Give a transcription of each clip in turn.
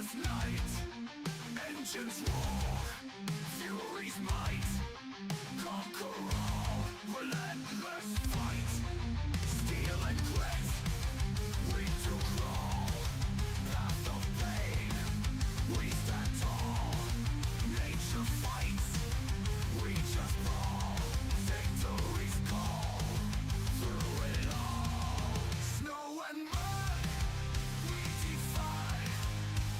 Endless night, engines roar, fury's might, conquer all, relentless fight, steel and grit, we to crawl, path of pain, we stand tall, nature fights, we just brawl, victory's call, through it all, snow and mud, we defy,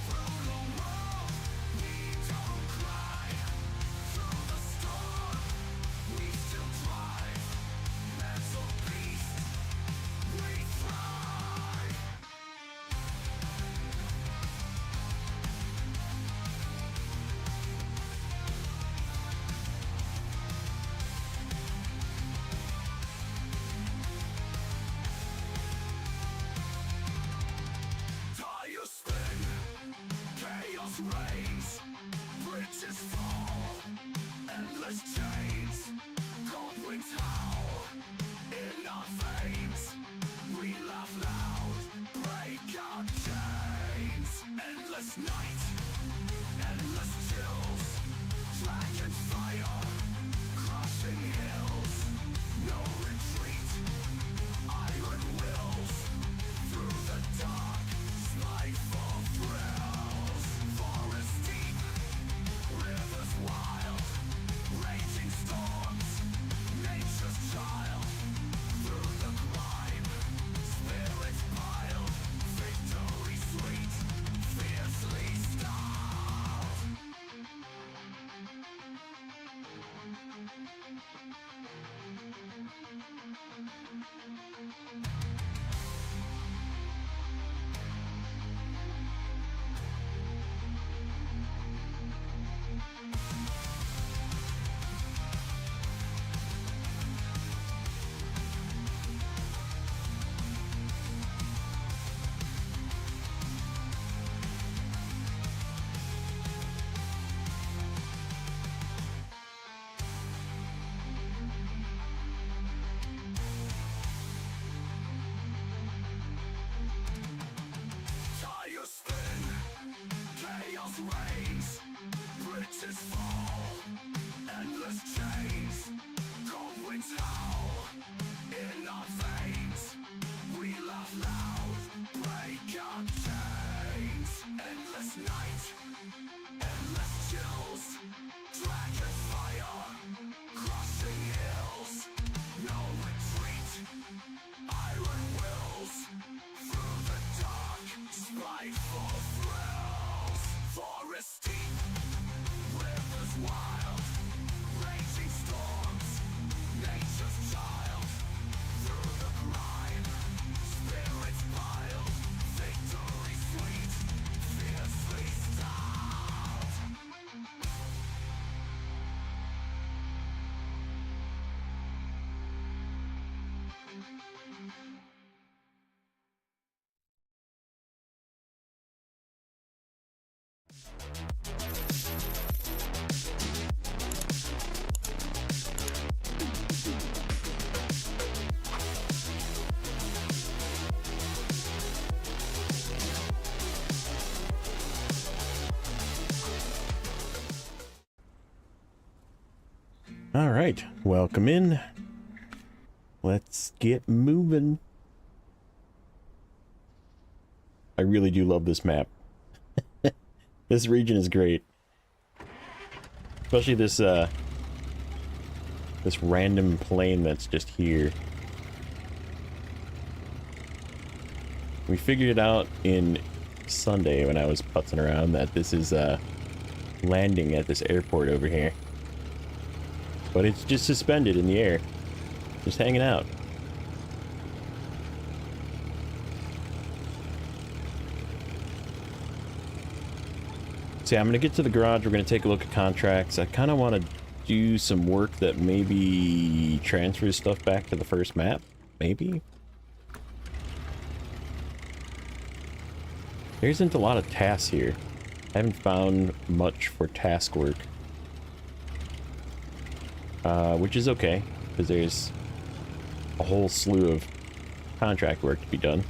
through the world, we don't cry, through the storm, we still drive, mental beast, we thrive. Tires spin, chaos reigns, bridges fall, endless chains, cold winds howl, in our veins, we laugh loud, break our chains, endless night, endless chills, dragon fire, crushing hills, no retreat, iron wills, through the dark, spiteful thrills, forest deep, rivers wild, raging storms, nature's child, through the grime, spirits piled, victory sweet, fiercely styled. Tires spin, chaos reigns, bridges fall, endless chains, cold winds howl, in our veins, we laugh loud, break our chains, endless night, endless chills, dragon fire, crushing hills, no retreat, iron wills, through the dark, spiteful thrills, forest deep, rivers wild, raging storms, nature's child, through the grime, spirits piled, victory sweet, fiercely styled. All right, welcome in. Let's get moving. I really do love this map. This region is great. Especially this this random plane that's just here. We figured it out in Sunday when I was putzing around that this is landing at this airport over here. But it's just suspended in the air. Just hanging out. So yeah, I'm going to get to the garage. We're going to take a look at contracts. I kind of want to do some work that maybe transfers stuff back to the first map. Maybe? There isn't a lot of tasks here. I haven't found much for task work. Which is okay, because there's a whole slew of contract work to be done.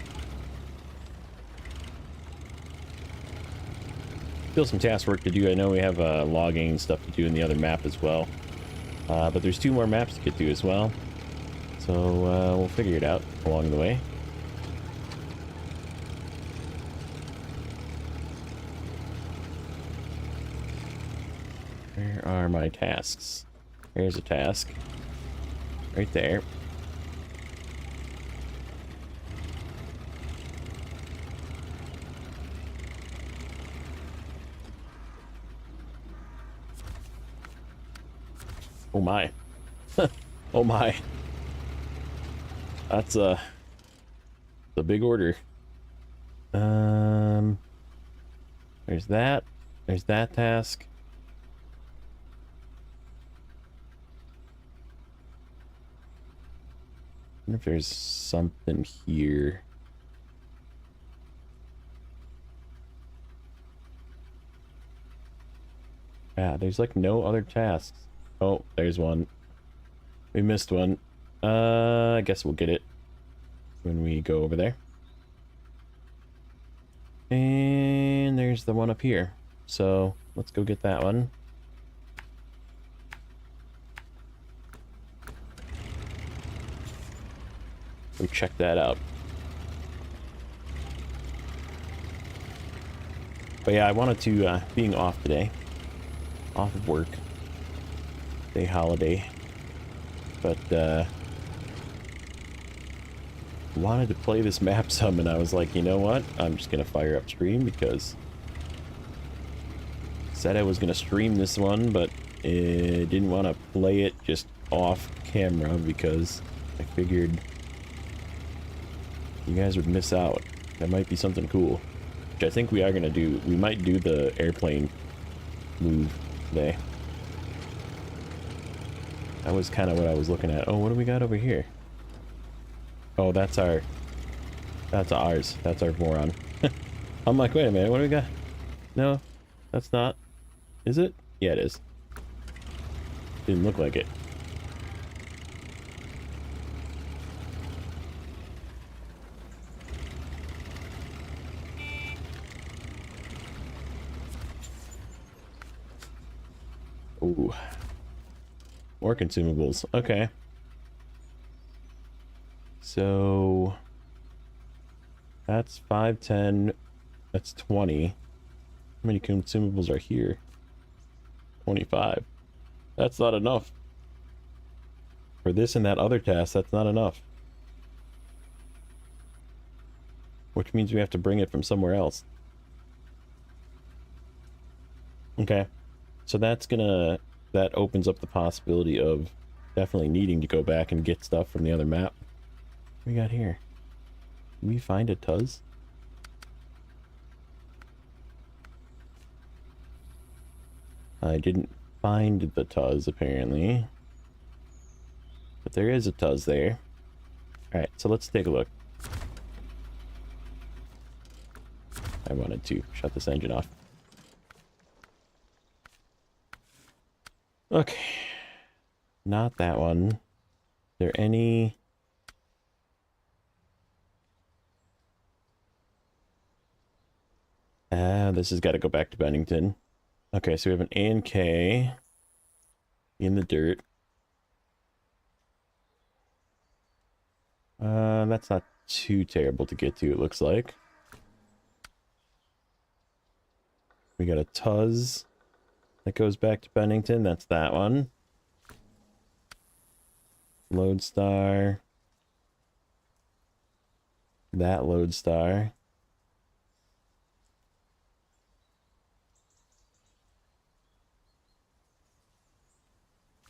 Still some task work to do. I know we have logging stuff to do in the other map as well. But there's 2 more maps to get to as well. So we'll figure it out along the way. Where are my tasks? There's a task. Right there. Oh my. Oh my. That's a big order. There's that. There's that task. I wonder if there's something here. Yeah, there's like no other tasks. Oh, there's one. We missed one. I guess we'll get it when we go over there. And there's the one up here. So let's go get that one. Go check that out. But yeah, I wanted to, being off today, off of work, day holiday, but wanted to play this map some, and I was like, you know what, I'm just gonna fire up stream, because said I was gonna stream this one, but didn't want to play it just off camera because I figured you guys would miss out. That might be something cool, which I think we are gonna do. We might do the airplane move today. That was kind of what I was looking at. Oh, what do we got over here? Oh, that's ours. That's our moron. I'm like, wait a minute, what do we got? No, that's not. Is it? Yeah, it is. Didn't look like it. Ooh. More consumables. Okay. So that's 5, 10. That's 20. How many consumables are here? 25. That's not enough. For this and that other task, that's not enough. Which means we have to bring it from somewhere else. Okay. So that's gonna... That opens up the possibility of definitely needing to go back and get stuff from the other map. What do we got here? Did we find a Tuz? I didn't find the Tuz, apparently. But there is a Tuz there. Alright, so let's take a look. I wanted to shut this engine off. Okay. Not that one. Is there any... this has got to go back to Bennington. Okay, so we have an A and K in the dirt. That's not too terrible to get to, it looks like. We got a Tuz that goes back to Bennington. That's that one. Lodestar. That Lodestar.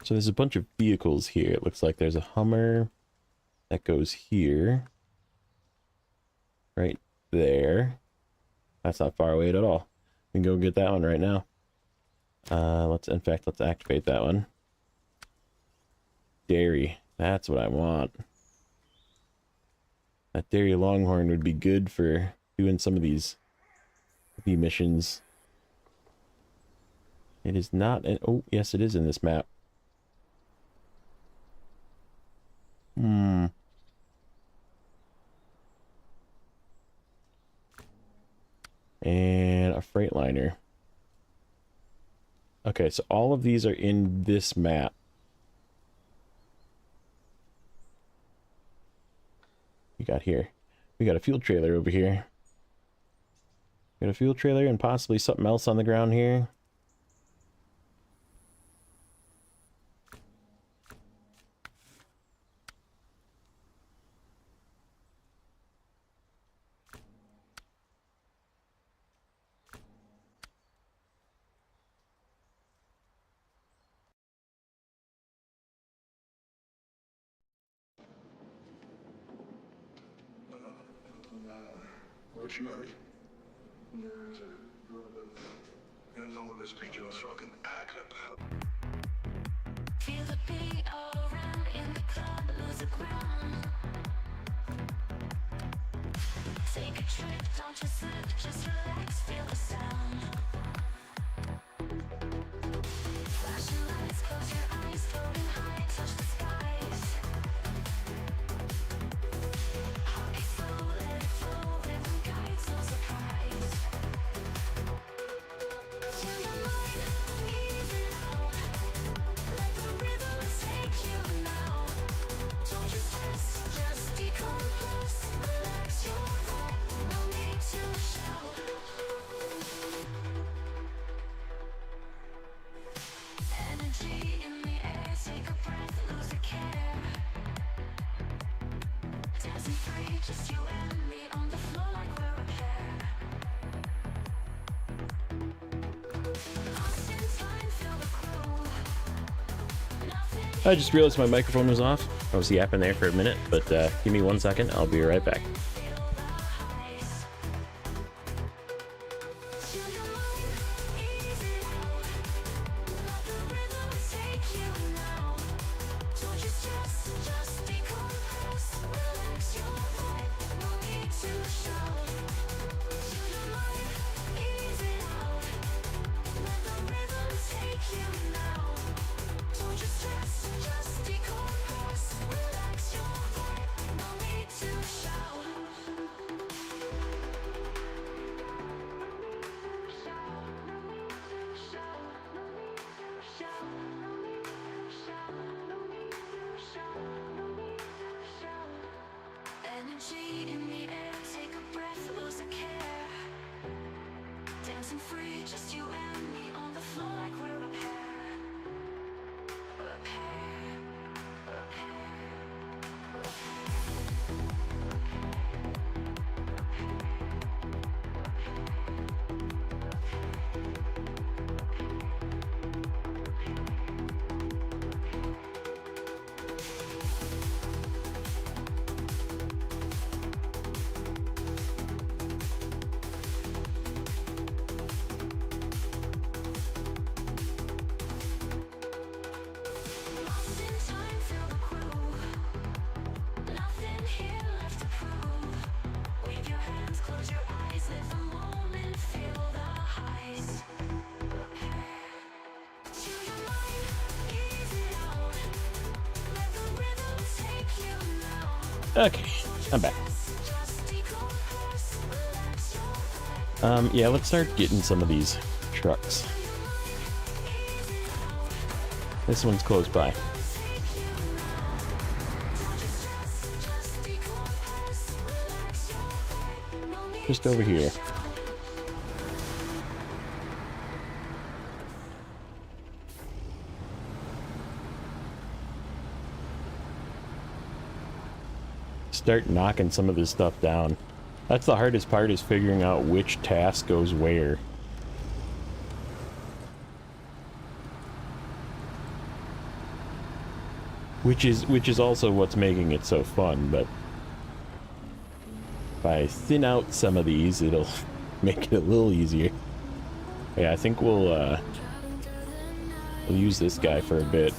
So there's a bunch of vehicles here. It looks like there's a Hummer that goes here. Right there. That's not far away at all. We can go get that one right now. Let's activate that one. Dairy. That's what I want. That Dairy Longhorn would be good for doing some of these missions. It is not an... Oh, yes, it is in this map. And a Freightliner. Okay, so all of these are in this map. We got here. We got a fuel trailer over here. We got a fuel trailer and possibly something else on the ground here. What you heard? You know what this picture is fucking acting about. Feel the beat all around in the club, lose the ground. Take a trip, don't just slip, just relax, feel the sound. Flashing lights, close your eyes, floating high, touch the skies. Heartbeat slow, let it flow, rhythm guides, no surprise. Feel your mind, ease it out. Let the rhythm take you now. Don't you stress, just decompress. Relax your heart, no need to shout. Energy in the air, take a breath, lose a care. Dancing free, just you and me on the floor like we're a pair. Lost in time, feel the groove. Nothing I just realized my microphone was off. I was yapping there for a minute, but give me 1 second. I'll be right back. feel the highs. Feel your mind, ease it out. Let the rhythm take you now. Don't you stress, just decompress. Relax your mind, no need to shout. Feel your mind, ease it out. Let the rhythm take you now. Don't you stress, just decompress. Relax your mind, no need to shout. Energy in the air, take a breath, lose a care. Dancing free, just you and me on the floor like we're a pair. A pair, a pair, a Lost in time, feel the groove. Nothing here left to prove. Wave your hands, close your eyes, live the moment, feel the highs. Feel your mind, ease it out. Let the rhythm take you now. Okay, I'm back. Just decompress, relax your mind. Yeah, let's start getting some of these trucks. This one's close by. Just over here. Start knocking some of this stuff down. That's the hardest part, is figuring out which task goes where. Which is also what's making it so fun, but if I thin out some of these, it'll make it a little easier. Yeah, I think we'll use this guy for a bit.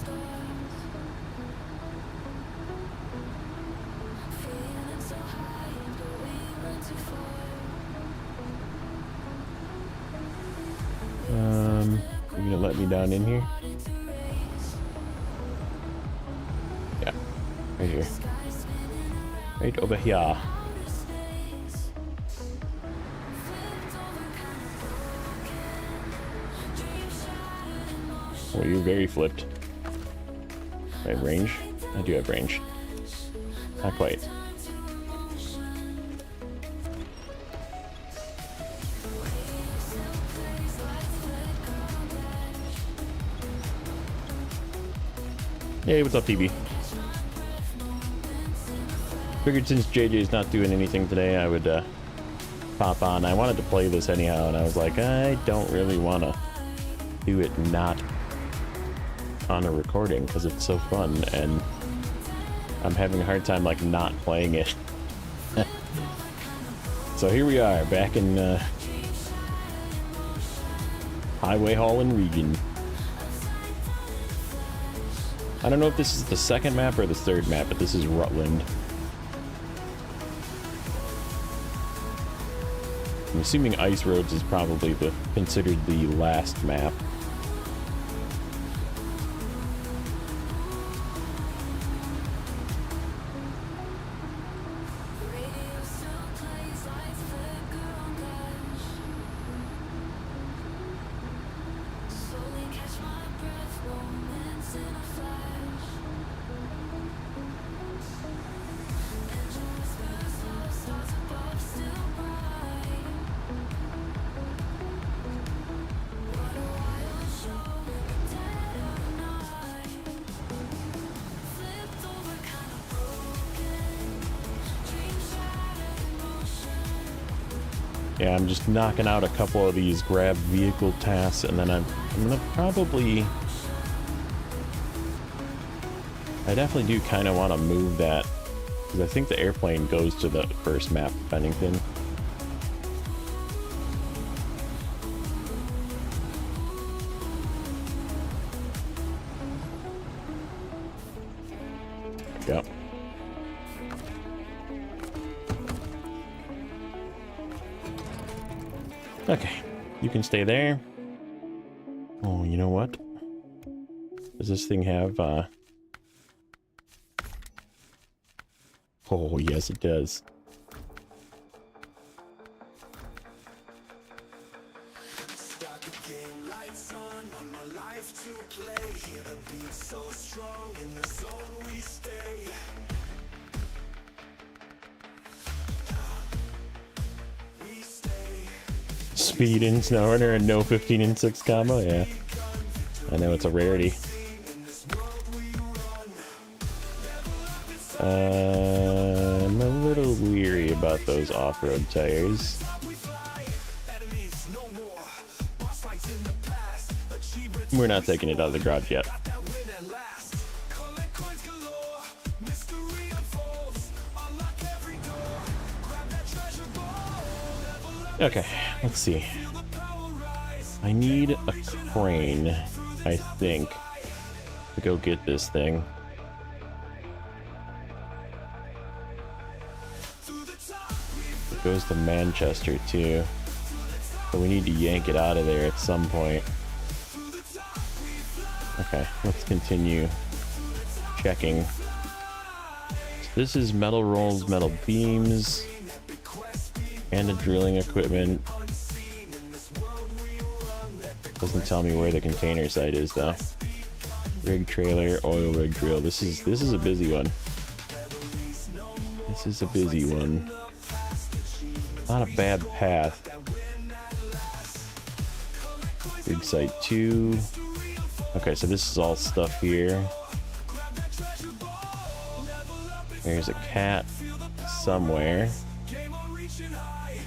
You're gonna let me down in here? Yeah, right here. Right over here. Oh, you're very flipped. I have range? I do have range. Not quite. Hey, what's up, TB? Figured since JJ's not doing anything today, I would pop on. I wanted to play this anyhow, and I was like, I don't really want to do it not on a recording because it's so fun, and I'm having a hard time like not playing it. So here we are, back in Highway Haulin region. I don't know if this is the second map or the third map, but this is Rutland. I'm assuming Ice Roads is probably considered the last map. Yeah, I'm just knocking out a couple of these grab vehicle tasks, and then I'm gonna probably... I definitely do kind of want to move that, because I think the airplane goes to the first map, Bennington. Yep. Okay, you can stay there. Oh, you know what? Does this thing have, Oh, yes, it does. Speed in Snowrunner and no 15 and 6 combo, yeah. I know it's a rarity. I'm a little weary about those off-road tires. We're not taking it out of the garage yet. Okay, let's see. I need a crane, I think, to go get this thing. It goes to Manchester too, but we need to yank it out of there at some point. Okay, let's continue checking. So this is metal rolls, metal beams, and the drilling equipment. Doesn't tell me where the container site is though. Rig trailer, oil rig drill. This is a busy one. This is a busy one. Not a bad path. Rig site 2. Okay, so this is all stuff here. There's a cat somewhere.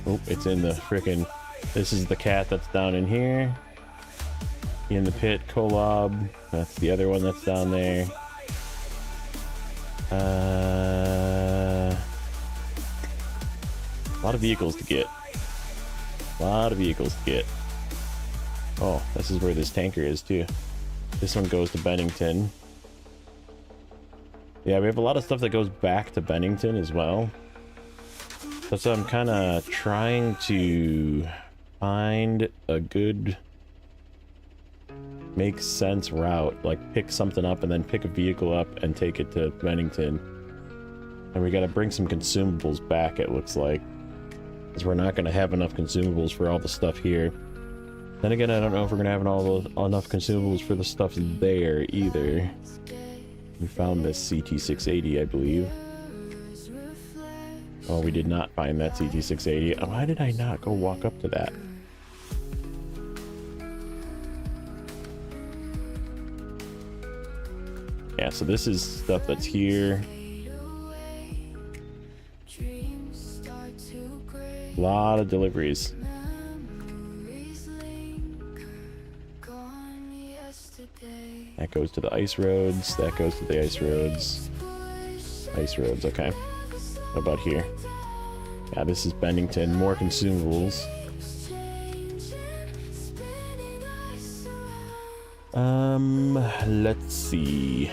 Oh, it's in the frickin'... This is the cat that's down in here. In the pit, Kolob. That's the other one that's down there. A lot of vehicles to get. A lot of vehicles to get. Oh, this is where this tanker is too. This one goes to Bennington. Yeah, we have a lot of stuff that goes back to Bennington as well. So I'm kind of trying to find a good, makes sense route. Like pick something up and then pick a vehicle up and take it to Bennington. And we got to bring some consumables back, it looks like. Because we're not going to have enough consumables for all the stuff here. Then again, I don't know if we're gonna have enough consumables for the stuff there either. We found this CT680, I believe. Oh, we did not find that CT680. Oh, why did I not go walk up to that? Yeah, so this is stuff that's here. A lot of deliveries. That goes to the ice roads. That goes to the ice roads. Ice roads, okay. What about here? Yeah, this is Bennington. More consumables. Let's see.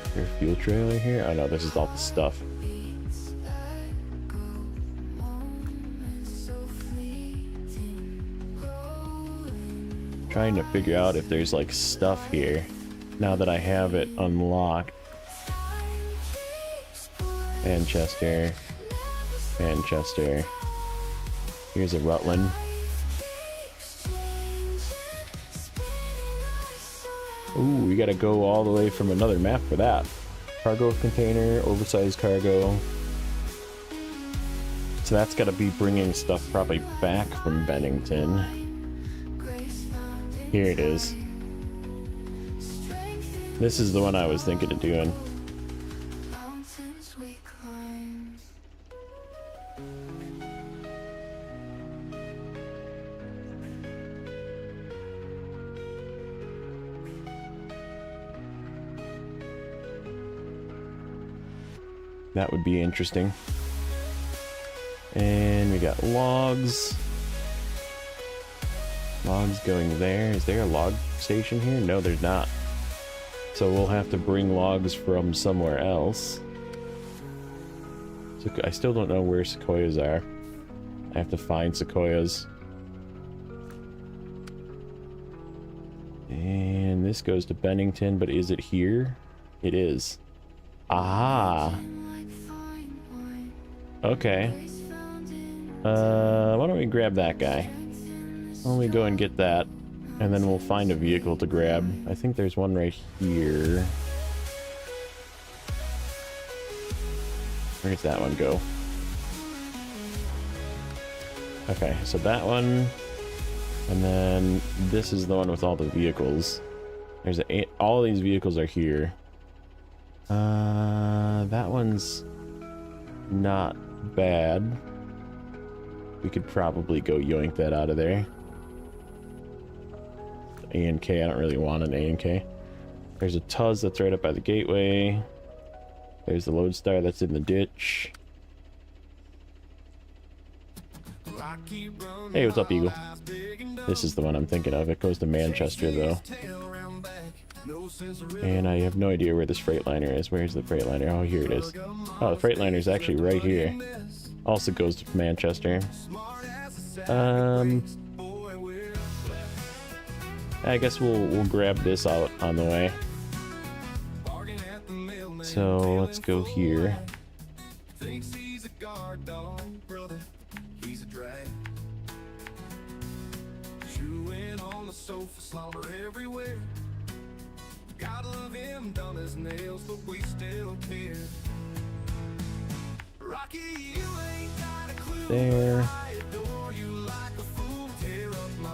Is there a fuel trailer here? Oh no, this is all the stuff. Trying to figure out if there's like stuff here now that I have it unlocked. Manchester. Manchester. Here's a Rutland. Ooh, we gotta go all the way from another map for that. Cargo container, oversized cargo. So that's gotta be bringing stuff probably back from Bennington. Here it is. This is the one I was thinking of doing. That would be interesting. And we got logs. Logs going there. Is there a log station here? No, there's not. So we'll have to bring logs from somewhere else. So I still don't know where sequoias are. I have to find sequoias. And this goes to Bennington, but is it here? It is. Aha! Okay. Why don't we grab that guy? Why don't we go and get that, and then we'll find a vehicle to grab. I think there's one right here. Where does that one go? Okay, so that one, and then this is the one with all the vehicles. There's all these vehicles are here. That one's not bad. We could probably go yoink that out of there. A&K, I don't really want an A&K. There's a Tuz that's right up by the gateway. There's the Lodestar that's in the ditch. Hey, what's up, Eagle? This is the one I'm thinking of. It goes to Manchester, though. And I have no idea where this Freightliner is. Where's the Freightliner? Oh, here it is. Oh, the Freightliner is actually right here. Also goes to Manchester. I guess we'll grab this out on the way. So let's go here. Gotta love him, done his nails, but we still care. Rocky, you ain't got a clue. There.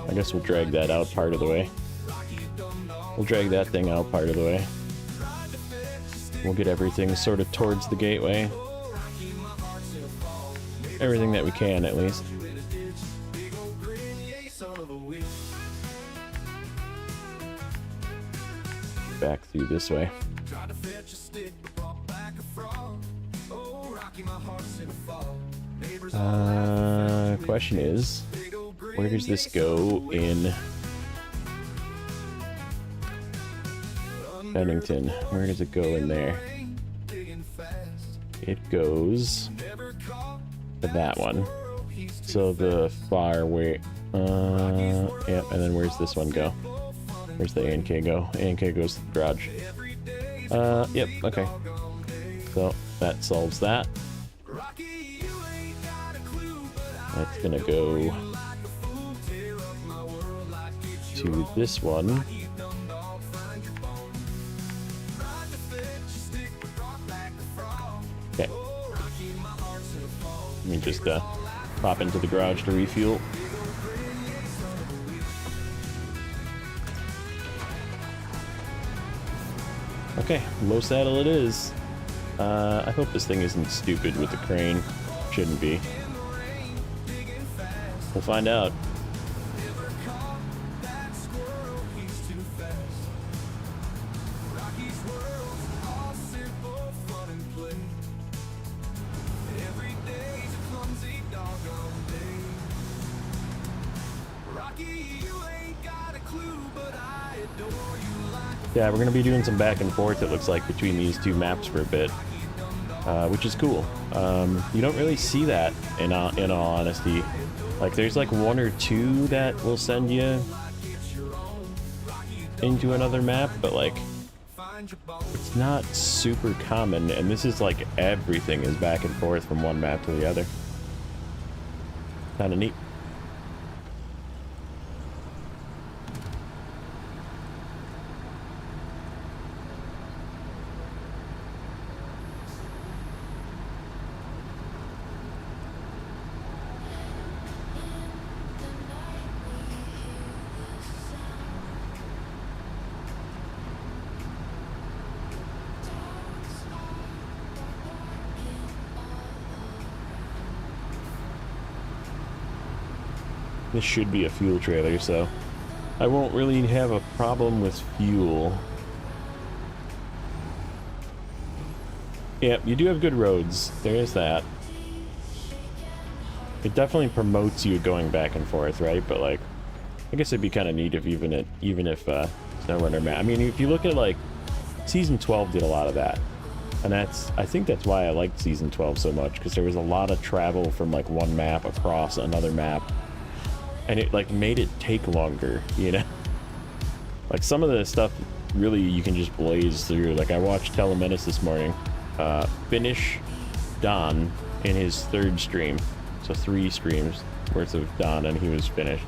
I guess we'll drag that out part of the way. We'll drag that thing out part of the way. We'll get everything sort of towards the gateway. Everything that we can, at least. Back through this way. Question is, where does this go in Bennington? Where does it go in there? It goes to that one. So the far way. Yep, and then where's this one go? Where's the A&K go? A&K goes to the garage. Yep, okay. So that solves that. That's gonna go to this one. Okay. Let me just pop into the garage to refuel. Okay, low saddle it is. I hope this thing isn't stupid with the crane. Shouldn't be. We'll find out. Yeah, we're going to be doing some back and forth, it looks like, between these two maps for a bit, which is cool. You don't really see that, in all honesty. Like, there's like one or two that will send you into another map, but like, it's not super common, and this is like everything is back and forth from one map to the other. Kind of neat. This should be a fuel trailer, so I won't really have a problem with fuel. Yep, you do have good roads. There is that. It definitely promotes you going back and forth, right? But like, I guess it'd be kind of neat if even if Snowrunner map. I mean, if you look at like Season 12 did a lot of that, and I think that's why I liked Season 12 so much, because there was a lot of travel from like one map across another map. And it like made it take longer, you know? Like some of the stuff really you can just blaze through. Like I watched Telemenace this morning finish Don in his 3rd stream. So 3 streams worth of Don and he was finished.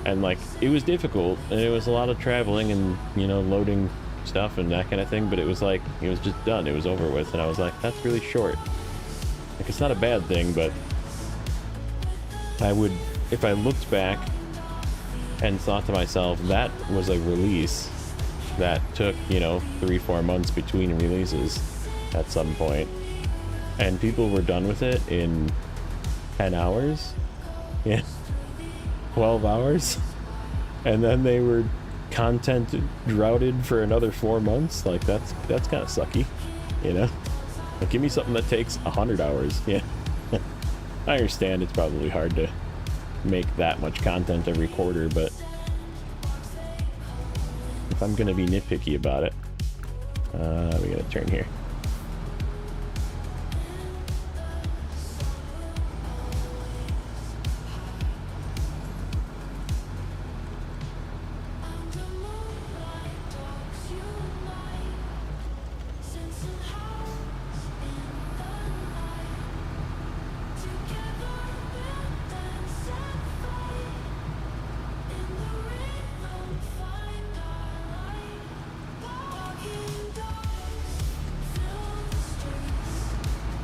And like it was difficult and it was a lot of traveling and, you know, loading stuff and that kind of thing, but it was like it was just done, it was over with, and I was like, that's really short. Like it's not a bad thing, but I would, if I looked back and thought to myself, that was a release that took, you know, 3-4 months between releases at some point, and people were done with it in 10 hours, yeah, 12 hours, and then they were content droughted for another 4 months. Like that's kind of sucky, you know? Like give me something that takes 100 hours. Yeah. I understand it's probably hard to make that much content every quarter, but if I'm gonna be nitpicky about it, we gotta turn here.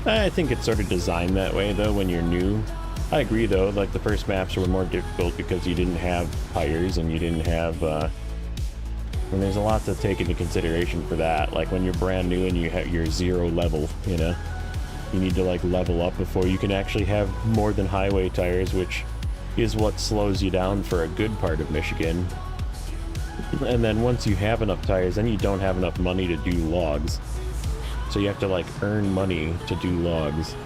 I think it's sort of designed that way though when you're new. I agree though, like the first maps were more difficult because you didn't have tires and you didn't have and there's a lot to take into consideration for that. Like when you're brand new and you have your 0 level, you know, you need to like level up before you can actually have more than highway tires, which is what slows you down for a good part of Michigan. And then once you have enough tires, then you don't have enough money to do logs. So you have to like earn money to do logs,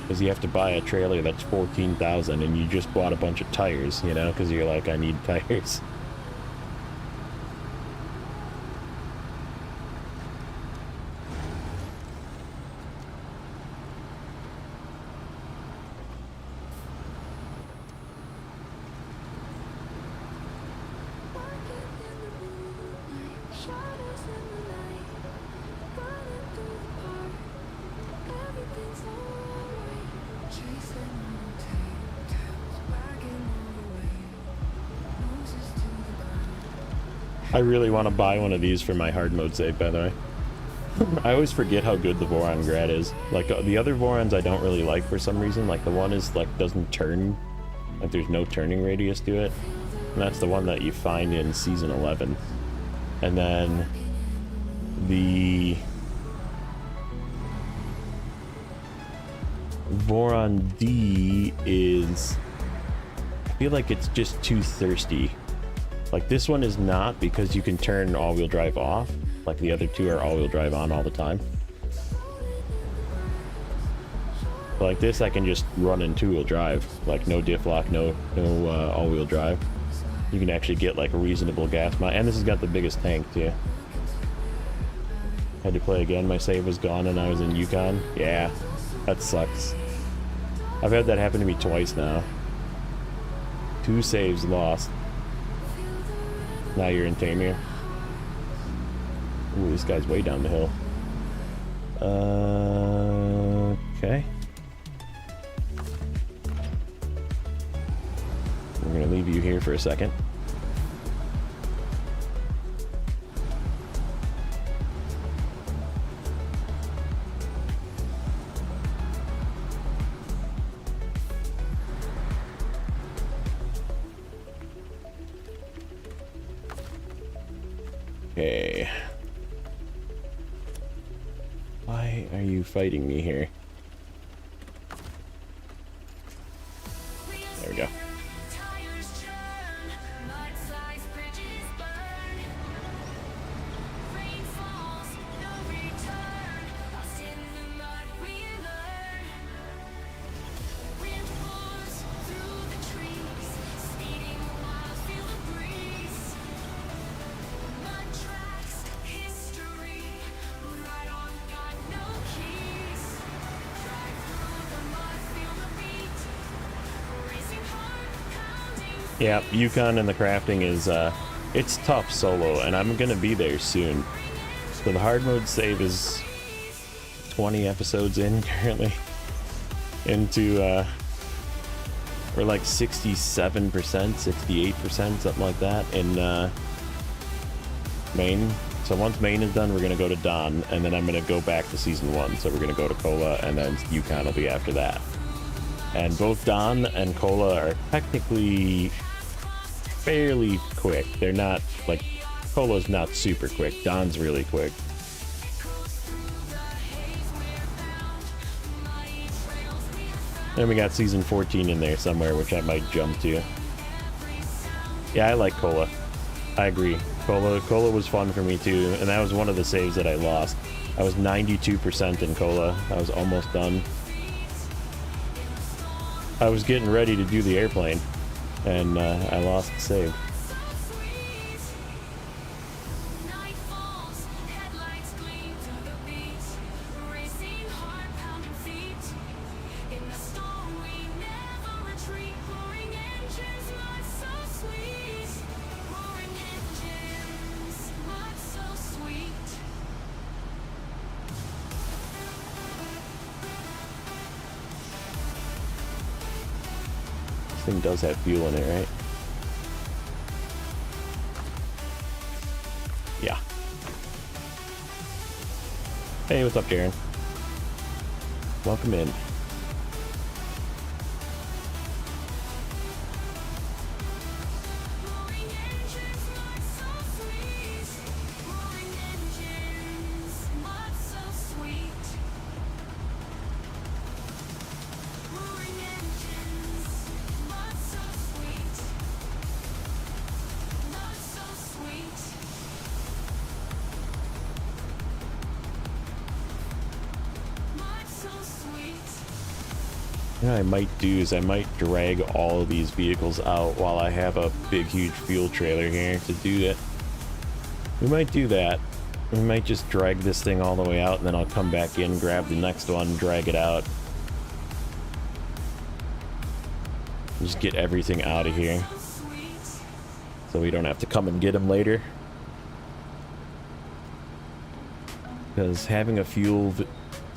because you have to buy a trailer that's $14,000 and you just bought a bunch of tires, you know, because you're like, I need tires. Shine I really want to buy one of these for my hard mode save, by the way. I always forget how good the Voron Grad is. Like, the other Vorons I don't really like for some reason. Like, the one is, like, doesn't turn. Like, there's no turning radius to it. And that's the one that you find in Season 11. And then the Voron D is... I feel like it's just too thirsty. Like, this one is not, because you can turn all-wheel drive off. Like, the other two are all-wheel drive on all the time. But like this, I can just run in two-wheel drive. Like, no diff lock, no all-wheel drive. You can actually get, like, a reasonable gas mileage. And this has got the biggest tank, too. Had to play again. My save was gone and I was in Yukon. Yeah, that sucks. I've had that happen to me twice now. 2 saves lost. Now you're in Tamir. Ooh, this guy's way down the hill. Okay. We're gonna leave you here for a second. Okay. Why are you fighting me here? There we go. Tires churn, mud-sized bridges burn. Rain falls, no return. Lost in the mud, we learn. Wind pours through the trees, speeding wild, feel the breeze. Mud tracks, history, right on, got no keys. Drive through the mud, feel the beat. Racing heart, pounding. Yeah, Yukon and the crafting is, it's tough solo, and I'm gonna be there soon. So the hard mode save is 20 episodes in currently. Into, we're like 67%, 68%, something like that in, Maine. So once Maine is done, we're gonna go to Don, and then I'm gonna go back to Season 1. So we're gonna go to Kola, and then Yukon will be after that. And both Don and Kola are technically fairly quick. They're not, like, Kola's not super quick. Don's really quick. And we got Season 14 in there somewhere, which I might jump to. Yeah, I like Kola. I agree. Kola was fun for me too, and that was one of the saves that I lost. I was 92% in Kola. I was almost done. I was getting ready to do the airplane, and I lost the save. Night falls, headlights gleam through the beat. Racing heart, pounding feet. In the storm, we never retreat. Roaring engines, mud so sweet. Roaring engines, mud so sweet. This thing does have fuel in it, right? Yeah. Hey, what's up, Jaren? Welcome in. Roaring engines, mud so sweet. Roaring engines, mud so sweet. Roaring engines, mud so sweet. Mud so sweet. Mud so sweet. You know what I might do is I might drag all of these vehicles out while I have a big, huge fuel trailer here to do that. We might do that. We might just drag this thing all the way out, and then I'll come back in, grab the next one, drag it out. Just get everything out of here, so we don't have to come and get them later. Because having a fuel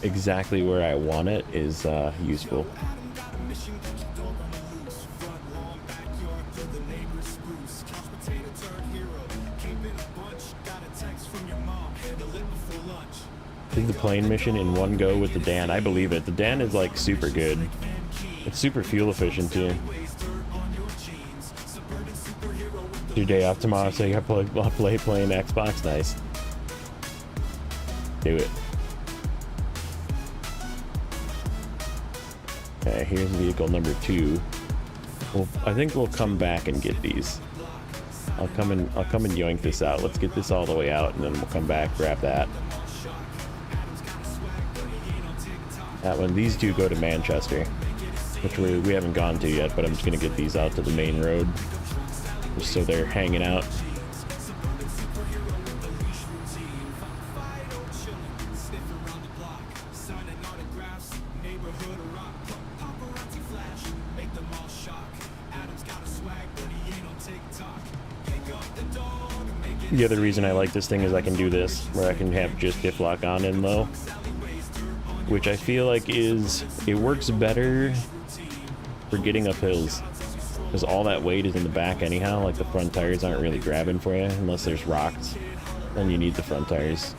exactly where I want it is useful. Adam got a mission, get your dog on the loose. Front lawn, backyard, till the neighbors spruce. Couch potato turned hero, keeping up Did the plane mission in one go with the Dan. I believe it. The Dan is like super good. It's super fuel efficient too. Your day off tomorrow, so you got to play playing Xbox. Nice. Do it. Okay, here's vehicle number 2. Well, I think we'll come back and get these. I'll come and yoink this out. Let's get this all the way out, and then we'll come back, grab that. That one. These two go to Manchester, which we haven't gone to yet, but I'm just gonna get these out to the main road, just so they're hanging out. The other reason I like this thing is I can do this, where I can have just diff lock on in low, which I feel like it works better for getting up hills, because all that weight is in the back anyhow. Like the front tires aren't really grabbing for you unless there's rocks, then you need the front tires.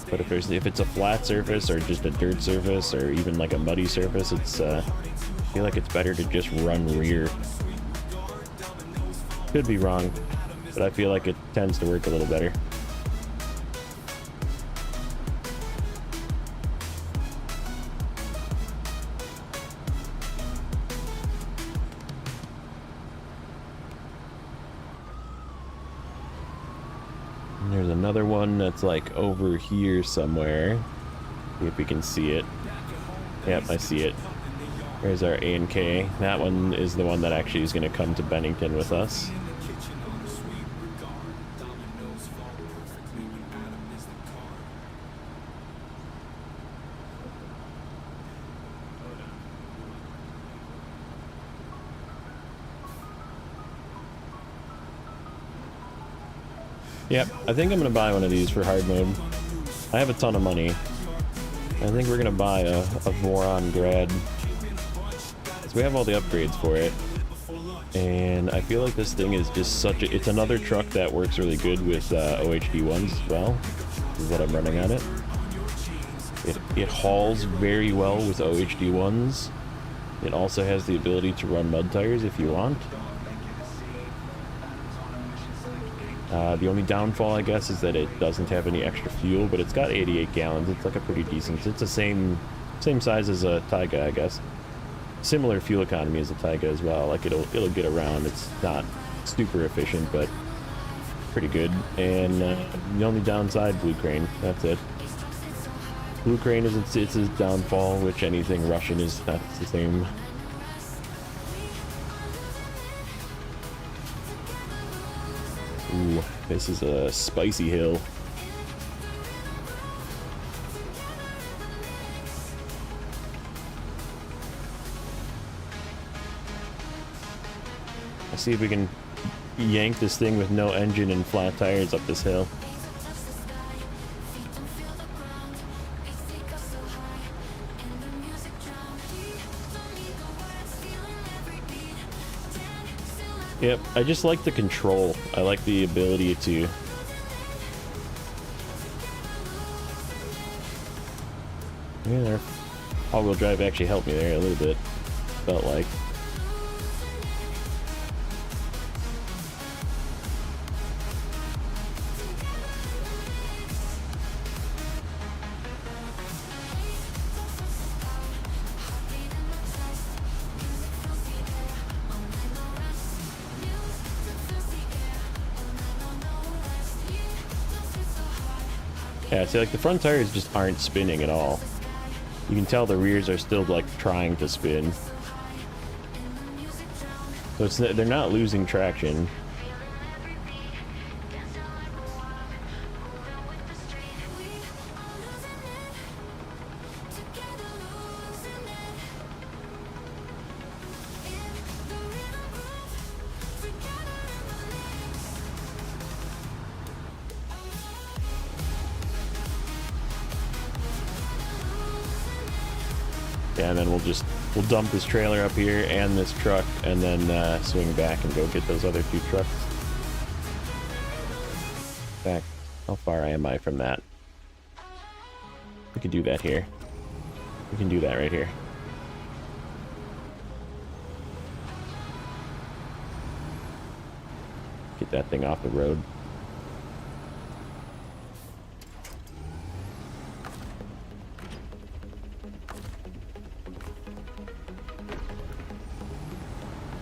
But if it's a flat surface or just a dirt surface or even like a muddy surface, it's I feel like it's better to just run rear. Could be wrong, but I feel like it tends to work a little better. And there's another one that's like over here somewhere. See if we can see it. Yep, I see it. There's our A&K. That one is the one that actually is going to come to Bennington with us. Yep, I think I'm going to buy one of these for hard mode. I have a ton of money. I think we're going to buy a Voron Grad. So we have all the upgrades for it. And I feel like this thing is just it's another truck that works really good with OHD ones as well. This is what I'm running on it. It hauls very well with OHD ones. It also has the ability to run mud tires if you want. The only downfall, I guess, is that it doesn't have any extra fuel, but it's got 88 gallons. It's like a pretty decent. It's the same size as a Taiga, I guess. Similar fuel economy as a Taiga as well. Like it'll get around. It's not super efficient, but pretty good. And the only downside, Blue Crane. That's it. Blue Crane is its downfall, which anything Russian is not the same. Ooh, this is a spicy hill. Let's see if we can yank this thing with no engine and flat tires up this hill. Yep, I just like the control. I like the ability to... Yeah, there. All-wheel drive actually helped me there a little bit, felt like. Yeah, see, like the front tires just aren't spinning at all. You can tell the rears are still like trying to spin. So they're not losing traction. Yeah, and then we'll dump this trailer up here and this truck, and then swing back and go get those other two trucks. Back How far am I from that? We can do that here. We can do that right here. Get that thing off the road.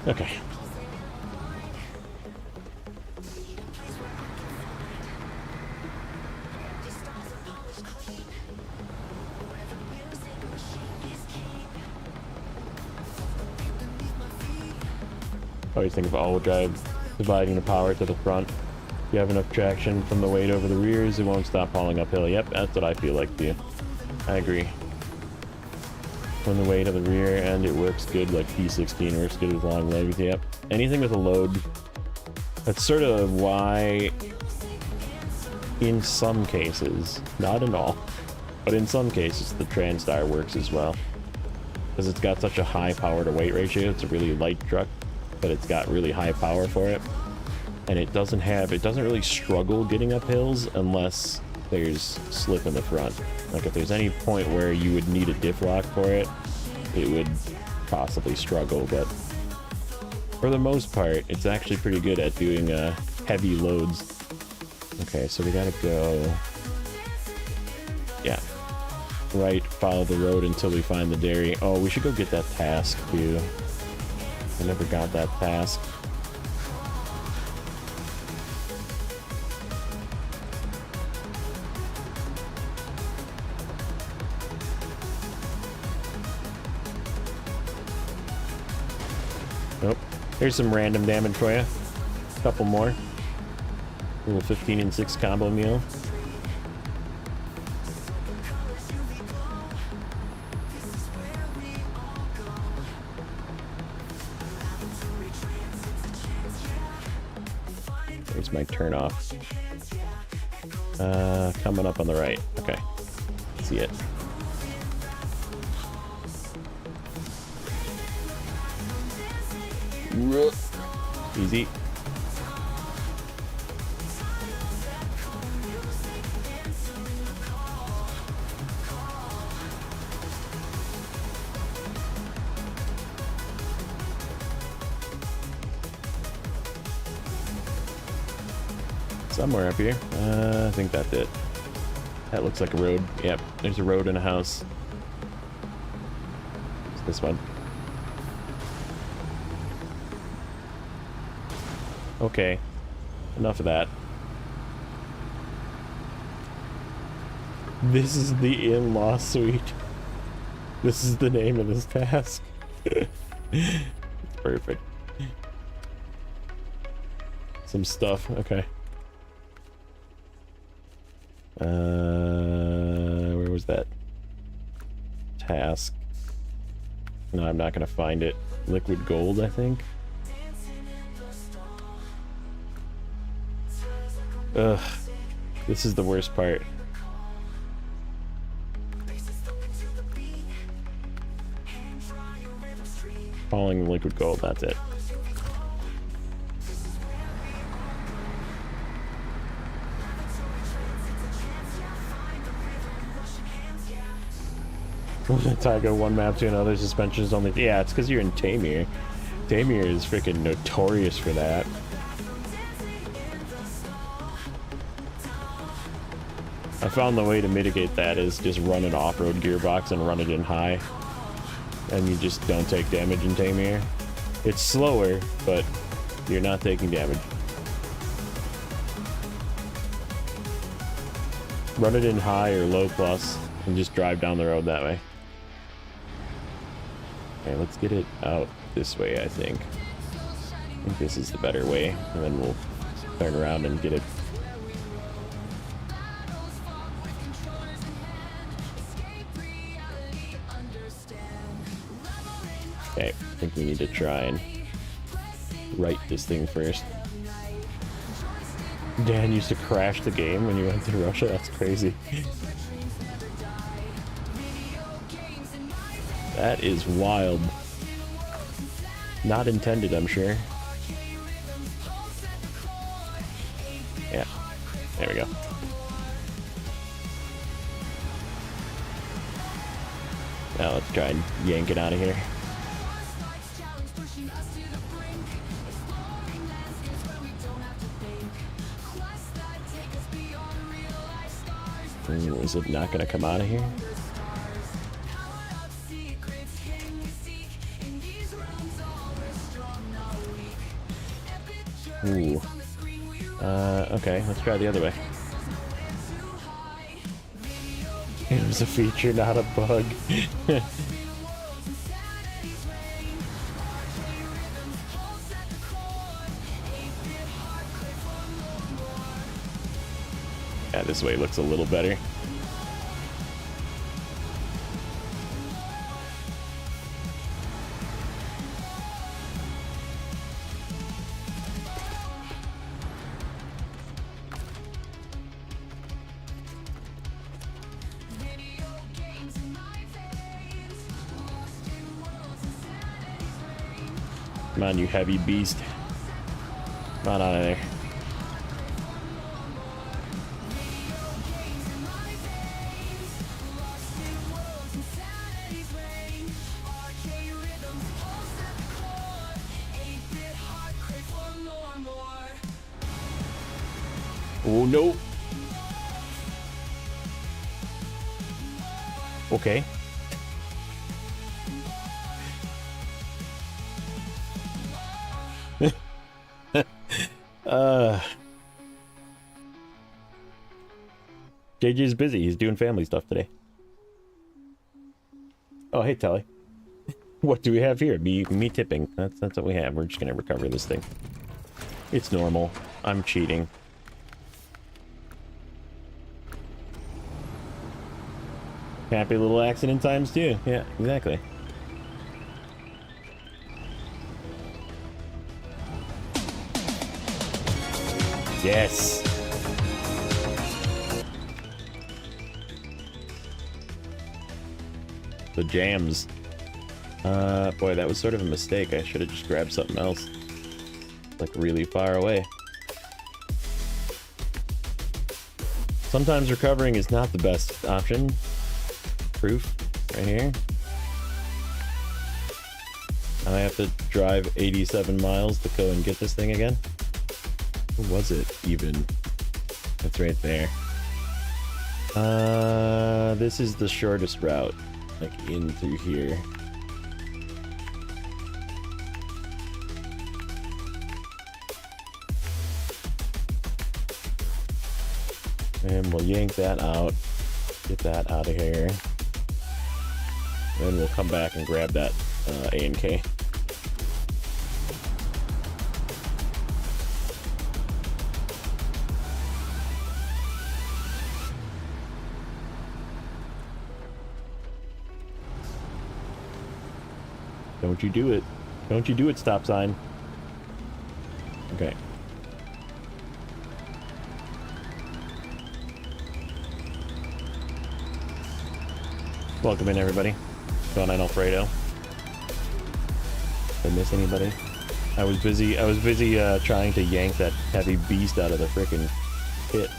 Okay. Always think of all-wheel drive dividing the power to the front. If you have enough traction from the weight over the rears, it won't stop hauling uphill. Yep, that's what I feel like too. I agree. From the weight of the rear end, it works good, like P16 works good with long legs. Yep. Anything with a load. That's sort of why, in some cases, not in all, but in some cases, the Transtar works as well. Because it's got such a high power to weight ratio. It's a really light truck, but it's got really high power for it. And it doesn't really struggle getting up hills unless there's slip in the front. Like if there's any point where you would need a diff lock for it, it would possibly struggle, but for the most part, it's actually pretty good at doing heavy loads. Okay, so we gotta go, yeah, right, follow the road until we find the dairy. Oh, we should go get that task too. I never got that task. Nope. Here's some random damage for you. A couple more. Little 15 and 6 combo meal. There's my turn off. Coming up on the right. Okay. See it. Easy. Somewhere up here. I think that's it. That looks like a road. Yep, there's a road and a house. It's this one. Okay, enough of that. This is the in-law suite. This is the name of this task. It's perfect. Some stuff, okay. Where was that task? No, I'm not gonna find it. Liquid gold, I think. Ugh, this is the worst part. Hauling liquid gold, that's it. Tiger one map to another, suspensions only. Yeah, it's because you're in Tamir. Tamir is freaking notorious for that. I found the way to mitigate that is just run an off-road gearbox and run it in high. And you just don't take damage in Tamir. It's slower, but you're not taking damage. Run it in high or low plus and just drive down the road that way. Okay, let's get it out this way, I think. I think this is the better way, and then we'll turn around and get it. Okay, I think we need to try and right this thing first. Dan used to crash the game when you went to Russia? That's crazy. That is wild. Not intended, I'm sure. Yeah. There we go. Now let's try and yank it out of here. Ooh, is it not gonna come out of here? Ooh. Okay, let's try the other way. It was a feature, not a bug. Yeah, this way looks a little better. Come on, you heavy beast. Come on out of there. Oh no. Okay. JJ's busy. He's doing family stuff today. Oh, hey, Telly. What do we have here? Me tipping. That's what we have. We're just gonna recover this thing. It's normal. I'm cheating. Happy little accident times too. Yeah, exactly. Yes. The jams. Boy, that was sort of a mistake. I should have just grabbed something else. Like really far away. Sometimes recovering is not the best option. Proof right here. I have to drive 87 miles to go and get this thing again. Where was it even? That's right there. This is the shortest route, like in through here. And we'll yank that out, get that out of here. Then we'll come back and grab that A&K. Don't you do it. Don't you do it, stop sign. Okay. Welcome in, everybody. Going on Alfredo. Did I miss anybody? I was busy trying to yank that heavy beast out of the frickin' pit.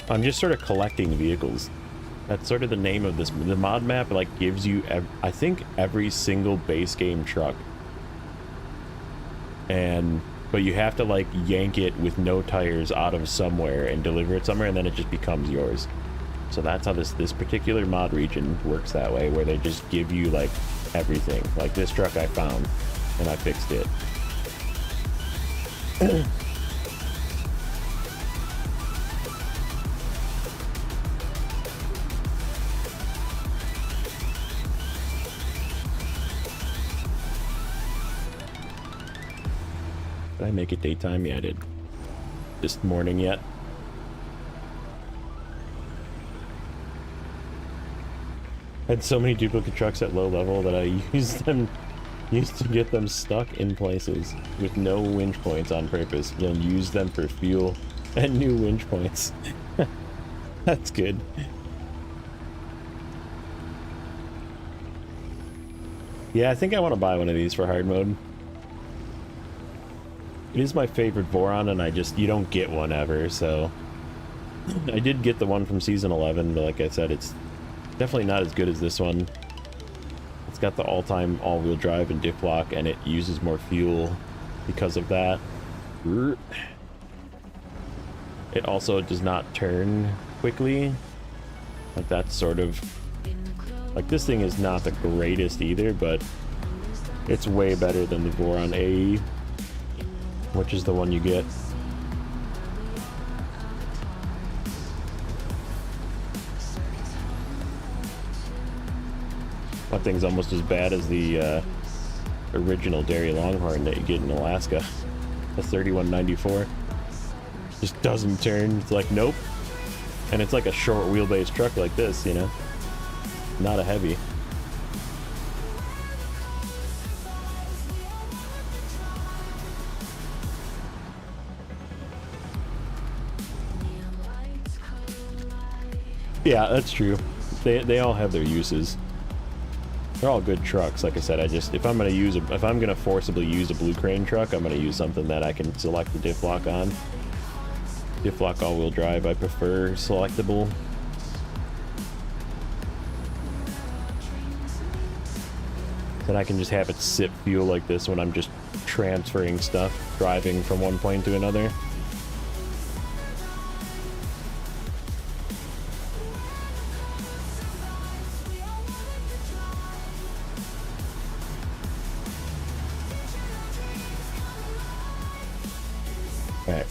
I'm just sort of collecting vehicles. That's sort of the name of this. The mod map like gives you, I think, every single base game truck. But you have to like yank it with no tires out of somewhere and deliver it somewhere, and then it just becomes yours. So that's how this particular mod region works that way, where they just give you like everything. Like this truck I found, and I fixed it. Did I make it daytime? Yeah, I did. This morning yet? Had so many duplicate trucks at low level that I used to get them stuck in places with no winch points on purpose, and use them for fuel and new winch points. That's good. Yeah, I think I want to buy one of these for hard mode. It is my favorite Voron, and you don't get one ever, so... I did get the one from Season 11, but like I said, it's definitely not as good as this one. It's got the all-time all-wheel drive and diff lock, and it uses more fuel because of that. It also does not turn quickly. Like, that's sort of... Like, this thing is not the greatest either, but it's way better than the Voron AE, which is the one you get. That thing's almost as bad as the original Dairy Longhorn that you get in Alaska. The 3194. Just doesn't turn. It's like, nope. And it's like a short wheelbase truck like this, you know? Not a heavy. Yeah, that's true. They all have their uses. They're all good trucks. Like I said, if I'm gonna forcibly use a Blue Crane truck, I'm gonna use something that I can select the diff lock on. Diff lock all-wheel drive, I prefer selectable. Then I can just have it sip fuel like this when I'm just transferring stuff, driving from one point to another. Alright,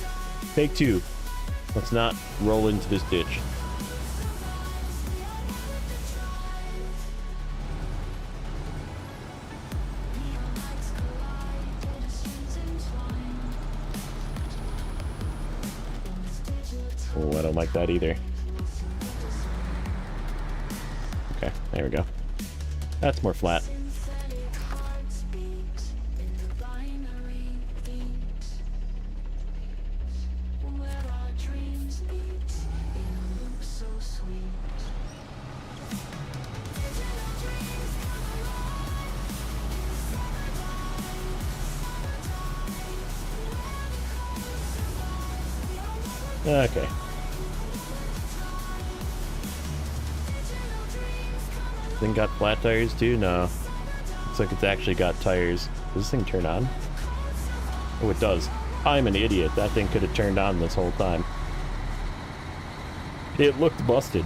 take two. Let's not roll into this ditch. Oh, I don't like that either. Okay, there we go. That's more flat. Okay. Thing got flat tires too? No. Looks like it's actually got tires. Does this thing turn on? Oh, it does. I'm an idiot. That thing could have turned on this whole time. It looked busted.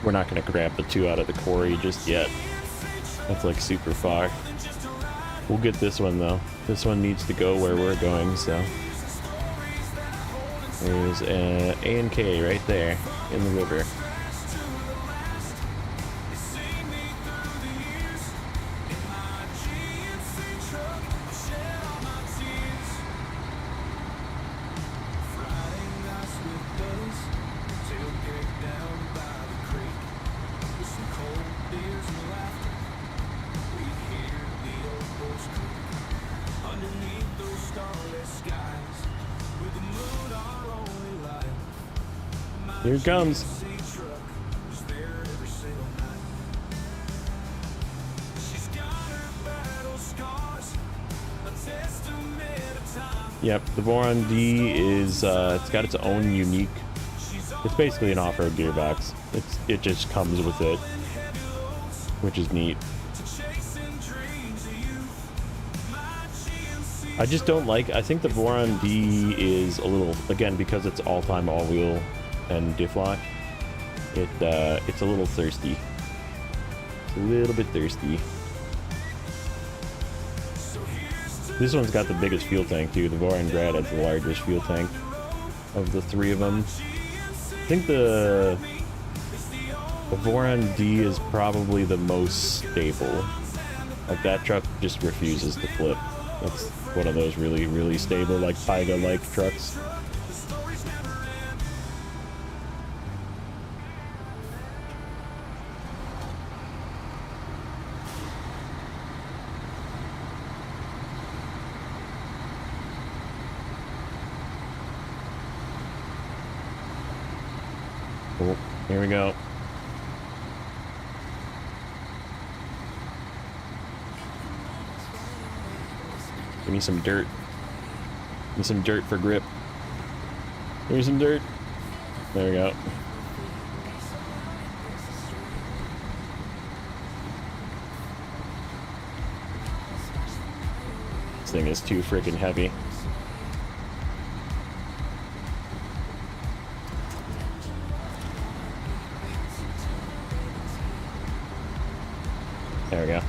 We're not going to grab the two out of the quarry just yet. That's like super far. We'll get this one though. This one needs to go where we're going, so. There's A and K right there in the river. Here it comes. Yep, the Voron D is, it's got its own unique, it's basically an off-road gearbox. It just comes with it, which is neat. I just don't like, I think the Voron D is a little, again, because it's all-time all-wheel and diff lock, it's a little thirsty. It's a little bit thirsty. This one's got the biggest fuel tank too. The Voron Grad has the largest fuel tank of the three of them. I think the Voron D is probably the most stable. Like, that truck just refuses to flip. It's one of those really, really stable, like Pyga-like trucks. Oh, here we go. Give me some dirt. Give me some dirt for grip. Give me some dirt. There we go. This thing is too freaking heavy. There we go.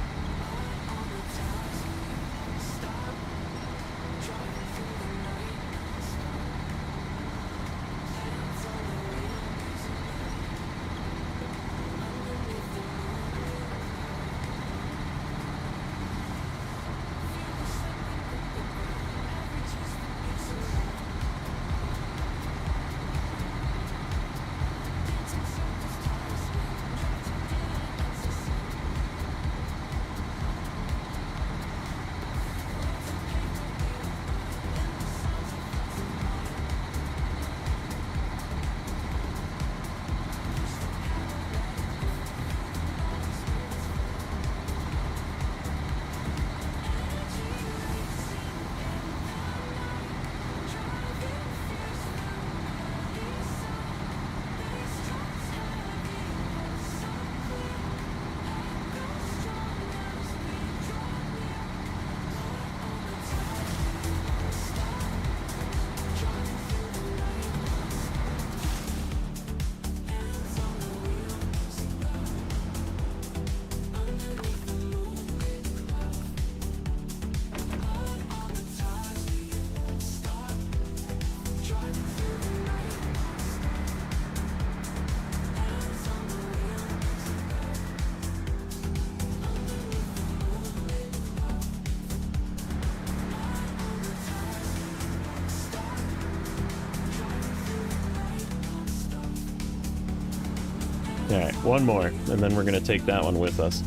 Alright, one more, and then we're gonna take that one with us.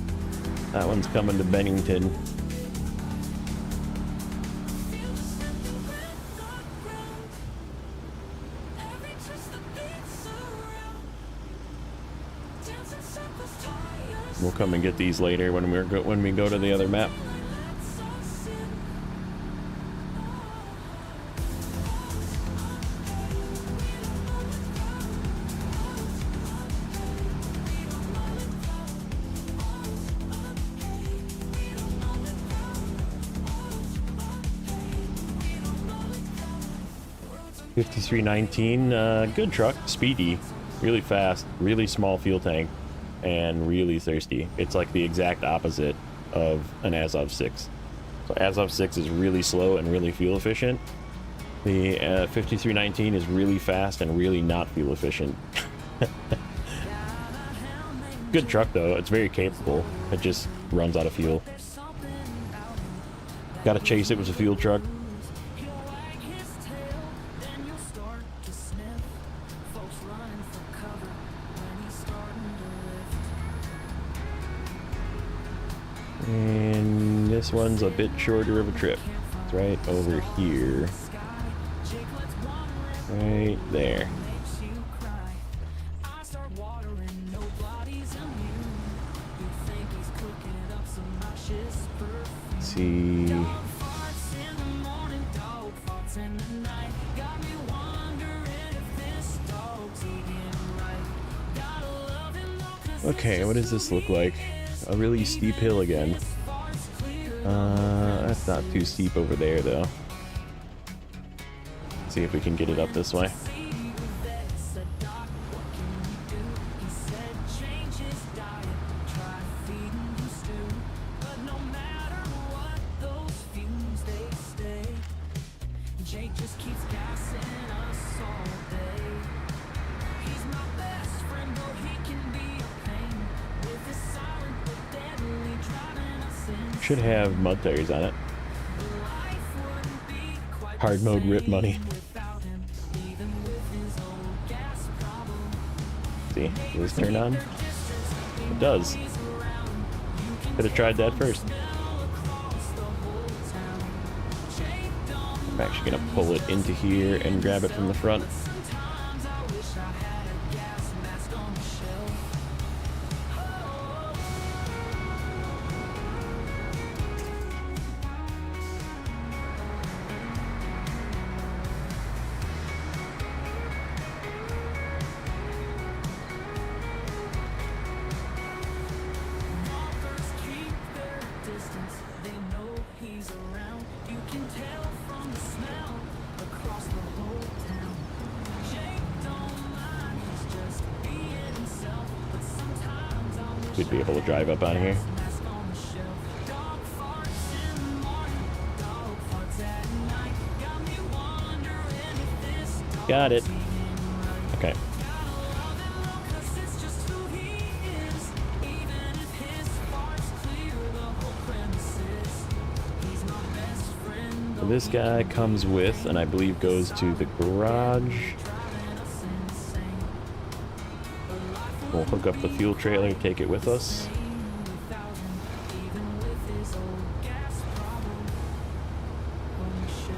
That one's coming to Bennington. We'll come and get these later when we go to the other map. $53.19, good truck, speedy, really fast, really small fuel tank, and really thirsty. It's like the exact opposite of an Azov 6. So Azov 6 is really slow and really fuel efficient. The 5319 is really fast and really not fuel efficient. Good truck though, it's very capable. It just runs out of fuel. Gotta chase it with a fuel truck. And this one's a bit shorter of a trip. It's right over here. Right there. Let's see. Okay, what does this look like? A really steep hill again. That's not too steep over there, though. See if we can get it up this way. Jake just keeps gassing us all day. He's my best friend, though he can be a pain. With his silent but deadly driving us insane. Should have mud tires on it. Life wouldn't be quite Hard the mode rip same money. without him, even with his own gas problem. See, does this turn on? It does. Could have tried that first. I'm actually gonna pull it into here and grab it from the front. Sometimes I wish I had a gas mask on the shelf. Walkers keep their distance, they know he's around. You can tell from the smell across the whole town. Jake don't mind, he's just being himself. But sometimes I wish We'd be able to drive up on here. mask on the shelf. Dog farts in the morning, dog farts at night. Got me wondering if this dog Got it. Okay. gotta love him though, 'cause it's just who he is. Even if his farts clear the whole premises, he's my best friend. So this guy comes with, and I believe goes to the garage. Driving us insane. We'll hook up the fuel trailer, take it with us. Without him, even with his old gas problem. Oh shit.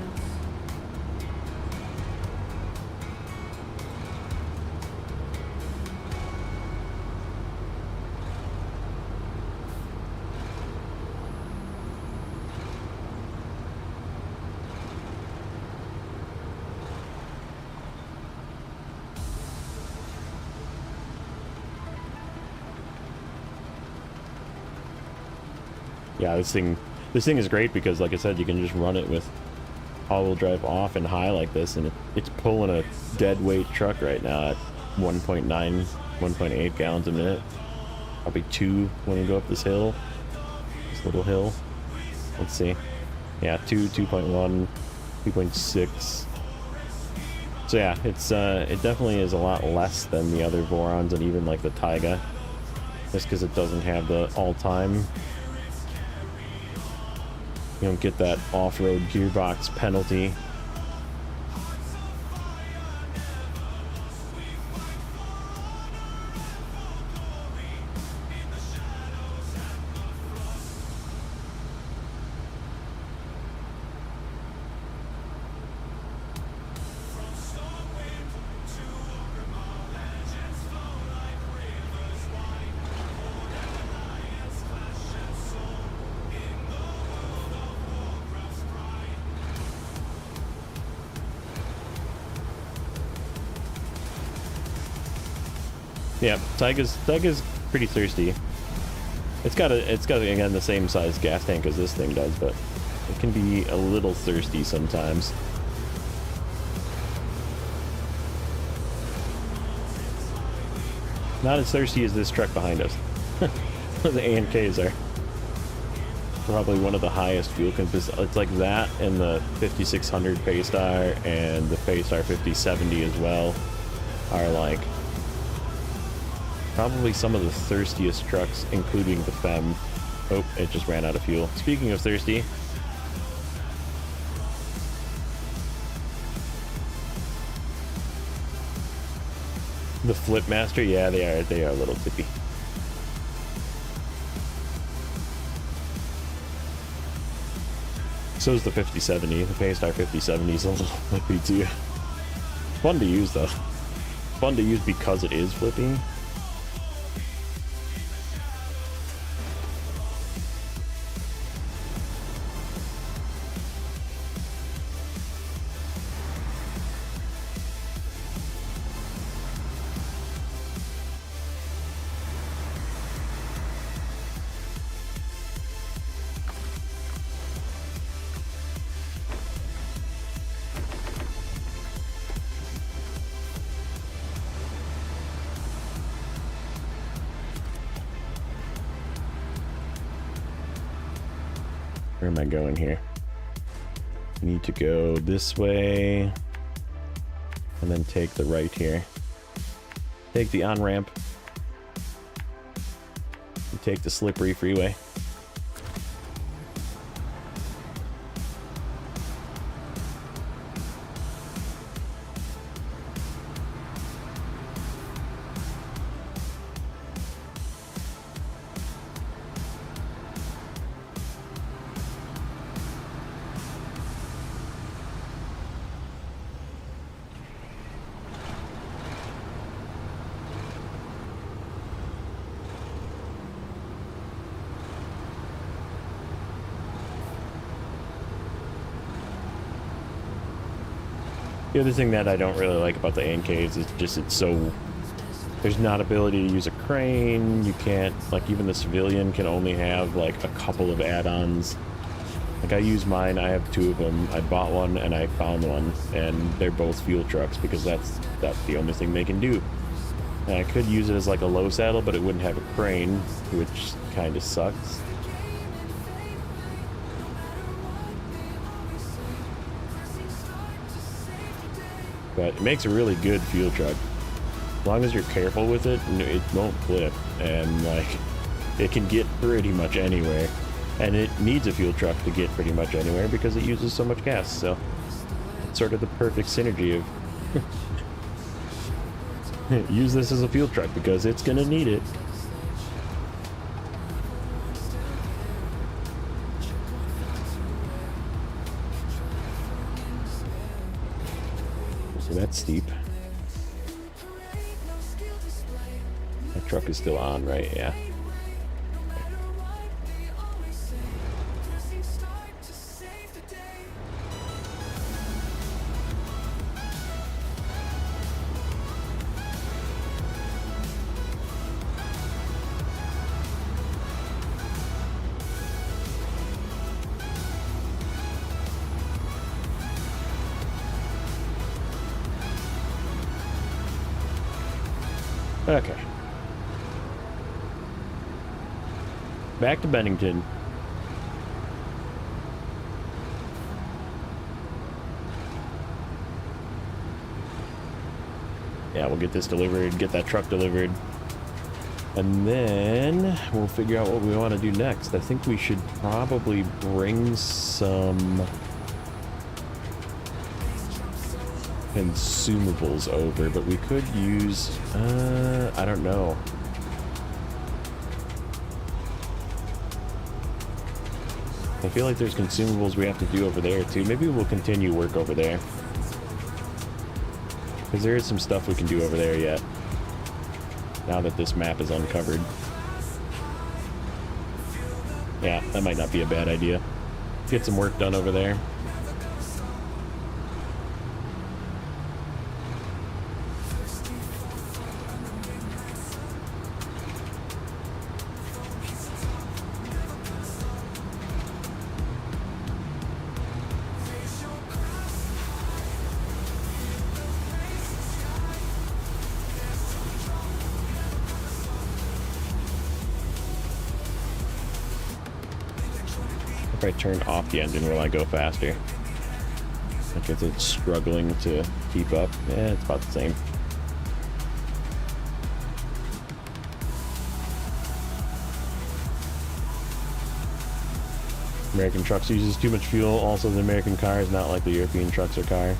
Yeah, this thing is great because, like I said, you can just run it with all-wheel drive off and high like this, and it's pulling a dead weight truck right now at 1.9, 1.8 gallons a minute. Probably 2 when we go up this hill, this little hill. Let's see. Yeah, 2, 2.1, 2.6. So yeah, it's it definitely is a lot less than the other Vorons and even like the Taiga, just because it doesn't have the all-time. You don't get that off-road gearbox penalty. Yeah, Taiga's pretty thirsty. It's got again the same size gas tank as this thing does, but it can be a little thirsty sometimes. Not as thirsty as this truck behind us. The A&Ks are probably one of the highest fuel consumption. It's like that and the 5600 Paystar and the Paystar 5070 as well are like probably some of the thirstiest trucks, including the Fem. Oh, it just ran out of fuel. Speaking of thirsty, the Flipmaster, yeah, they are a little tippy. So is the 5070. The Paystar 5070 is a little flippy too. Fun to use though. Fun to use because it is flippy. Where am I going here? Need to go this way and then take the right here. Take the on-ramp. Take the slippery freeway. The other thing that I don't really like about the ANKs is just it's so... There's not ability to use a crane. You can't... Like, even the civilian can only have, like, a couple of add-ons. Like, I use mine. I have 2 of them. I bought one, and I found one. And they're both fuel trucks, because that's the only thing they can do. And I could use it as, like, a low saddle, but it wouldn't have a crane, which kind of sucks. But it makes a really good fuel truck. As long as you're careful with it, it won't flip. And, like, it can get pretty much anywhere. And it needs a fuel truck to get pretty much anywhere because it uses so much gas. So, it's sort of the perfect synergy of... use this as a fuel truck because it's going to need it. So that's steep. That truck is still on, right? Yeah. Okay. Back to Bennington. Yeah, we'll get this delivered, get that truck delivered. And then we'll figure out what we want to do next. I think we should probably bring some consumables over, but we could use I don't know. I feel like there's consumables we have to do over there too. Maybe we'll continue work over there, because there is some stuff we can do over there yet now that this map is uncovered. Yeah, that might not be a bad idea. Get some work done over there. If I turn off the engine, will I go faster? Because it's struggling to keep up. Yeah, it's about the same. American trucks uses too much fuel. Also, the American car is not like the European trucks or car.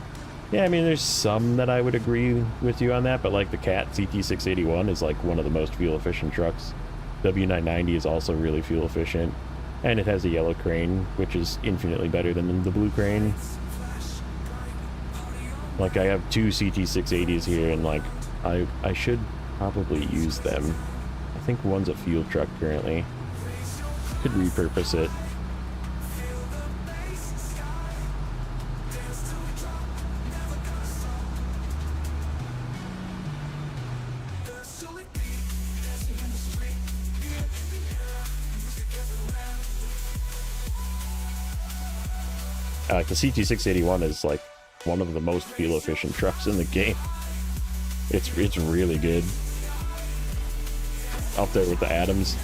Yeah, I mean, there's some that I would agree with you on that, but like the Cat CT681 is like one of the most fuel efficient trucks. W990 is also really fuel efficient. And it has a yellow crane, which is infinitely better than the blue crane. Like, I have 2 CT680s here, and like, I should probably use them. I think one's a fuel truck currently. Could repurpose it. The CT681 is like one of the most fuel efficient trucks in the game. It's really good. Up there with the Adams.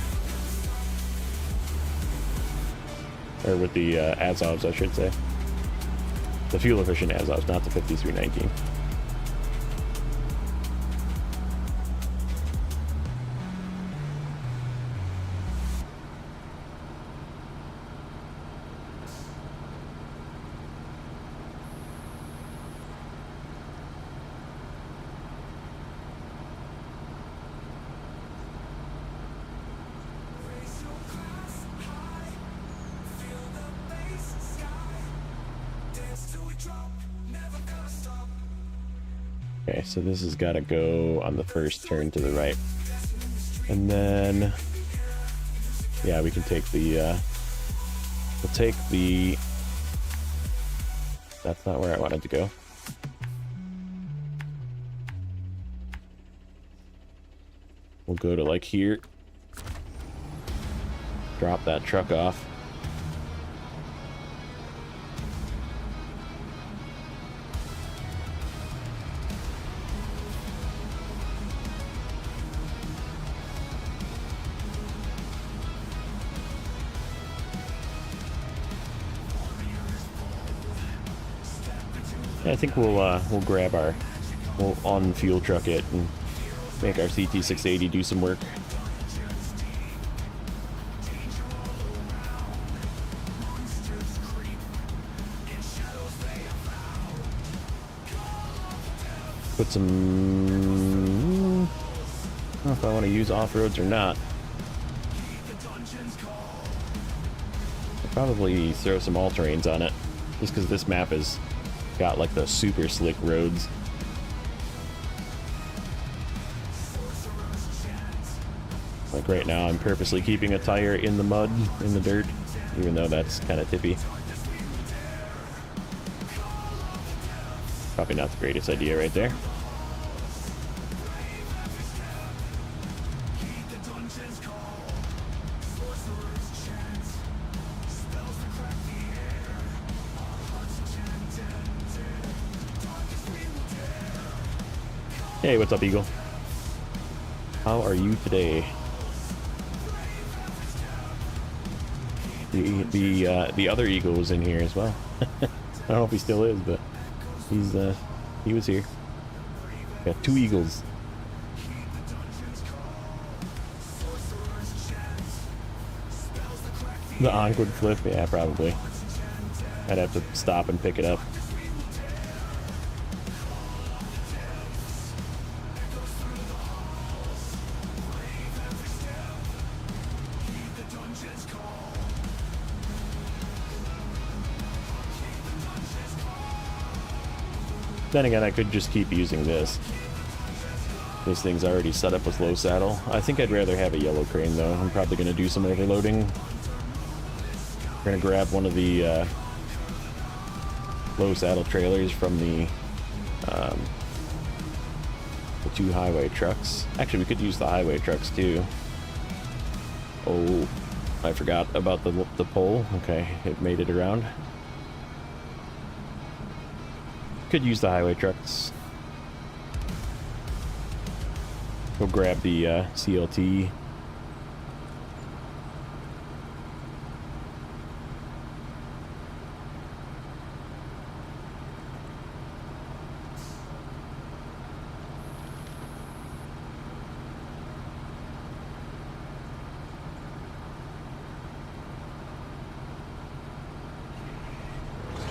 Or with the Azovs, I should say. The fuel-efficient Azovs, not the 5319. Okay, so this has got to go on the first turn to the right. And then, yeah, we can take the, we'll take the, that's not where I wanted to go. We'll go to like here. Drop that truck off. I think we'll grab we'll on fuel truck it and make our CT680 do some work. Put some, I don't know if I want to use off-roads or not. I'll probably throw some all-terrains on it, just because this map is got like the super slick roads. Like right now I'm purposely keeping a tire in the mud, in the dirt, even though that's kind of tippy. Probably not the greatest idea right there. Hey, what's up, Eagle? How are you today? The other Eagle was in here as well. I don't know if he still is, but he was here. Got two Eagles. The Onward flip, yeah, probably. I'd have to stop and pick it up. Then again, I could just keep using this. This thing's already set up with low saddle. I think I'd rather have a yellow crane though. I'm probably going to do some overloading. We're going to grab one of the low saddle trailers from the two highway trucks. Actually, we could use the highway trucks too. Oh, I forgot about the pole. Okay, it made it around. Could use the highway trucks. We'll grab the CLT.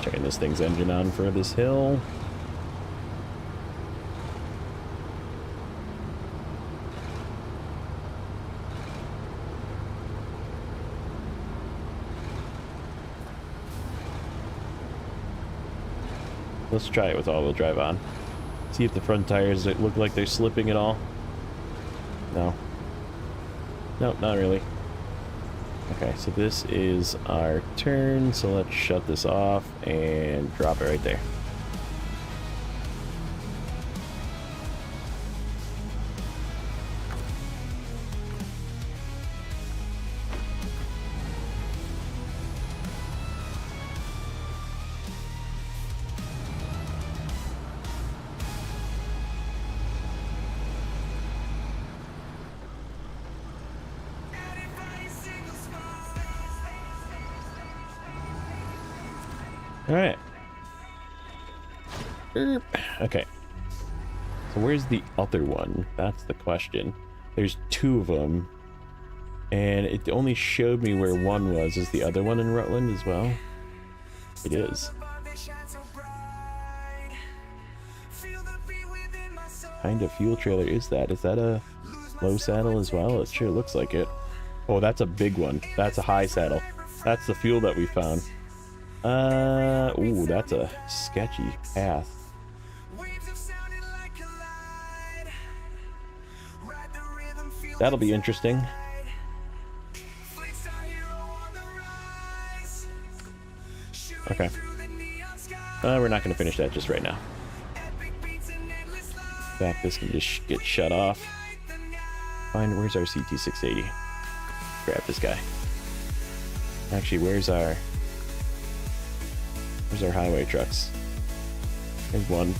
Checking this thing's engine on for this hill. Let's try it with all-wheel drive on. See if the front tires look like they're slipping at all. No. Nope, not really. Okay, so this is our turn, so let's shut this off and drop it right there. All right. Okay. So where's the other one? That's the question. There's two of them. And it only showed me where one was. Is the other one in Rutland as well? It is. What kind of fuel trailer is that? Is that a low saddle as well? It sure looks like it. Oh, that's a big one. That's a high saddle. That's the fuel that we found. Ooh, that's a sketchy path. That'll be interesting. Okay. We're not going to finish that just right now. In fact, this can just get shut off. Find, where's our CT680? Grab this guy. Actually, where's our highway trucks? There's one.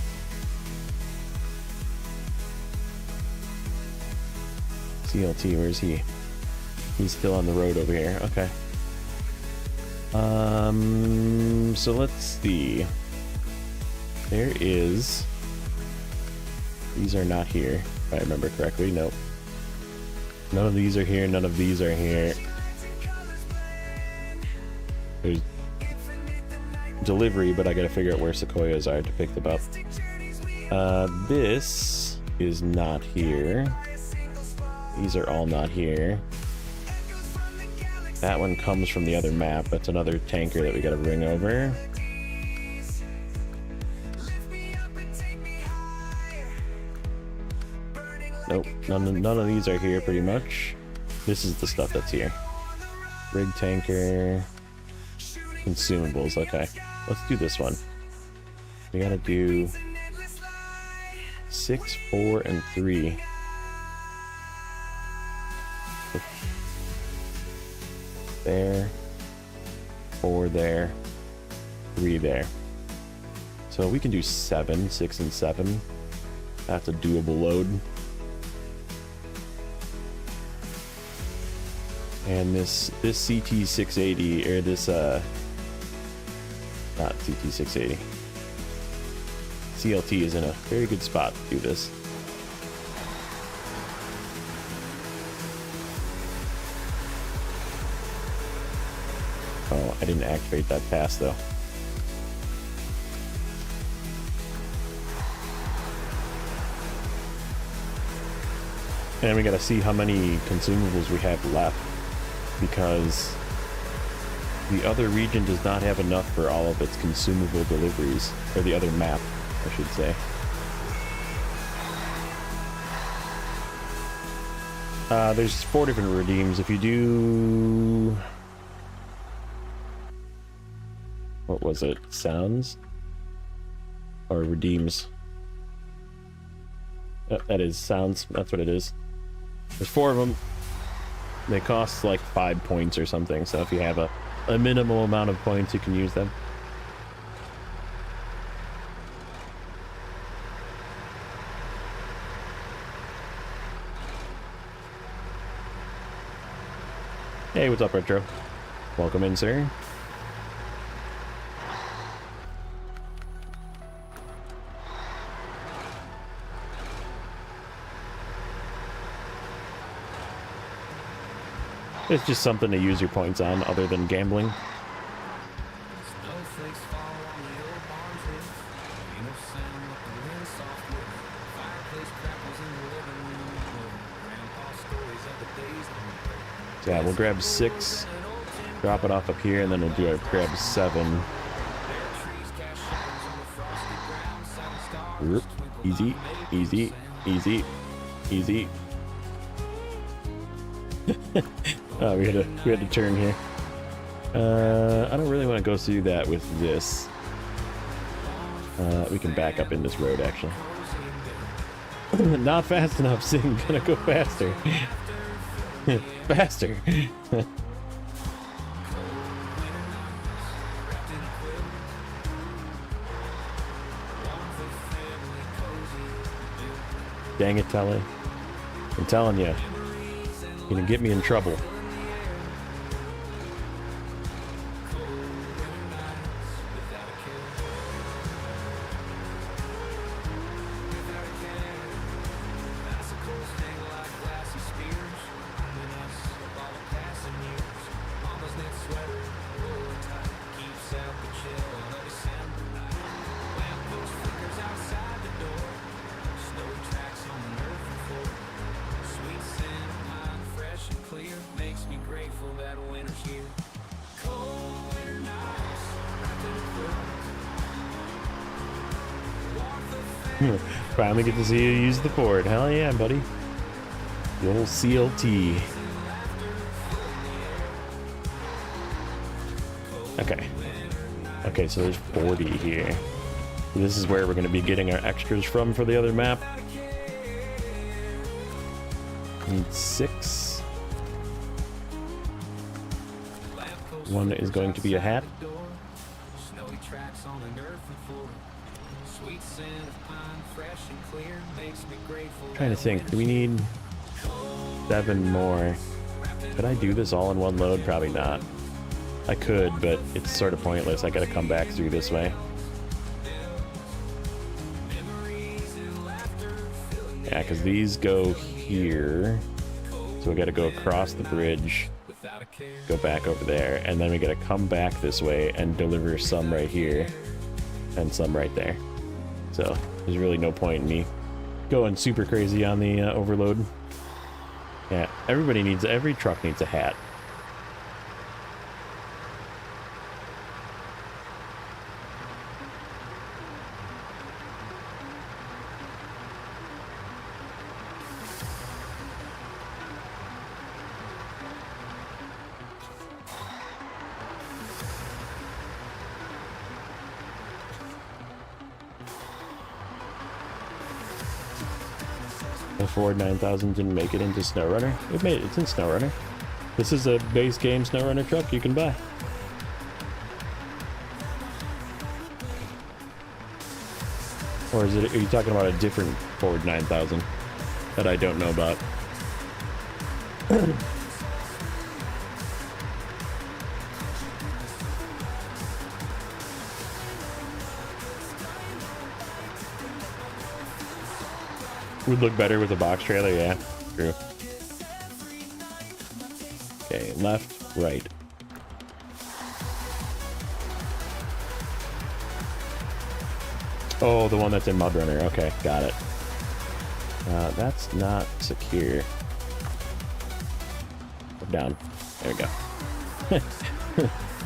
CLT, where's he? He's still on the road over here. Okay. So let's see. There is... These are not here, if I remember correctly. Nope. None of these are here, none of these are here. There's delivery, but I gotta figure out where Sequoias are to pick them up. This is not here. These are all not here. That one comes from the other map. That's another tanker that we gotta bring over. Nope, none of these are here pretty much. This is the stuff that's here. Rig tanker. Consumables, okay. Let's do this one. We gotta do 6, 4, and 3. There. 4 there. 3 there. So we can do 7, 6, and 7. That's a doable load. And this CT680, or this not CT680. CLT is in a very good spot to do this. Oh, I didn't activate that pass though. And we gotta see how many consumables we have left, because the other region does not have enough for all of its consumable deliveries, or the other map, I should say. There's 4 different redeems. If you do... What was it? Sounds? Or redeems? That is sounds. That's what it is. There's 4 of them. They cost like 5 points or something, so if you have a minimal amount of points, you can use them. Hey, what's up, Retro? Welcome in, sir. It's just something to use your points on other than gambling. Snowflakes fall on the old barn's roof. Ain't no sound but the wind soft with. Fireplace crackles in the living room. Grandpa's stories of the days long. So yeah, we'll grab 6, drop it off up here, and then we'll do our grab 7. Whoop. Easy, easy, easy, easy. Oh, we had to turn here. I don't really want to go through that with this. We can back up in this road, actually. Not fast enough, Sing. Gonna go faster. Faster. Dang it, Telly. I'm telling you. You're gonna get me in trouble. Finally get to see you use the Ford. Hell yeah, buddy. The old CLT. Okay. Okay, so there's 40 here. This is where we're going to be getting our extras from for the other map. Need 6. One is going to be a hat. Snowy tracks on an earthen floor. Sweet scent of pine, fresh and clear, makes me grateful. Trying to think, do we need 7 more? Could I do this all in one load? Probably not. I could, but it's sort of pointless. I gotta come back through this way. Yeah, because these go here. So we gotta go across the bridge, go back over there, and then we gotta come back this way and deliver some right here and some right there. So there's really no point in me going super crazy on the overload. Yeah, every truck needs a hat. The Ford 9000 didn't make it into Snowrunner. It's in Snowrunner. This is a base game Snowrunner truck you can buy. Or are you talking about a different Ford 9000 that I don't know about? Would look better with a box trailer, yeah. True. Okay, left, right. Oh, the one that's in Mudrunner. Okay, got it. That's not secure. Down. There we go.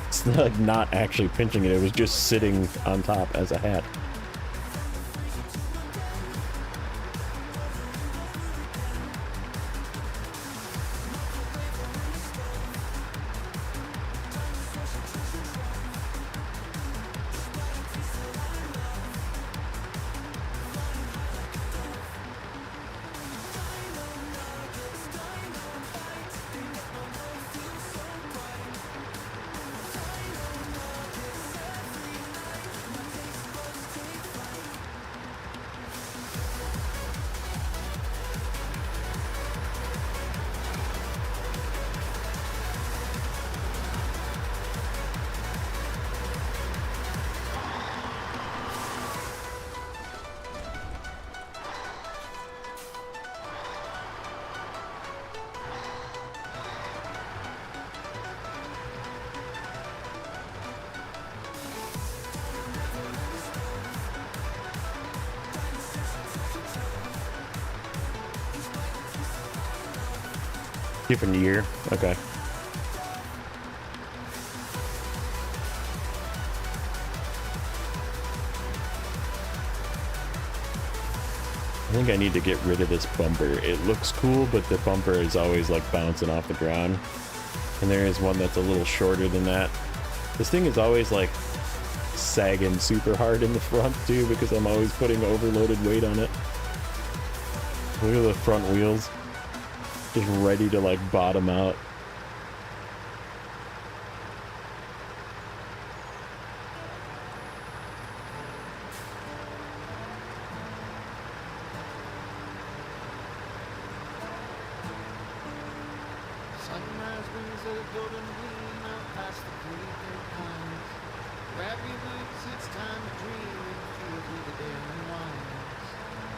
It's like not actually pinching it. It was just sitting on top as a hat. Different year. Okay. I think I need to get rid of this bumper. It looks cool, but the bumper is always like bouncing off the ground. And there is one that's a little shorter than that. This thing is always like sagging super hard in the front too, because I'm always putting overloaded weight on it. Look at the front wheels. Just ready to like bottom out. Sunrise brings a golden gleam out past the fleeting pines. Grab your boots, it's time to dream and feel through the dim winds.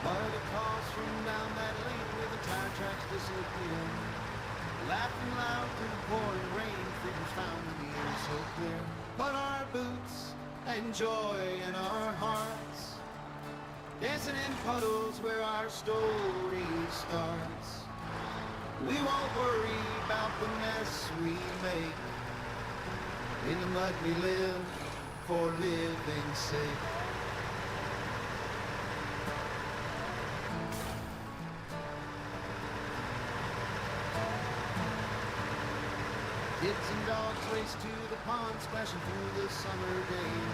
Water calls from down that lake where the tire tracks disappear. Laughing loud through the pouring rain, figures found in the air so clear. But our boots and joy in our hearts, dancing in puddles where our story starts. We won't worry about the mess we make. In the mud we live for living's sake. Kids and dogs race to the pond, splashing through the summer days.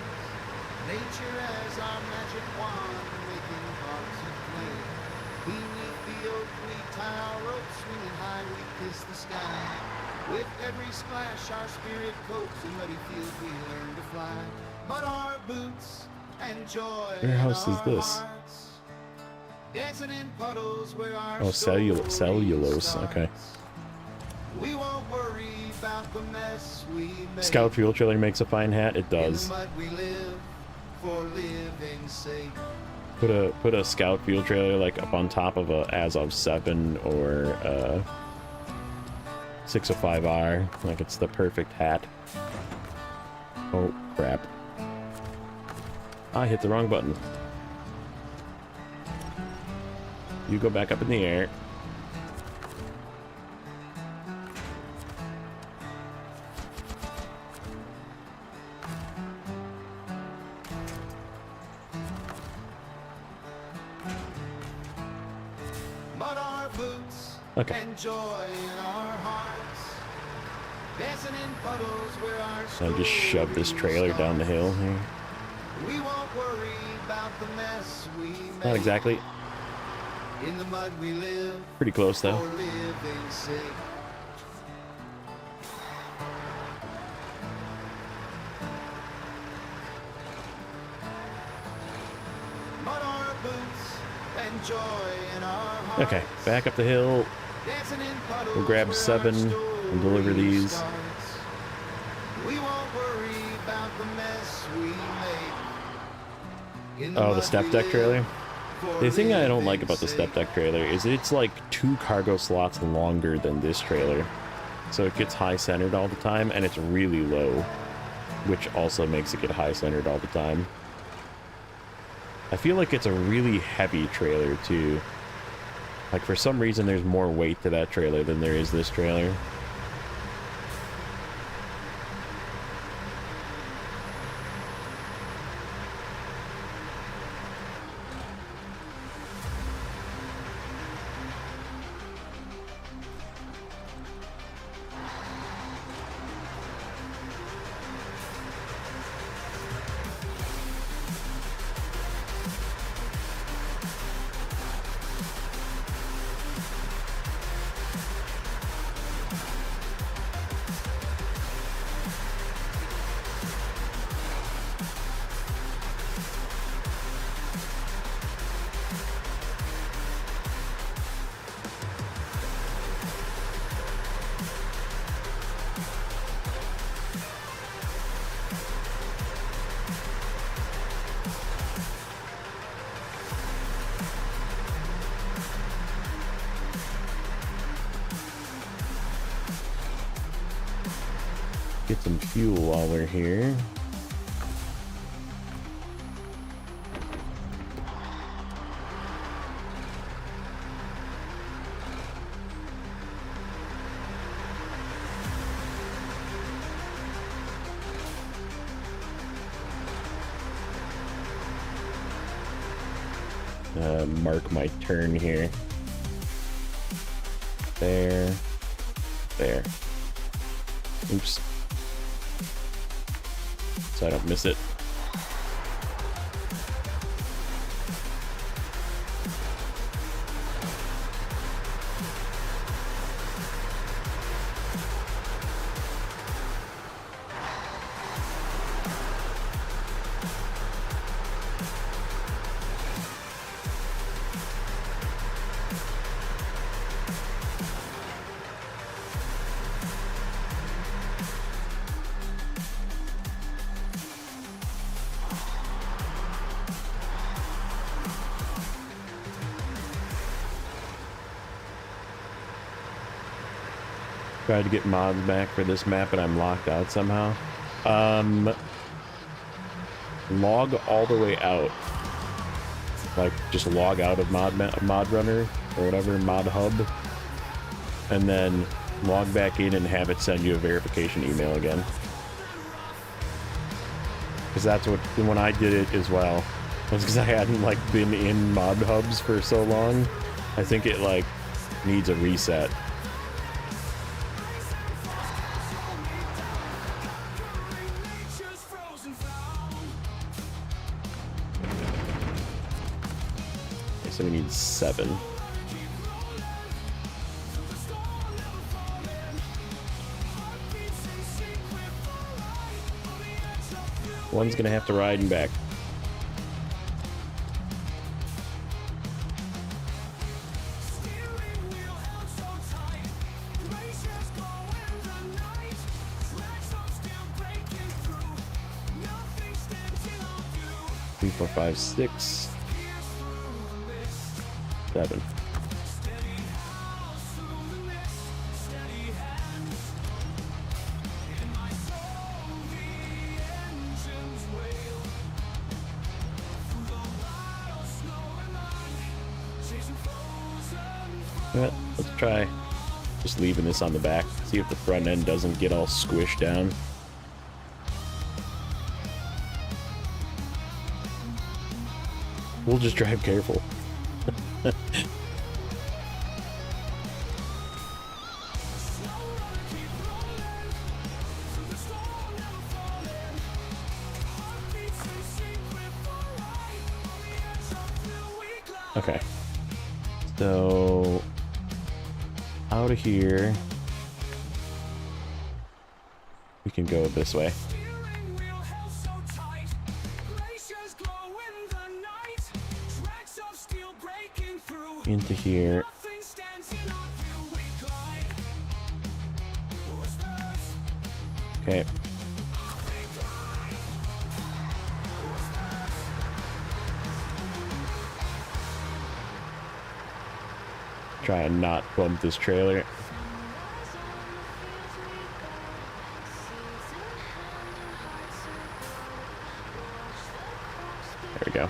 Nature as our magic wand, making hearts aflame. Beneath the oak we tie our ropes, swinging high we kiss the sky. With every splash our spirit coats, in muddy fields we learn to fly. But our boots and joy Where house in is our this? hearts, dancing in puddles where our Oh, story cellulose. starts. Okay. We won't worry about the mess we make. Scout fuel trailer makes a fine hat. It In the does. mud we live for living's sake. Put a scout fuel trailer like up on top of a Azov 7 or a 605R. Like it's the perfect hat. Oh crap. I hit the wrong button. You go back up in the air. But our boots Okay. and joy in our hearts, dancing in puddles where our So I just shove this story trailer down the hill here. starts. We won't worry about the mess we make. Not exactly. In the mud we live Pretty close for though. living's sake. But our boots and joy in our hearts, Okay, back up the hill. dancing in puddles We'll grab where 7 our and deliver story these. starts. We won't worry about the mess we make. In Oh, the mud step we deck live trailer. for The thing I don't like living's about the step sake. deck trailer is it's like 2 cargo slots longer than this trailer. So it gets high centered all the time and it's really low, which also makes it get high centered all the time. I feel like it's a really heavy trailer too. Like for some reason there's more weight to that trailer than there is this trailer. Get some fuel while we're here. Mark my turn here. There. There. Oops. So I don't miss it. Tried to get mods back for this map, but I'm locked out somehow. Log all the way out. Like, just log out of mod runner or whatever, mod hub. And then log back in and have it send you a verification email again. Because that's what, when I did it as well, was because I hadn't, like, been in mod hubs for so long. I think it, like, needs a reset. need 7. One's gonna have to ride and back. Three, 4, 5, 6, 7. Alright, let's try just leaving this on the back. See if the front end doesn't get all squished down. We'll just drive careful. Okay. So out of here, we can go this way. Into here. Okay. Try and not bump this trailer. There we go.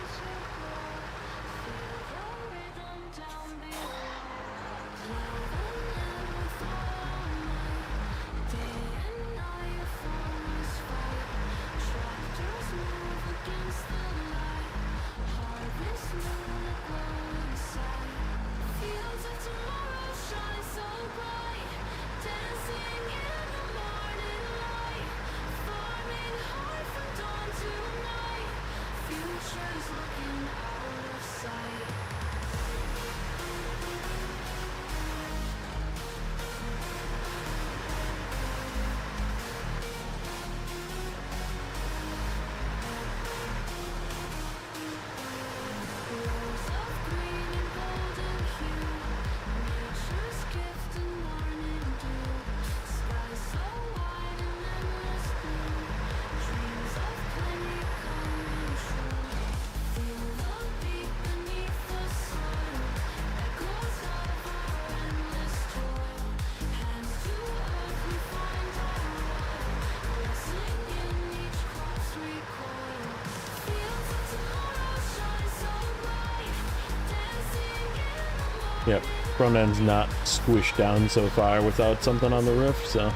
Yep, front end's not squished down so far without something on the roof, so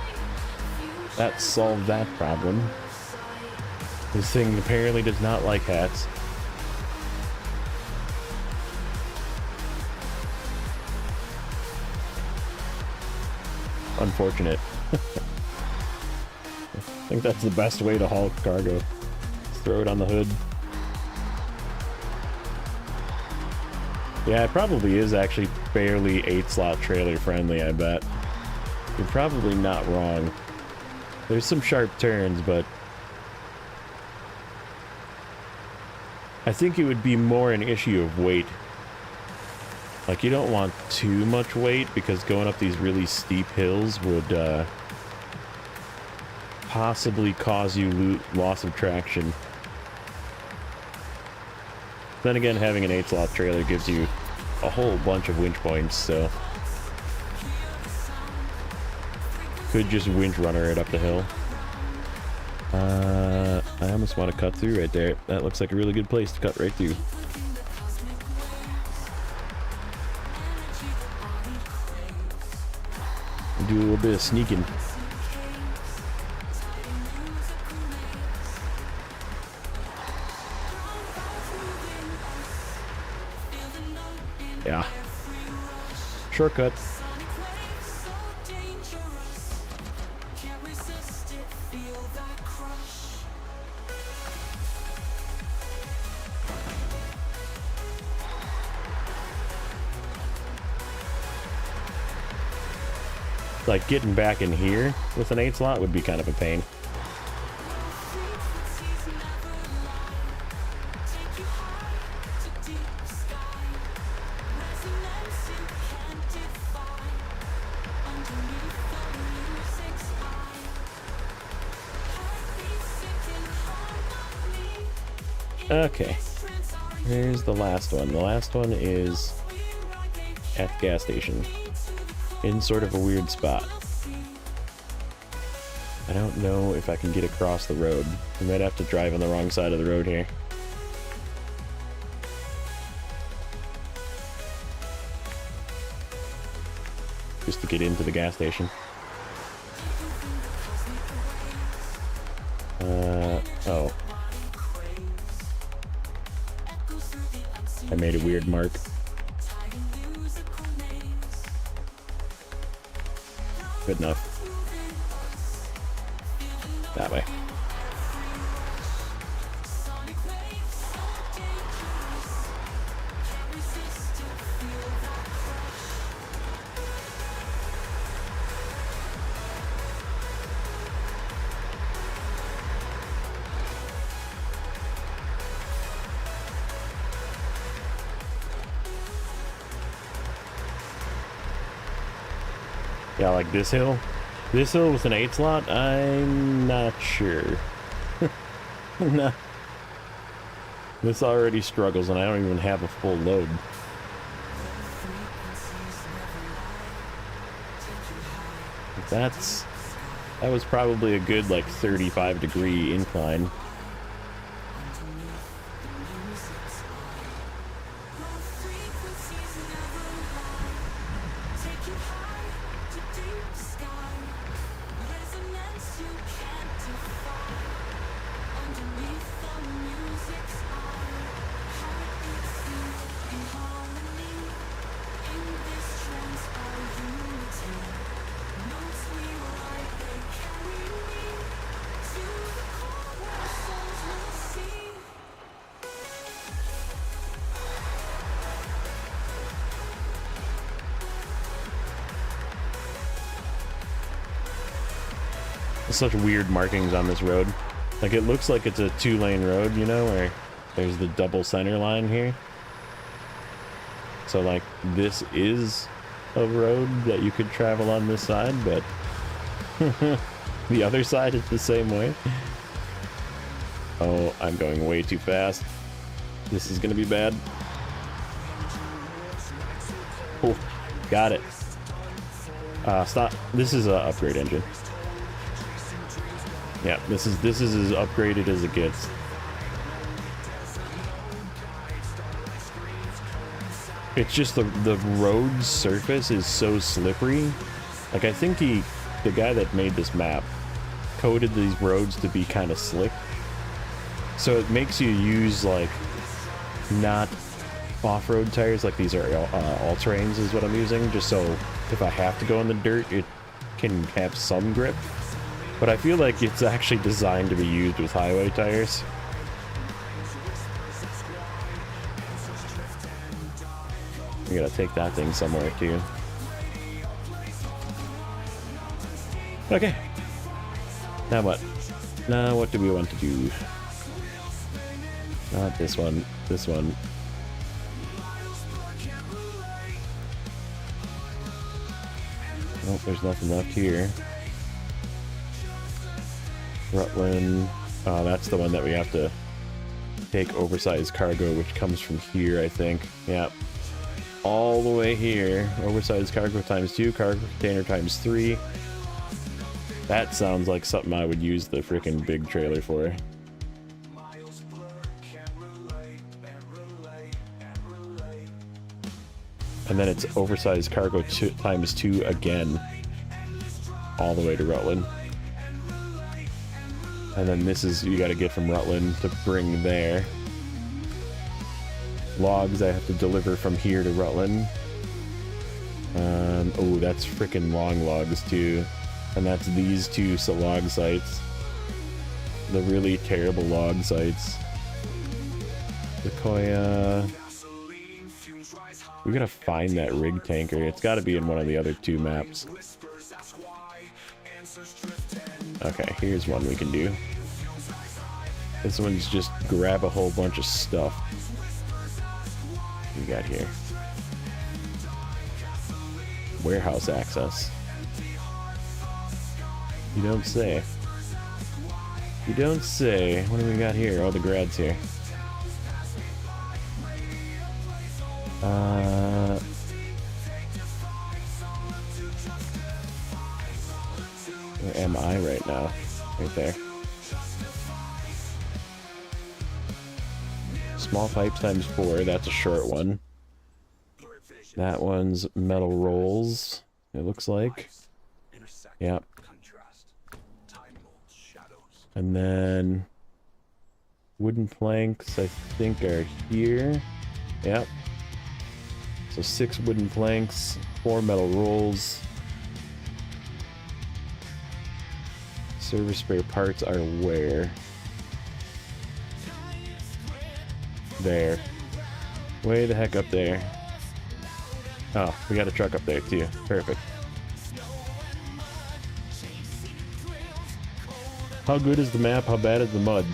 that solved that problem. This thing apparently does not like hats. Unfortunate. I think that's the best way to haul cargo. Just throw it on the hood. Yeah, it probably is actually fairly 8-slot trailer friendly, I bet. You're probably not wrong. There's some sharp turns, but I think it would be more an issue of weight. Like, you don't want too much weight because going up these really steep hills would possibly cause you loss of traction. Then again, having an 8-slot trailer gives you a whole bunch of winch points, so could just winch runner it up the hill. I almost want to cut through right there. That looks like a really good place to cut right through. Do a little bit of sneaking. Yeah. Shortcut. like getting back in here with an 8 slot would be kind of a pain. Okay, here's the last one. The last one is at the gas station in sort of a weird spot. I don't know if I can get across the road. I might have to drive on the wrong side of the road here. Just to get into the gas station. Oh. I made a weird mark. Good enough. That way. Yeah, like this hill. This hill with an 8 slot, I'm not sure. Nah. This already struggles and I don't even have a full load. That was probably a good like 35-degree incline. Such weird markings on this road. Like it looks like it's a 2-lane road, you know, where there's the double center line here. So like this is a road that you could travel on this side, but the other side is the same way. Oh, I'm going way too fast. This is gonna be bad. Oh, got it. Stop. This is a upgrade engine. Yeah, this is as upgraded as it gets. It's just the road surface is so slippery. Like I think the guy that made this map coded these roads to be kind of slick. So it makes you use like not off-road tires, like these are all-terrains is what I'm using, just so if I have to go in the dirt, it can have some grip. But I feel like it's actually designed to be used with highway tires. We gotta take that thing somewhere too. Okay. Now what? Now what do we want to do? Not this one. This one. Oh, there's nothing left here. Rutland. Oh, that's the one that we have to take oversized cargo, which comes from here, I think. Yeah. All the way here. Oversized cargo ×2, cargo container ×3. That sounds like something I would use the freaking big trailer for. And then it's oversized cargo ×2 again. All the way to Rutland. And then this is, you gotta get from Rutland to bring there. Logs I have to deliver from here to Rutland. Oh, that's freaking long logs too. And that's these two log sites. The really terrible log sites. Sequoia. We gotta find that rig tanker. It's gotta be in one of the other two maps. Okay, here's one we can do. This one's just grab a whole bunch of stuff. What we got here? Warehouse access. You don't say. You don't say. What do we got here? Oh, the grads here. Where am I right now? Right there. Small pipes times 4. That's a short one. That one's metal rolls. It looks like. Yep. And then wooden planks, I think, are here. Yep. So 6 wooden planks, 4 metal rolls. Service spare parts are where? There. Way the heck up there. Oh, we got a truck up there too. Perfect. How good is the map? How bad is the mud?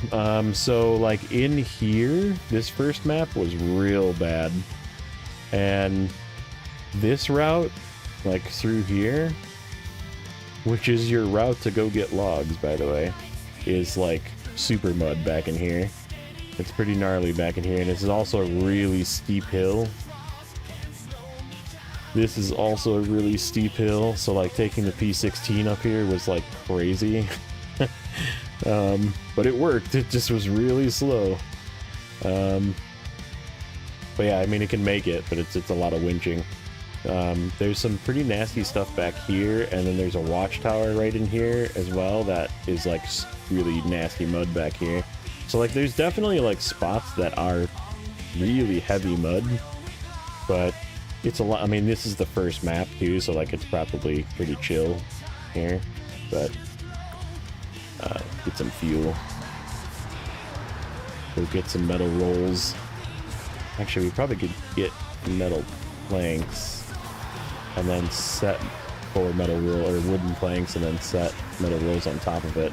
So like in here, this first map was real bad. And this route, like through here, which is your route to go get logs, by the way, is like super mud back in here. It's pretty gnarly back in here, and this is also a really steep hill. This is also a really steep hill, so like taking the P16 up here was like crazy. But it worked. It just was really slow. But yeah, I mean, it can make it, but it's a lot of winching. There's some pretty nasty stuff back here, and then there's a watchtower right in here as well that is like really nasty mud back here. So like there's definitely like spots that are really heavy mud, but it's a lot. I mean, this is the first map too, so like it's probably pretty chill here. But get some fuel. Go get some metal rolls. Actually, we probably could get metal planks and then set 4 metal roll or wooden planks and then set metal rolls on top of it.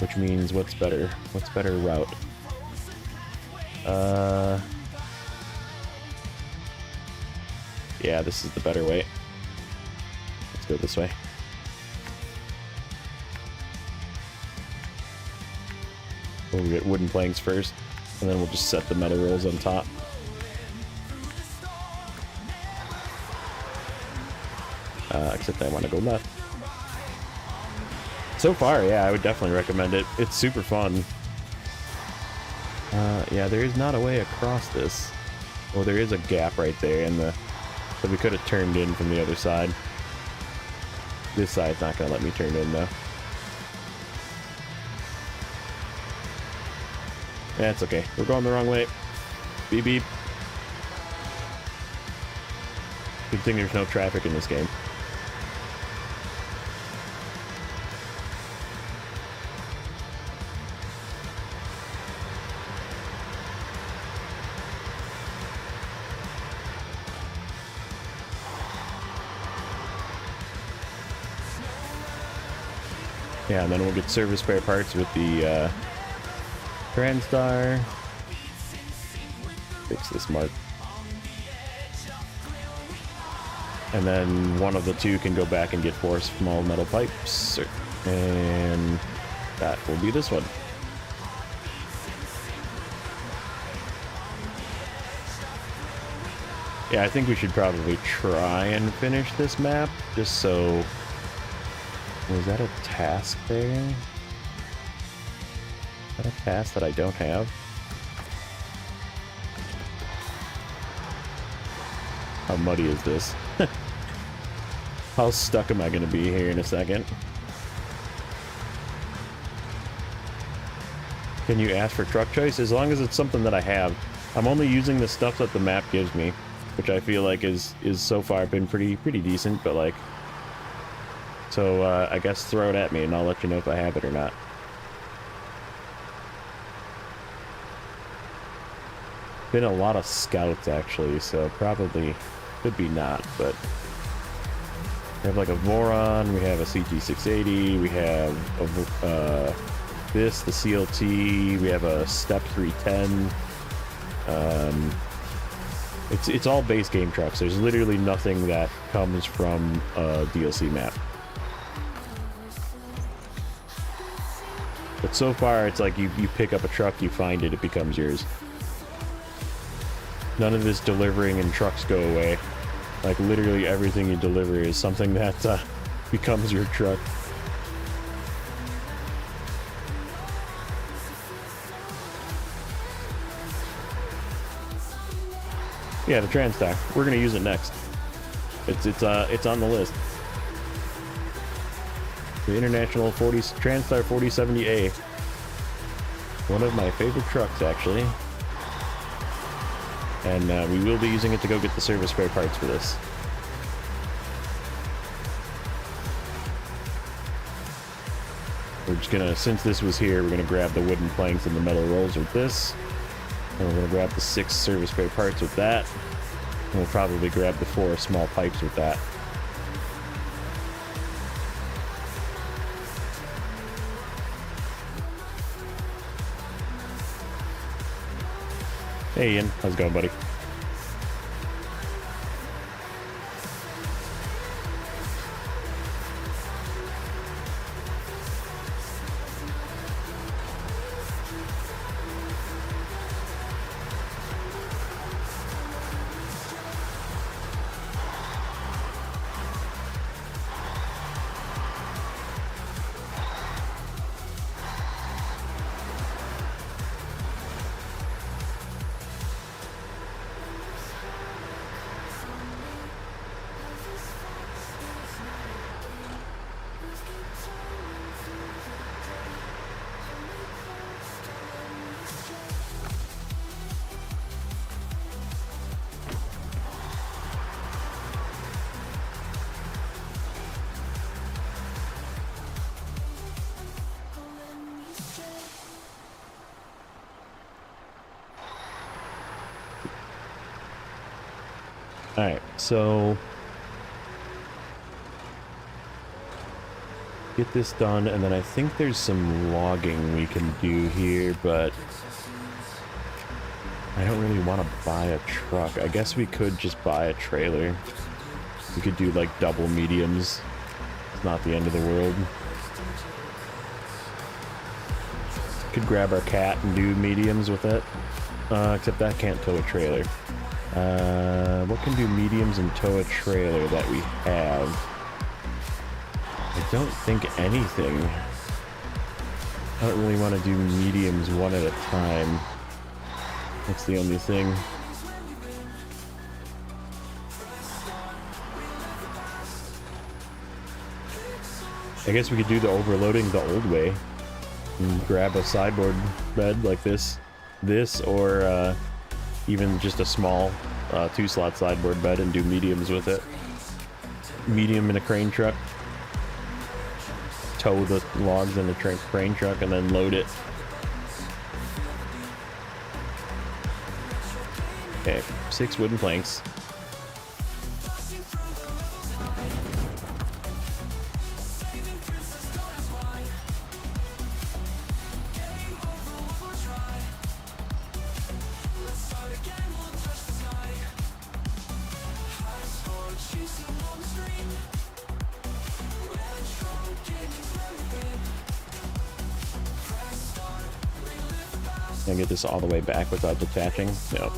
Which means what's better? What's better route? Yeah, this is the better way. Let's go this way. We'll get wooden planks first, and then we'll just set the metal rolls on top. Except I want to go left. So far, yeah, I would definitely recommend it. It's super fun. Yeah, there is not a way across this. Well, there is a gap right there in the... So we could have turned in from the other side. This side's not going to let me turn in, though. That's okay. We're going the wrong way. Beep beep. Good thing there's no traffic in this game. Yeah, and then we'll get service spare parts with the TranStar. Fix this mark. And then one of the two can go back and get 4 small metal pipes. And that will be this one. Yeah, I think we should probably try and finish this map, just so... Was that a task there? Is that a task that I don't have? How muddy is this? How stuck am I going to be here in a second? Can you ask for truck choice? As long as it's something that I have. I'm only using the stuff that the map gives me, which I feel like is so far been pretty decent, but like... So, I guess throw it at me and I'll let you know if I have it or not. Been a lot of scouts, actually, so probably could be not, but... We have like a Voron, we have a CT680, we have a, this, the CLT, we have a Step 310. It's all base game trucks. There's literally nothing that comes from a DLC map. But so far, it's like you pick up a truck, you find it, it becomes yours. None of this delivering and trucks go away. Like, literally everything you deliver is something that becomes your truck. Yeah, the TranStar. We're gonna use it next. It's on the list. The International TranStar 4070A. One of my favorite trucks, actually. And we will be using it to go get the service spare parts for this. We're just gonna, since this was here, we're gonna grab the wooden planks and the metal rolls with this. And we're gonna grab the 6 service spare parts with that. And we'll probably grab the 4 small pipes with that. Hey Ian, how's it going, buddy? Alright, so get this done, and then I think there's some logging we can do here, but I don't really want to buy a truck. I guess we could just buy a trailer. We could do like double mediums. It's not the end of the world. Could grab our cat and do mediums with it. Except that can't tow a trailer. What can do mediums and tow a trailer that we have? I don't think anything. I don't really want to do mediums one at a time. That's the only thing. I guess we could do the overloading the old way. And grab a sideboard bed like this. Or even just a small 2-slot sideboard bed and do mediums with it. Medium in a crane truck. Tow the logs in the crane truck and then load it. Okay, 6 wooden planks. Can I get this all the way back without detaching? No.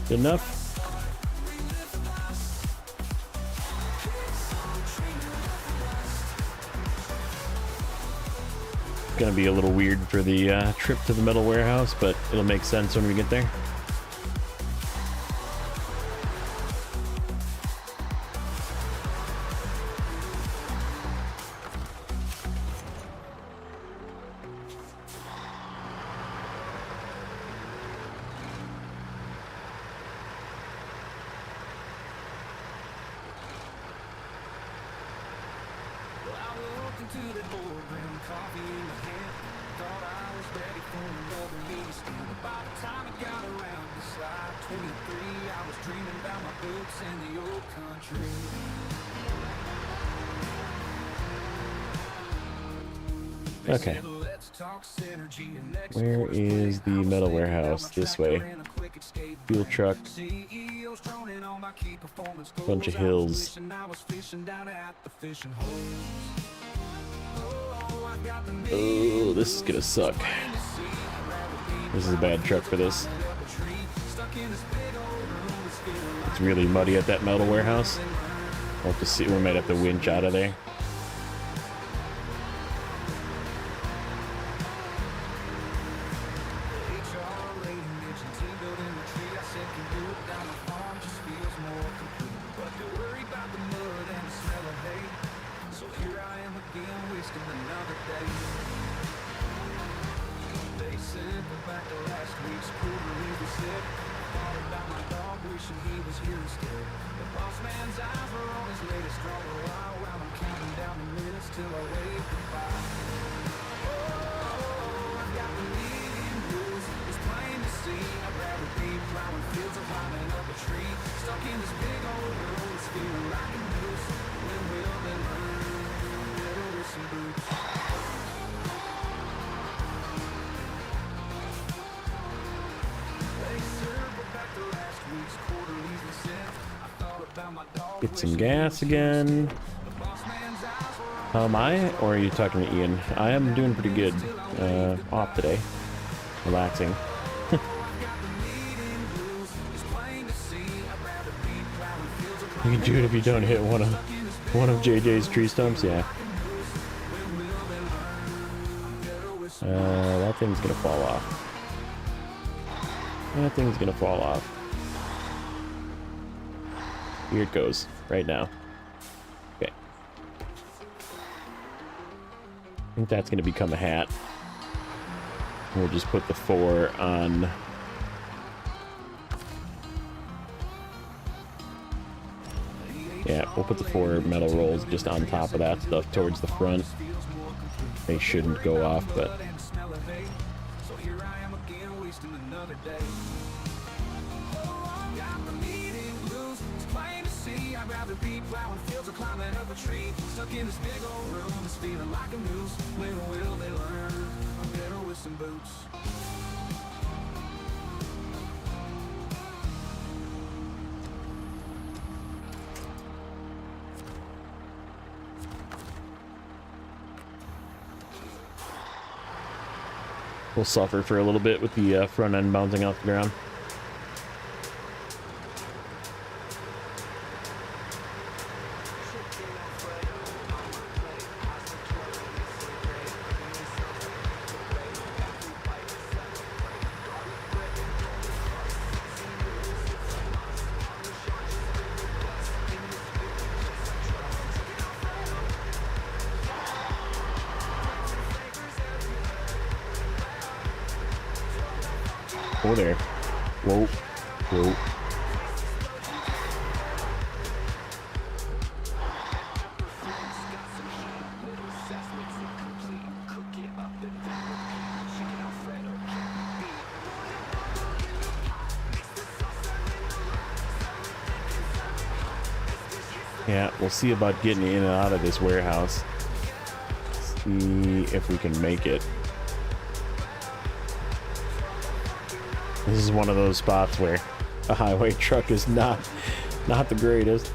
Good enough? gonna be a little weird for the trip to the metal warehouse, but it'll make sense when we get there. Well, I walked into the boardroom, coffee in my hand. Thought I was ready for another meeting. By the time I got around to slide 23, I was dreaming about my boots and the old country. They Okay. said, "Let's talk synergy and next Where course is the plan." I was metal thinking about warehouse? my This tractor way. and a quick escape Fuel plan. truck. CEOs droning on my key performance goals. Bunch of I was hills. wishing I was fishing down at the fishing holes. Oh, I've got the Oh, this is gonna suck. This is a bad truck for this. It's really muddy at that metal warehouse. We'll have to see. We might have to winch out of there. He was here instead. The boss man's eyes were on his latest stronger while I'm counting down the minutes till I wave goodbye. Oh, I've got the leading blues. It's plain to see. I'd rather be plowing fields or climbing up a tree. Stuck in this big old room, it's feeling like a noose. When will they learn? Better with some boots. They circle back to last week's quarterlies and said, I thought about my dog. Get some gas again. How am I? Or are you talking to Ian? I am doing pretty good. Off today. Relaxing. You can do it if you don't hit one of JJ's tree stumps, yeah. That thing's gonna fall off. That thing's gonna fall off. Here it goes, right now. Okay. I think that's gonna become a hat. We'll just put the 4 on. Yeah, we'll put the 4 metal rolls just on top of that stuff towards the front. They shouldn't go off, but So here I am again, wasting another day. Oh, got the leading blues. It's plain to see. I'd rather be plowing fields or climbing up a tree. Stuck in this big old room, it's feeling like a noose. When will they learn? I'm better with some boots. we'll suffer for a little bit with the front end bouncing off the ground. Oh there. Whoa. Whoa. Yeah, we'll see about getting in and out of this warehouse. See if we can make it. This is one of those spots where a highway truck is not the greatest.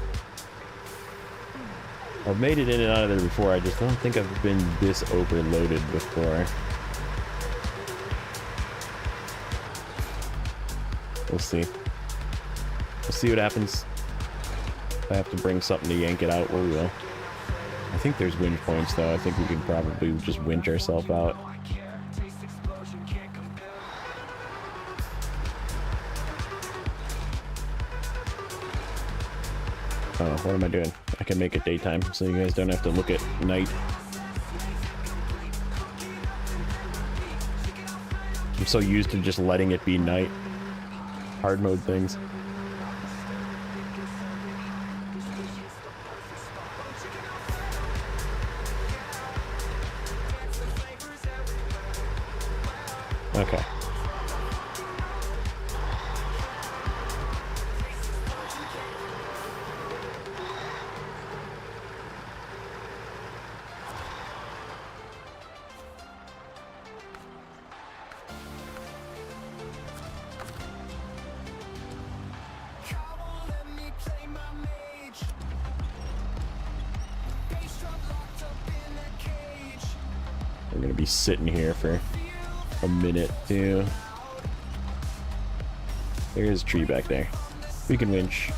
I've made it in and out of there before. I just don't think I've been this overloaded before. We'll see. We'll see what happens. If I have to bring something to yank it out, we will. I think there's winch points though. I think we can probably just winch ourselves out. Oh, what am I doing? I can make it daytime so you guys don't have to look at night. I'm so used to just letting it be night. Hard mode things. Okay. We're gonna be sitting here for a minute too. There's a tree back there. We can winch.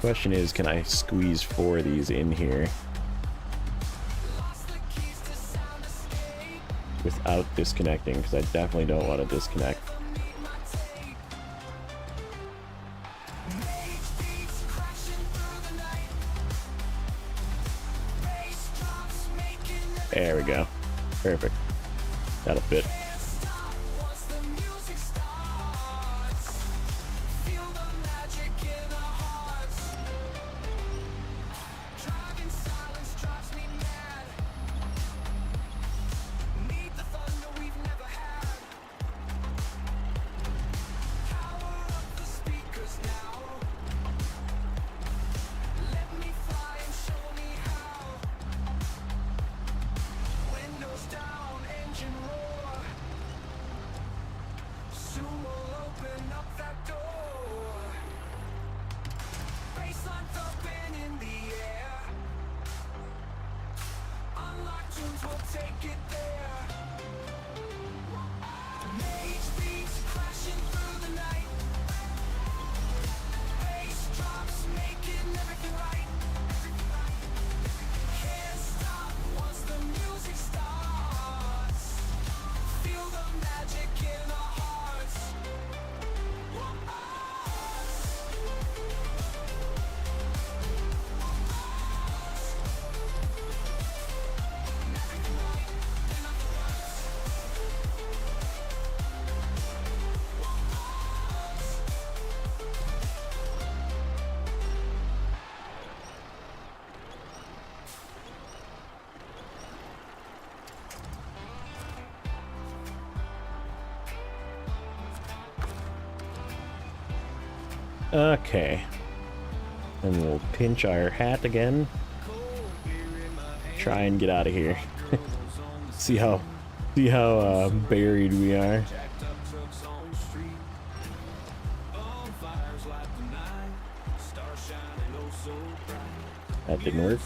Question is, can I squeeze 4 of these in here without disconnecting? Because I definitely don't want to disconnect. There we go. Perfect. That'll fit. Okay. And we'll pinch our hat again. Try and get out of here. see how buried we are. That didn't work.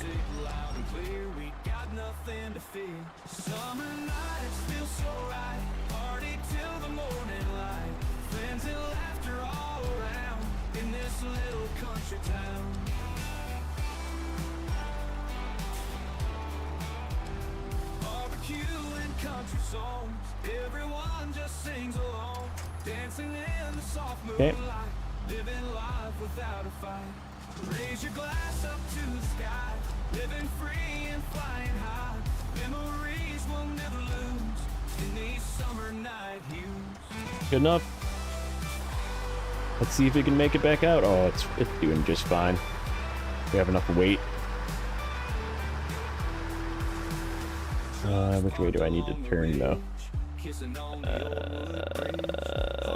Everyone just sings along, dancing in the soft Okay. moonlight, living life without a fight. Raise your glass up to the sky, living free and flying high. Memories will never lose in these summer night hues. Good enough. Let's see if we can make it back out. Oh, it's doing just fine. We have enough weight. Which way do I need to turn though?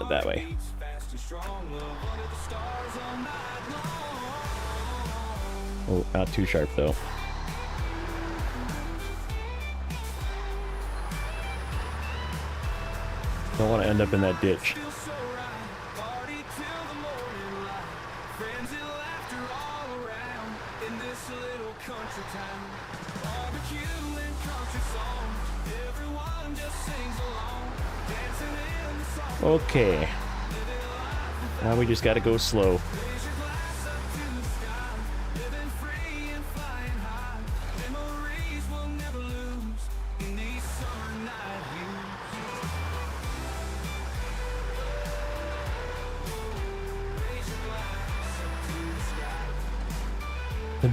That way. Oh, not too sharp though. Don't want to end up in that ditch. Okay. Now we just gotta go slow.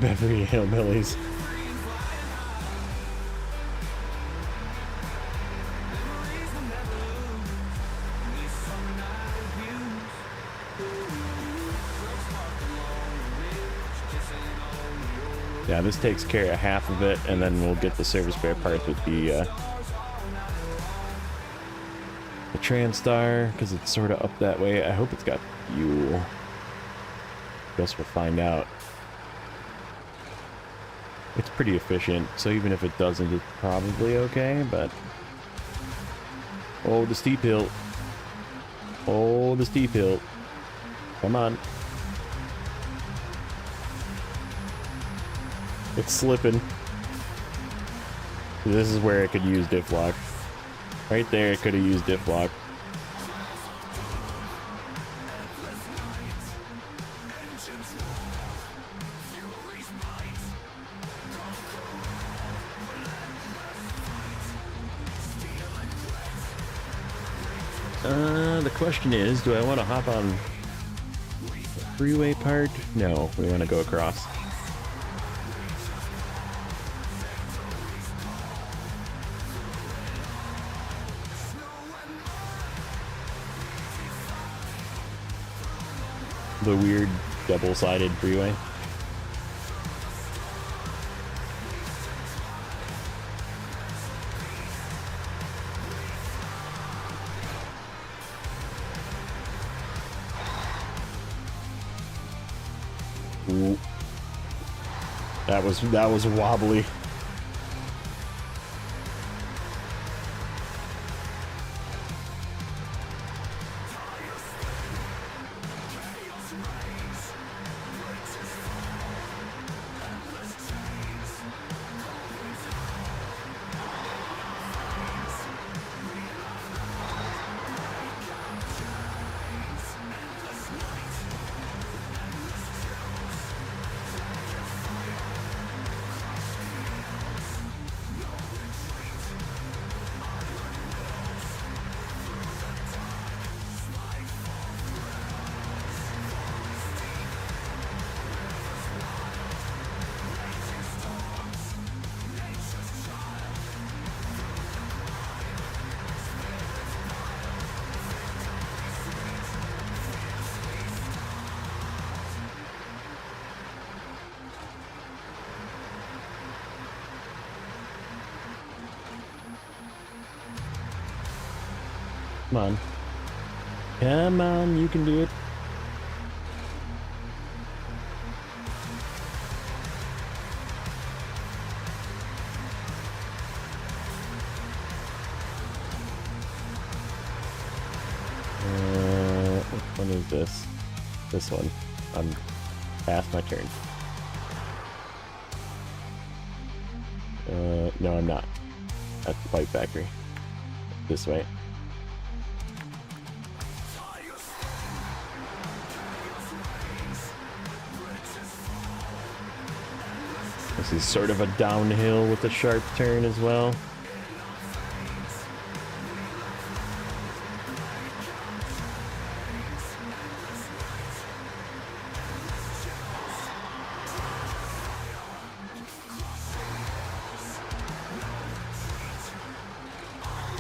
Beverly Hillbillies. Yeah, this takes care of half of it, and then we'll get the service spare parts with the TranStar, because it's sort of up that way. I hope it's got fuel. Guess we'll find out. It's pretty efficient, so even if it doesn't, it's probably okay, but... Oh, the steep hill. Oh, the steep hill. Come on. It's slipping. This is where it could use diff lock. Right there, it could have used diff lock. The question is, do I want to hop on the freeway part? No, we want to go across. The weird double-sided freeway. Ooh. That was wobbly. Come on. Come on, you can do it. Which one is this? This one. I'm past my turn. No, I'm not. That's the pipe factory. This way. This is sort of a downhill with a sharp turn as well.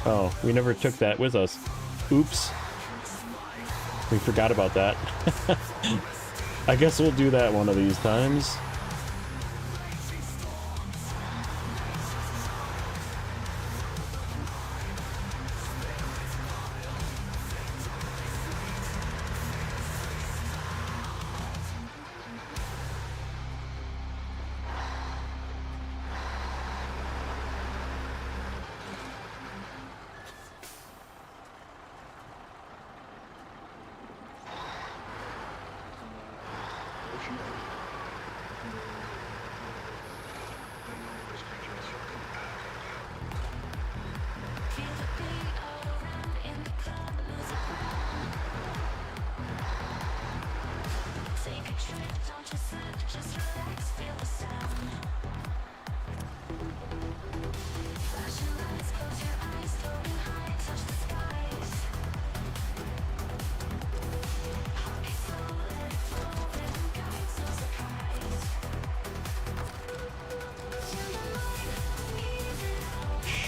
Oh, we never took that with us. Oops. We forgot about that. I guess we'll do that one of these times.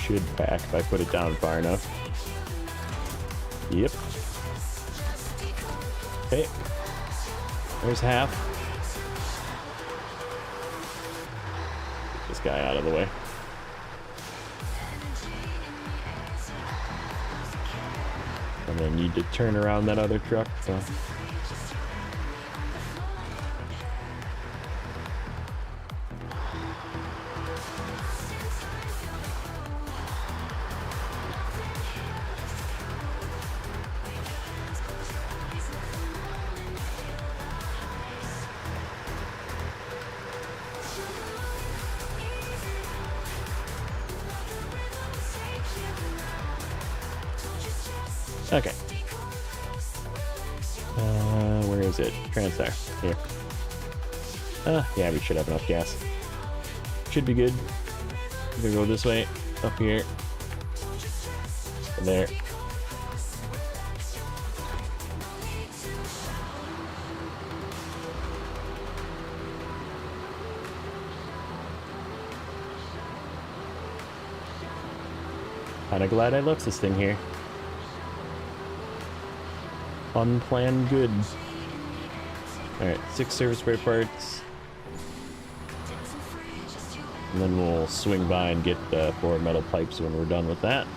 should pack if I put it down far enough. Yep. Okay. There's half. Get this guy out of the way. And I need to turn around that other truck, so. Okay. Where is it? Transtar. Here. Yeah, we should have enough gas. Should be good. We're gonna go this way, up here, and there. Kinda glad I left this thing here. Unplanned goods. Alright, 6 service spare parts. And then we'll swing by and get 4 metal pipes when we're done with that.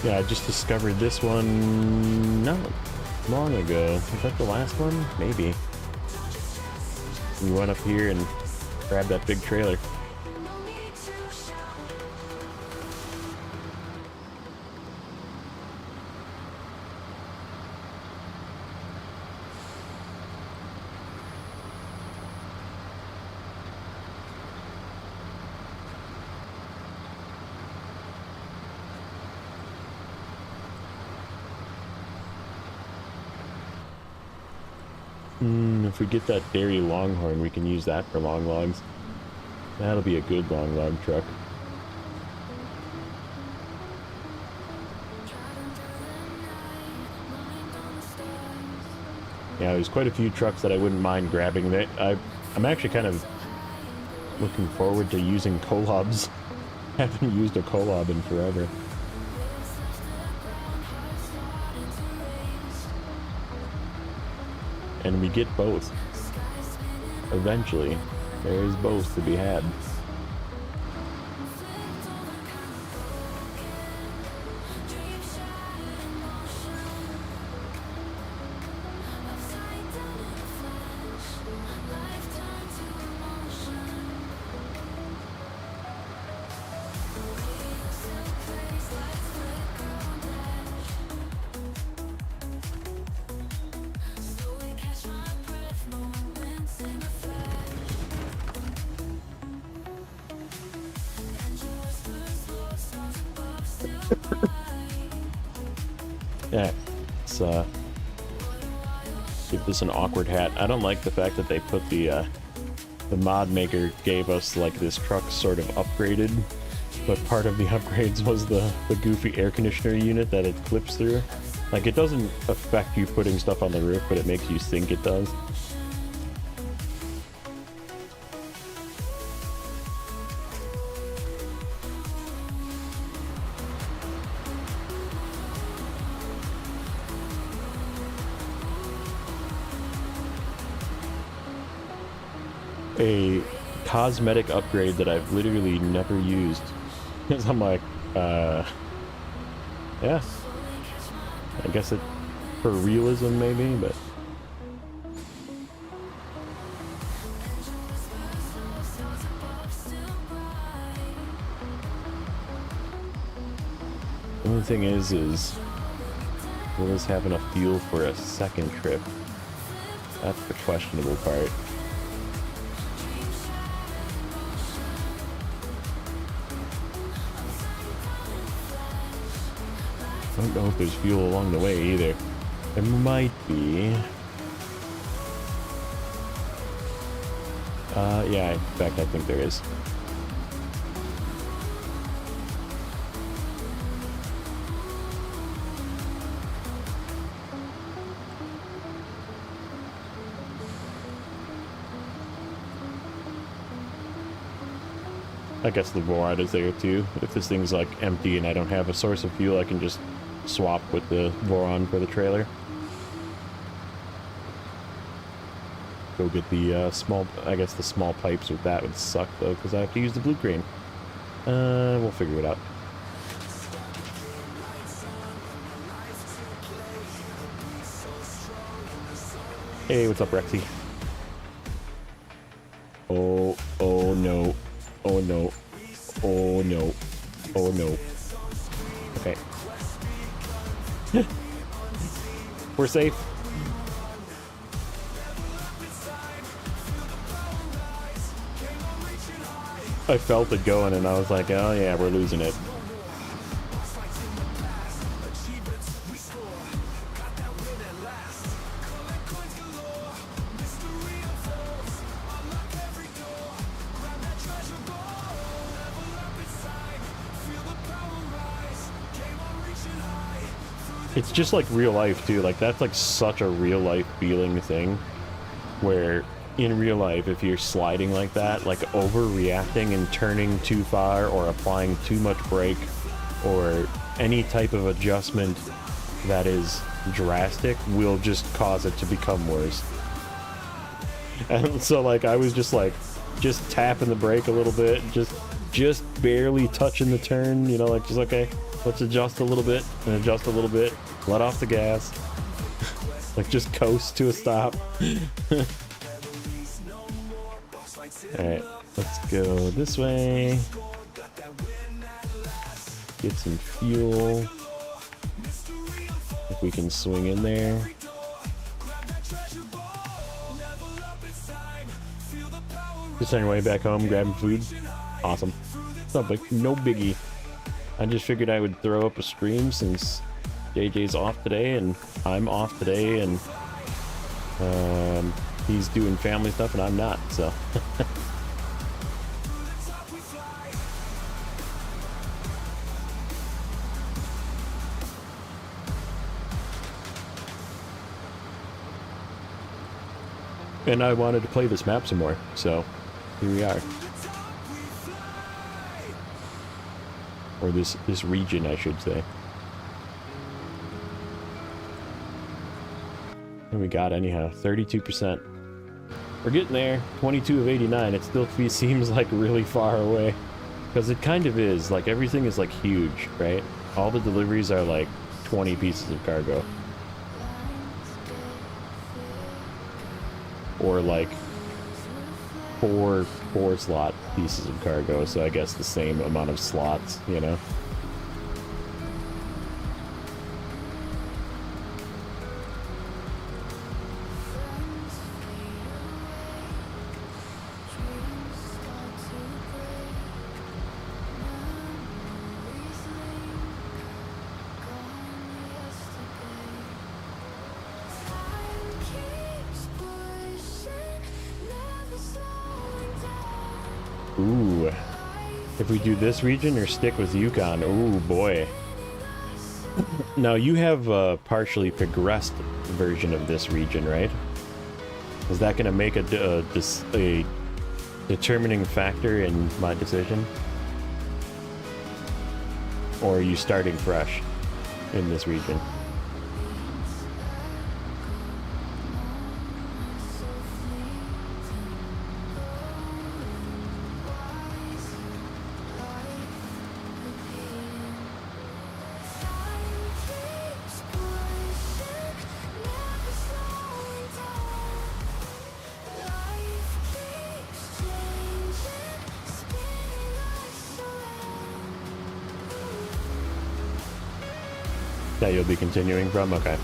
Yeah, I just discovered this one not long ago. Is that the last one? Maybe. We went up here and grabbed that big trailer. If we get that dairy longhorn, we can use that for long logs. That'll be a good long log truck. Yeah, there's quite a few trucks that I wouldn't mind grabbing. I'm actually kind of looking forward to using collabs. Haven't used a collab in forever. And we get both. Eventually, there is both to be had. Yeah, let's give this an awkward hat. I don't like the fact that they put the mod maker gave us like this truck sort of upgraded, but part of the upgrades was the goofy air conditioner unit that it clips through. Like, it doesn't affect you putting stuff on the roof, but it makes you think it does. A cosmetic upgrade that I've literally never used. Because I'm like, yeah. I guess it for realism maybe, but the only thing is will this have enough fuel for a second trip? That's the questionable part. I don't know if there's fuel along the way either. There might be. Yeah, in fact, I think there is. I guess the Vorad is there too. If this thing's like empty and I don't have a source of fuel, I can just swap with the Voron for the trailer. Go get the small, I guess the small pipes with that would suck though, because I have to use the blue crane. We'll figure it out. Hey, what's up, Rexy? Oh no. Oh no. Oh no. Oh no. Okay. We're safe. I felt it going and I was like, oh yeah, we're losing it. It's just like real life too. Like that's like such a real life feeling thing where in real life, if you're sliding like that, like overreacting and turning too far or applying too much brake or any type of adjustment that is drastic will just cause it to become worse. And so like I was just like just tapping the brake a little bit, just barely touching the turn, you know, like just okay, let's adjust a little bit and adjust a little bit, let off the gas. Like just coast to a stop. Alright, let's go this way. Get some fuel. If we can swing in there. Just on your way back home, grabbing food. Awesome. No biggie. I just figured I would throw up a stream since JJ's off today and I'm off today and he's doing family stuff and I'm not, so. And I wanted to play this map some more, so here we are. Or this region, I should say. And we got anyhow, 32%. We're getting there, 22 of 89. It still seems like really far away. Because it kind of is, like everything is like huge, right? All the deliveries are like 20 pieces of cargo. Or like four slot pieces of cargo, so I guess the same amount of slots, you know? Ooh, if we do this region or stick with Yukon, ooh boy. Now you have a partially progressed version of this region, right? Is that going to make a determining factor in my decision? Or are you starting fresh in this region? That you'll be continuing from? Okay.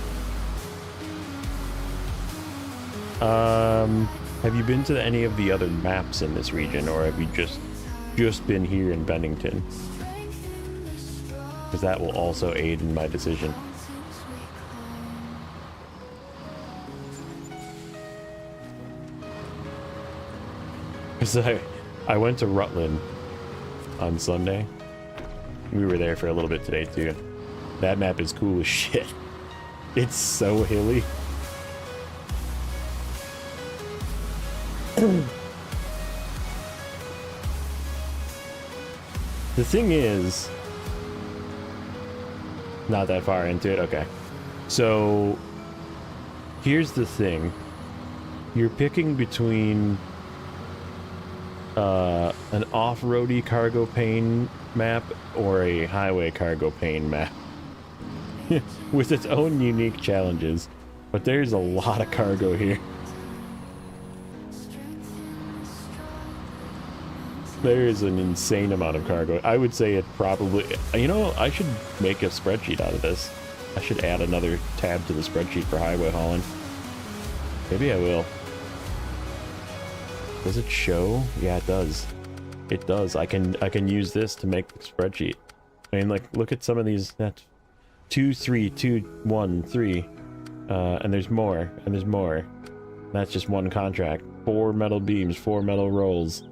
Have you been to any of the other maps in this region, or have you just been here in Bennington? Because that will also aid in my decision. Because I went to Rutland on Sunday. We were there for a little bit today too. That map is cool as shit. It's so hilly. The thing is, not that far into it. Okay. So here's the thing. You're picking between an off-roady cargo pane map or a highway cargo pane map with its own unique challenges, but there's a lot of cargo here. There is an insane amount of cargo. I would say it probably, you know, I should make a spreadsheet out of this. I should add another tab to the spreadsheet for Highway Haulin. Maybe I will. Does it show? Yeah, it does. It does. I can use this to make the spreadsheet. I mean, like, look at some of these. That's 2, 3, 2, 1, 3. And there's more, and there's more. That's just one contract. 4 metal beams, 4 metal rolls,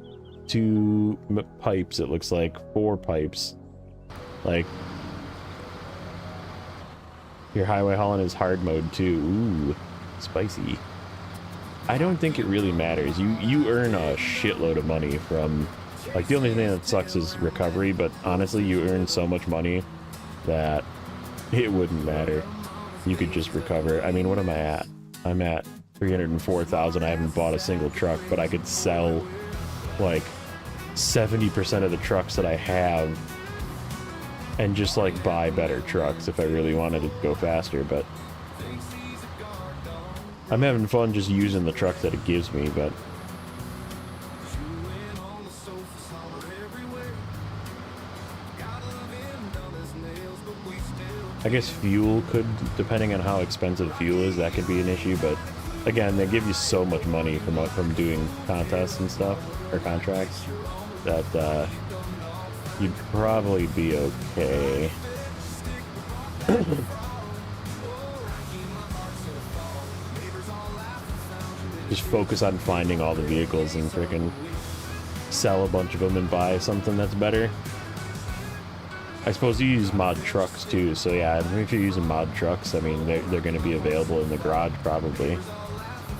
2 pipes, it looks like, 4 pipes. Like, your highway hauling is hard mode too. Ooh, spicy. I don't think it really matters. You earn a shitload of money from, like, the only thing that sucks is recovery, but honestly, you earn so much money that it wouldn't matter. You could just recover. I mean, what am I at? I'm at 304,000. I haven't bought a single truck, but I could sell like 70% of the trucks that I have and just like buy better trucks if I really wanted to go faster. But I'm having fun just using the truck that it gives me. But I guess fuel could, depending on how expensive fuel is, that could be an issue. But again, they give you so much money from doing contests and stuff, or contracts, that you'd probably be okay. Just focus on finding all the vehicles and freaking sell a bunch of them and buy something that's better. I suppose you use mod trucks too, so yeah, if you're using mod trucks, I mean, they're going to be available in the garage probably.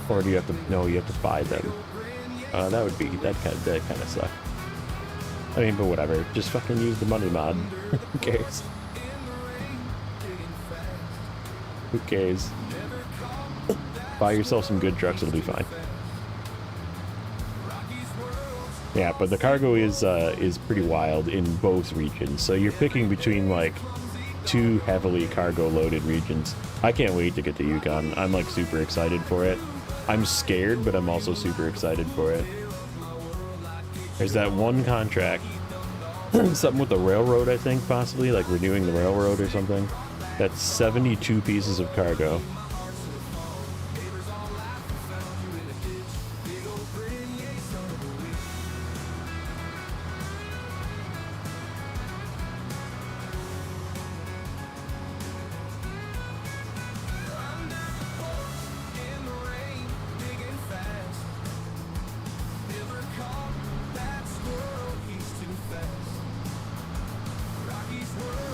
Or do you have to, no, you have to buy them. That would be, that kind of suck. I mean, but whatever, just fucking use the money mod. Who cares? Who cares? Buy yourself some good trucks, it'll be fine. Yeah, but the cargo is pretty wild in both regions. So you're picking between like 2 heavily cargo loaded regions. I can't wait to get to Yukon. I'm like super excited for it. I'm scared, but I'm also super excited for it. There's that one contract, something with the railroad, I think, possibly, like renewing the railroad or something. That's 72 pieces of cargo.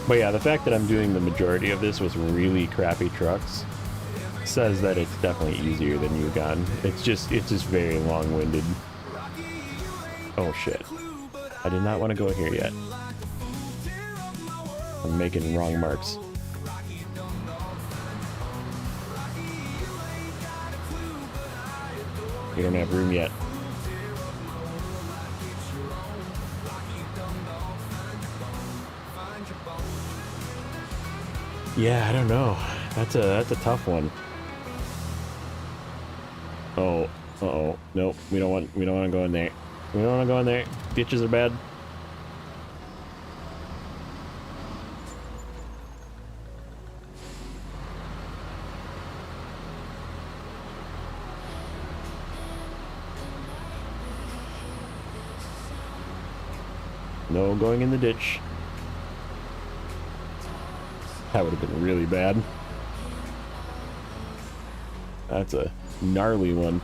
But yeah, the fact that I'm doing the majority of this with really crappy trucks says that it's definitely easier than Yukon. It's just very long-winded. Oh shit. I did not want to go here yet. I'm making wrong marks. We don't have room yet. Yeah, I don't know. That's a tough one. Oh, uh-oh. Nope, we don't want to go in there. We don't want to go in there. Ditches are bad. No going in the ditch. That would have been really bad. That's a gnarly one.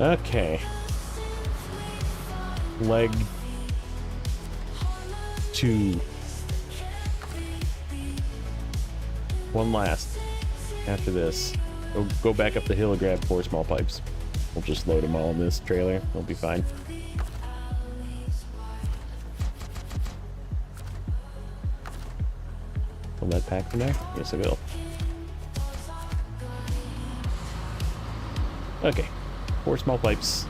Okay. Leg 2. One last. After this, go back up the hill and grab 4 small pipes. We'll just load them all in this trailer. We'll be fine. Will that pack from there? Yes, it will. Okay. 4 small pipes.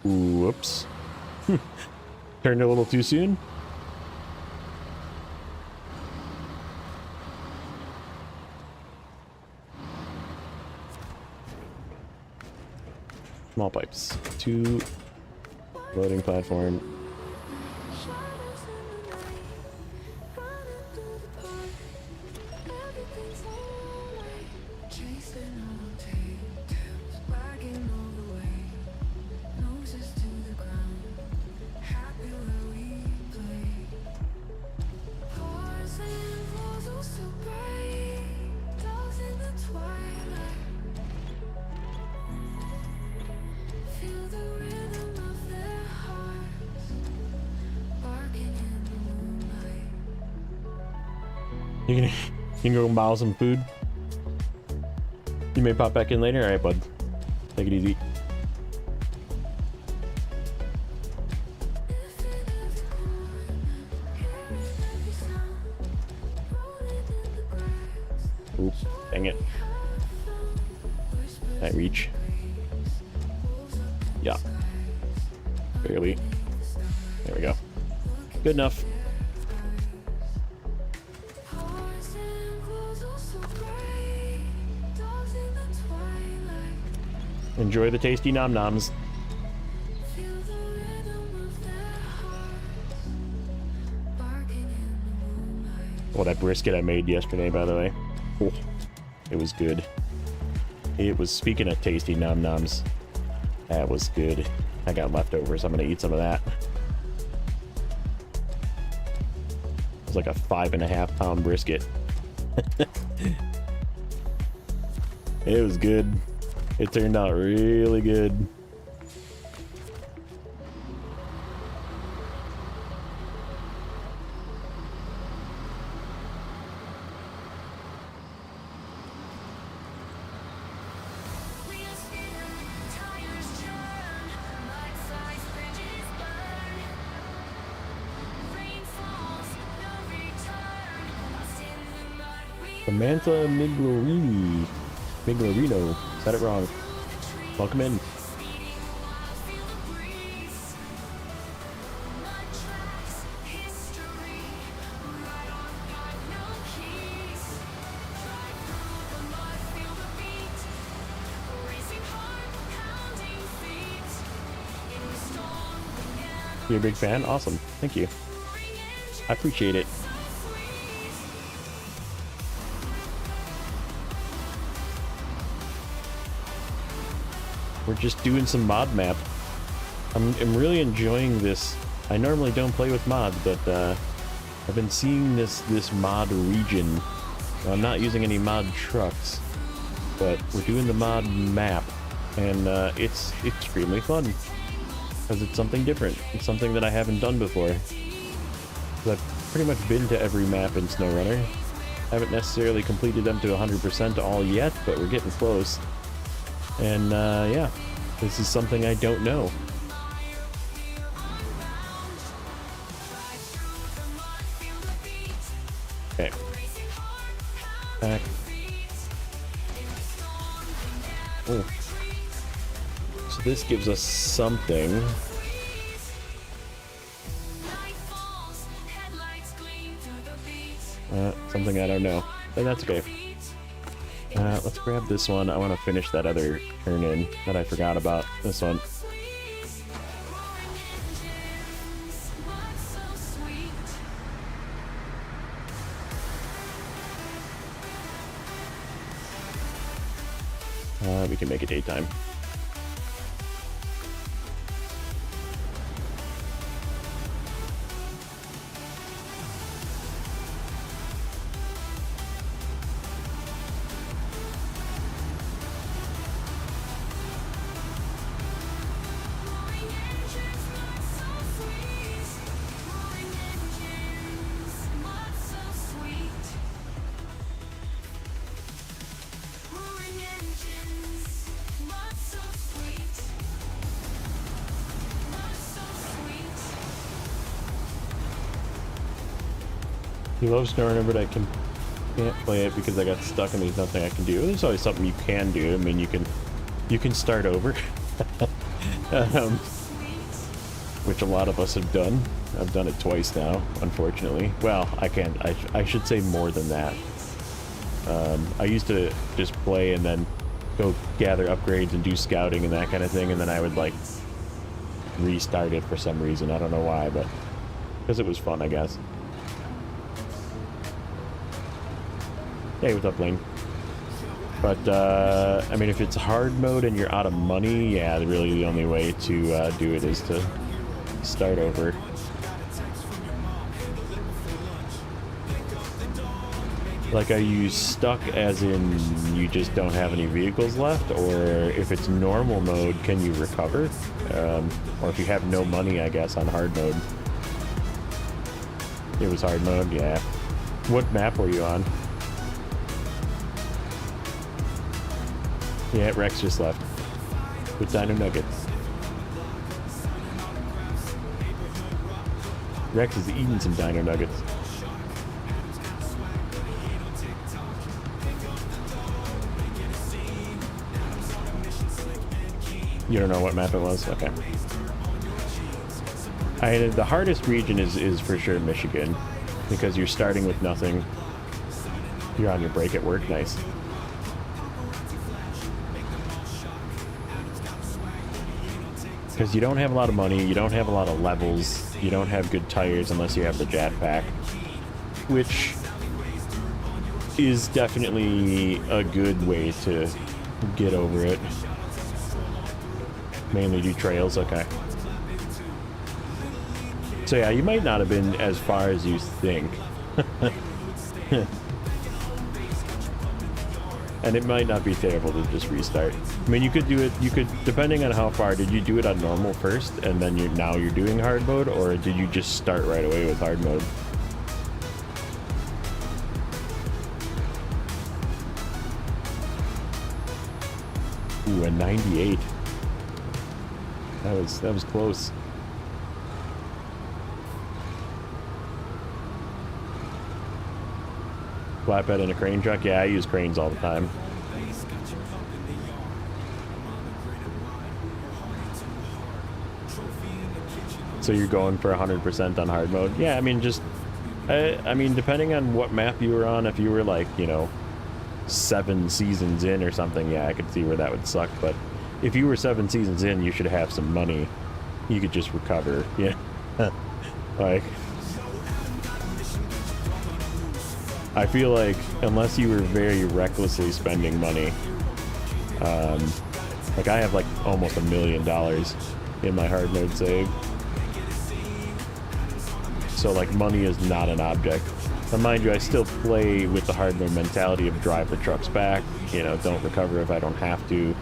Whoops. Turned a little too soon. Small pipes. 2 loading platform. Shadows in the night, running through the park. Everything's alright. Chasing all tails, wagging all the way. Noses to the ground, happy where we play. Cars and walls all so bright, dogs in the twilight. Feel the rhythm of their hearts, barking in the moonlight. You can go buy some food. You may pop back in later. All right, bud. Take it easy. Oop, dang it. Can I reach? Yeah. Barely. There we go. Good enough. Cars and walls all so bright, dogs in the twilight. Enjoy the tasty nom noms. Feel the rhythm of their hearts, barking in the moonlight. Oh, that brisket I made yesterday, by the way. Oh, it was good. It was, speaking of tasty nom noms, that was good. I got leftovers. I'm gonna eat some of that. It was like a 5.5 pound brisket. It was good. It turned out really good. Samantha Miglorino. Said it wrong. Welcome in. You're a big fan? Awesome. Thank you. I appreciate it. We're just doing some mod map. I'm really enjoying this. I normally don't play with mods, but I've been seeing this mod region. I'm not using any mod trucks, but we're doing the mod map, and it's extremely fun because it's something different. It's something that I haven't done before. I've pretty much been to every map in Snowrunner. Haven't necessarily completed them to 100% all yet, but we're getting close. And yeah, this is something I don't know. Okay. Back. Oh. So this gives us something. Something I don't know, but that's okay. Let's grab this one. I want to finish that other turn in that I forgot about. This one. We can make it daytime. He loves Snowrunner, but I can't play it because I got stuck and there's nothing I can do. There's always something you can do. I mean, you can start over, which a lot of us have done. I've done it twice now, unfortunately. Well, I should say more than that. I used to just play and then go gather upgrades and do scouting and that kind of thing, and then I would like restart it for some reason. I don't know why, but because it was fun, I guess. Hey, what's up, Lane? But, I mean, if it's hard mode and you're out of money, yeah, really the only way to do it is to start over. Like, are you stuck as in you just don't have any vehicles left? Or if it's normal mode, can you recover? Or if you have no money, I guess, on hard mode. It was hard mode, yeah. What map were you on? Yeah, Rex just left with Dino Nuggets. Rex is eating some Dino Nuggets. You don't know what map it was? Okay. The hardest region is for sure Michigan, because you're starting with nothing. You're on your break at work, nice. Because you don't have a lot of money, you don't have a lot of levels, you don't have good tires unless you have the jetpack, which is definitely a good way to get over it. Mainly do trails, okay. So yeah, you might not have been as far as you think. And it might not be terrible to just restart. I mean, you could do it, depending on how far, did you do it on normal first, and then now you're doing hard mode, or did you just start right away with hard mode? Ooh, a 98. That was close. Flatbed and a crane truck? Yeah, I use cranes all the time. So you're going for 100% on hard mode? Yeah, I mean, just... I mean, depending on what map you were on, if you were like, you know, 7 seasons in or something, yeah, I could see where that would suck. But if you were 7 seasons in, you should have some money. You could just recover, yeah. Like... I feel like unless you were very recklessly spending money, like I have like almost $1 million in my hard mode save. So like money is not an object. Now mind you, I still play with the hard mode mentality of drive the trucks back, you know, don't recover if I don't have to.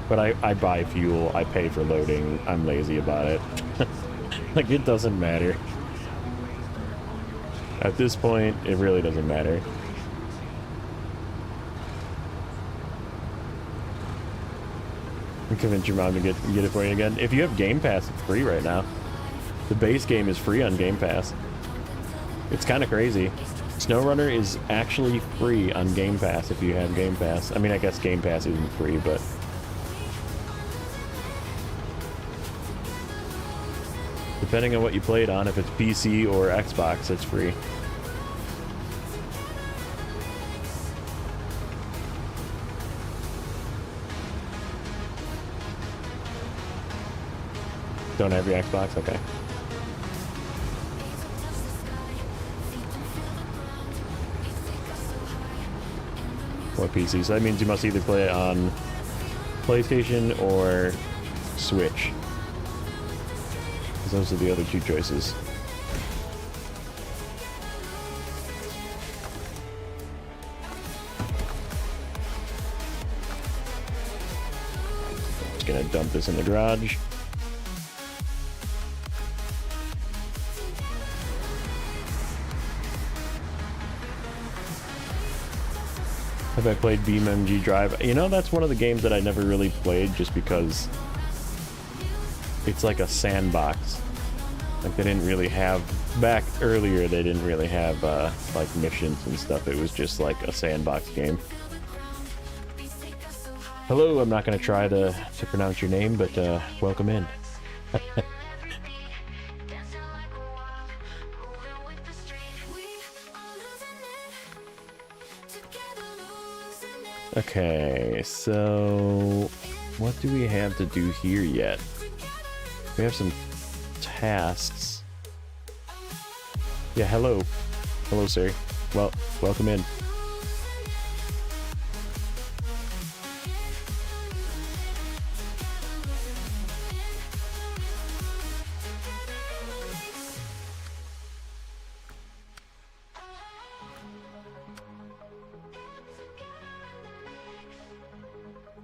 But I buy fuel, I pay for loading, I'm lazy about it. Like it doesn't matter. At this point, it really doesn't matter. And convince your mom to get it for you again. If you have Game Pass, it's free right now. The base game is free on Game Pass. It's kind of crazy. Snowrunner is actually free on Game Pass if you have Game Pass. I mean, I guess Game Pass isn't free, but... depending on what you play it on, if it's PC or Xbox, it's free. Don't have your Xbox? Okay. Or PC. So that means you must either play it on PlayStation or Switch. Those are the other two choices. Just gonna dump this in the garage. Have I played BeamMG Drive? You know, that's one of the games that I never really played just because it's like a sandbox. Like they didn't really have, back earlier they didn't really have like missions and stuff. It was just like a sandbox game. Hello, I'm not going to try to pronounce your name, but welcome in. Okay, so what do we have to do here yet? We have some tasks. Yeah, hello. Hello, sir. Well, welcome in.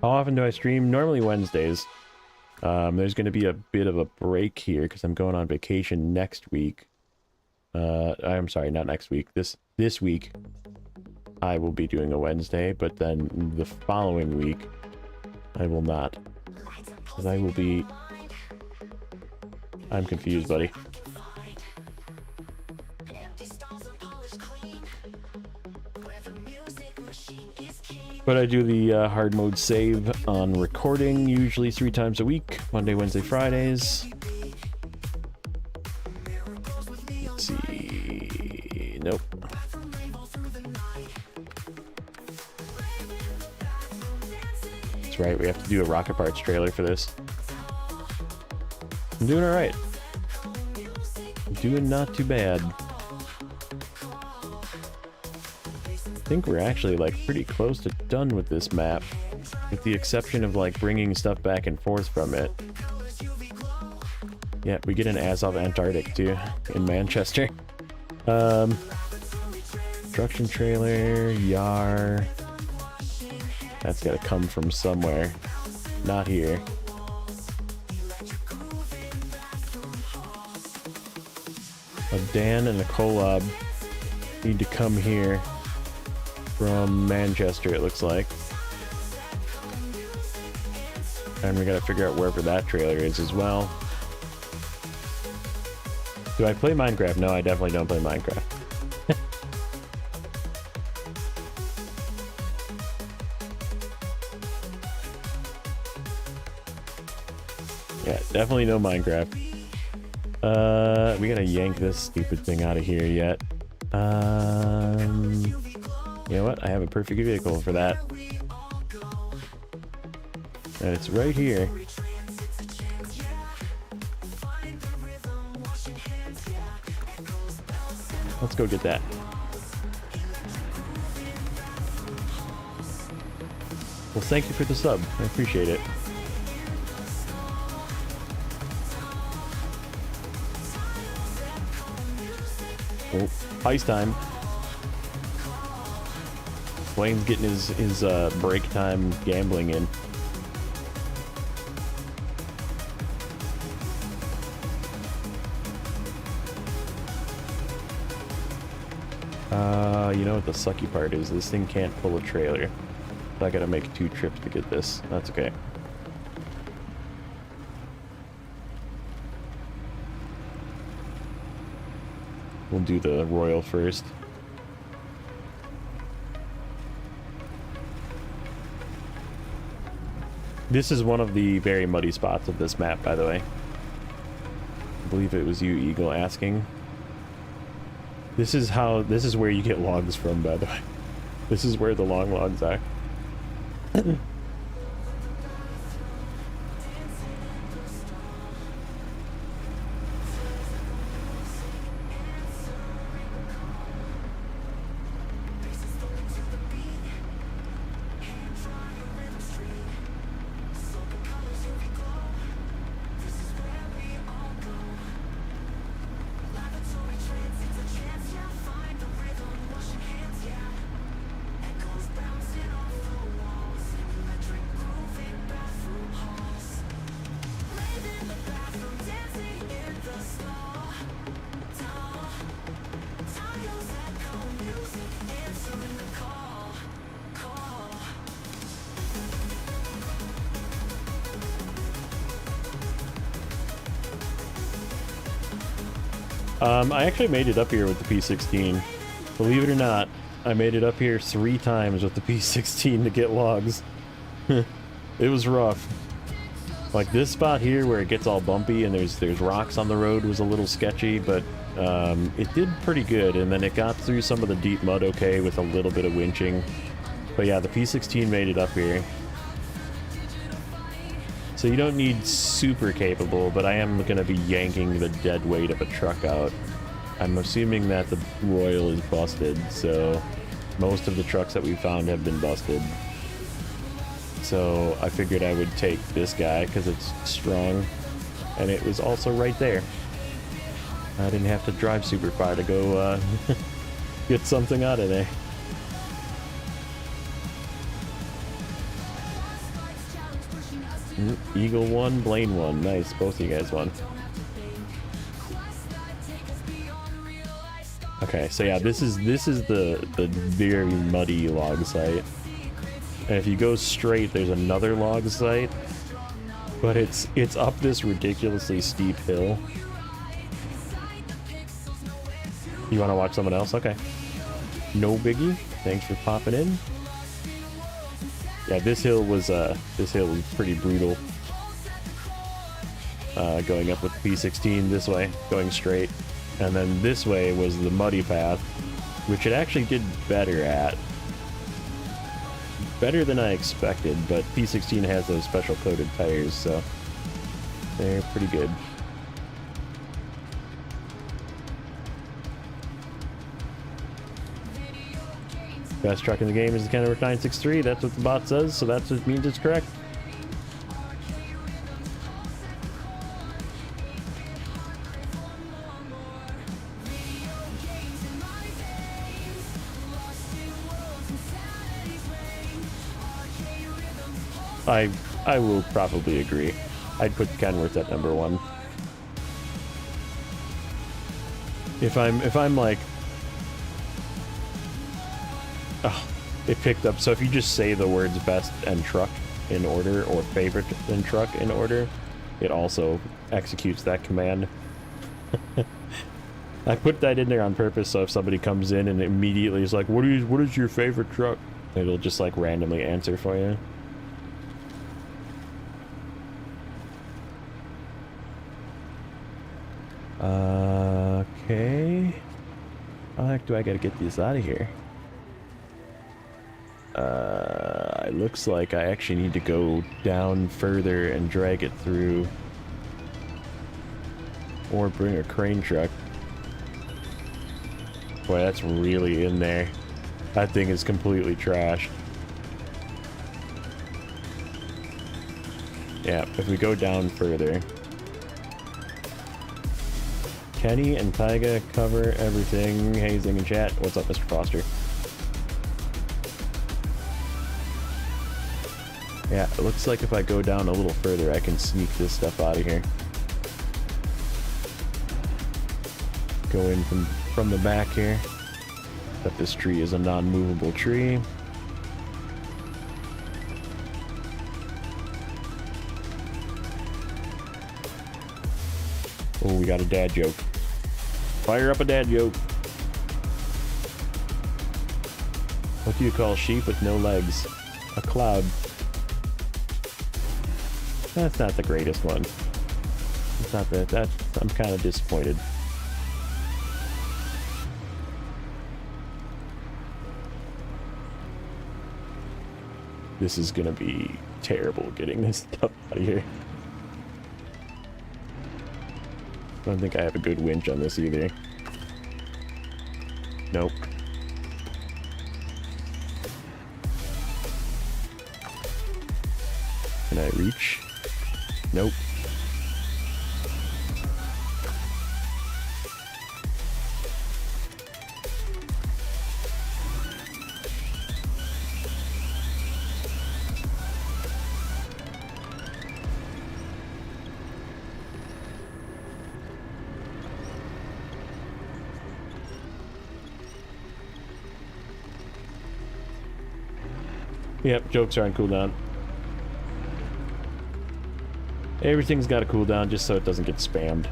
How often do I stream? Normally Wednesdays. There's going to be a bit of a break here because I'm going on vacation next week. I'm sorry, not next week. This week, I will be doing a Wednesday, but then the following week, I will not. Because I will be... I'm confused, buddy. But I do the hard mode save on recording, usually 3 times a week, Monday, Wednesday, Fridays. Let's see. Nope. That's right, we have to do a Rocket Parts trailer for this. I'm doing alright. Doing not too bad. I think we're actually like pretty close to done with this map, with the exception of like bringing stuff back and forth from it. Yeah, we get an Azov Antarctic too in Manchester. Construction trailer, Yar. That's gotta come from somewhere. Not here. A Dan and a Kolob need to come here from Manchester, it looks like. And we gotta figure out wherever that trailer is as well. Do I play Minecraft? No, I definitely don't play Minecraft. Definitely no Minecraft. We gotta yank this stupid thing out of here yet. You know what? I have a perfect vehicle for that. And it's right here. Let's go get that. Well, thank you for the sub. I appreciate it. Oh, heist time. Wayne's getting his break time gambling in. You know what the sucky part is? This thing can't pull a trailer. So I gotta make 2 trips to get this. That's okay. We'll do the Royal first. This is one of the very muddy spots of this map, by the way. I believe it was you, Eagle, asking. This is where you get logs from, by the way. This is where the long logs are. I actually made it up here with the P16. Believe it or not, I made it up here 3 times with the P16 to get logs. It was rough. Like this spot here where it gets all bumpy and there's rocks on the road was a little sketchy, but it did pretty good, and then it got through some of the deep mud okay with a little bit of winching. But yeah, the P16 made it up here. So you don't need super capable, but I am going to be yanking the dead weight of a truck out. I'm assuming that the Royal is busted, so most of the trucks that we found have been busted. So I figured I would take this guy because it's strong, and it was also right there. I didn't have to drive super far to go get something out of there. Eagle won, Blaine won. Nice, both of you guys won. Okay, so yeah, this is the very muddy log site. And if you go straight, there's another log site, but it's up this ridiculously steep hill. You want to watch someone else? Okay. No biggie. Thanks for popping in. Yeah, this hill was pretty brutal. Going up with the P16 this way, going straight, and then this way was the muddy path, which it actually did better at. Better than I expected, but P16 has those special coated tires, so they're pretty good. Best truck in the game is the Kenworth 963. That's what the bot says, so that's what means it's correct. I will probably agree. I'd put Kenworth at number 1. If I'm like, oh, it picked up. So if you just say the words best and truck in order, or favorite and truck in order, it also executes that command. I put that in there on purpose, so if somebody comes in and immediately is like, what is your favorite truck? It'll just like randomly answer for you. Okay. How the heck do I gotta get this out of here? It looks like I actually need to go down further and drag it through. Or bring a crane truck. Boy, that's really in there. That thing is completely trashed. Yeah, if we go down further. Kenny and Tyga cover everything. Hazing and chat. What's up, Mr. Foster? Yeah, it looks like if I go down a little further, I can sneak this stuff out of here. Go in from the back here. But this tree is a non-movable tree. Oh, we got a dad joke. Fire up a dad joke. What do you call sheep with no legs? A cloud. That's not the greatest one. It's not that. I'm kind of disappointed. This is gonna be terrible getting this stuff out of here. I don't think I have a good winch on this either. Nope. Can I reach? Nope. Yep, jokes are on cooldown. Everything's got a cooldown just so it doesn't get spammed.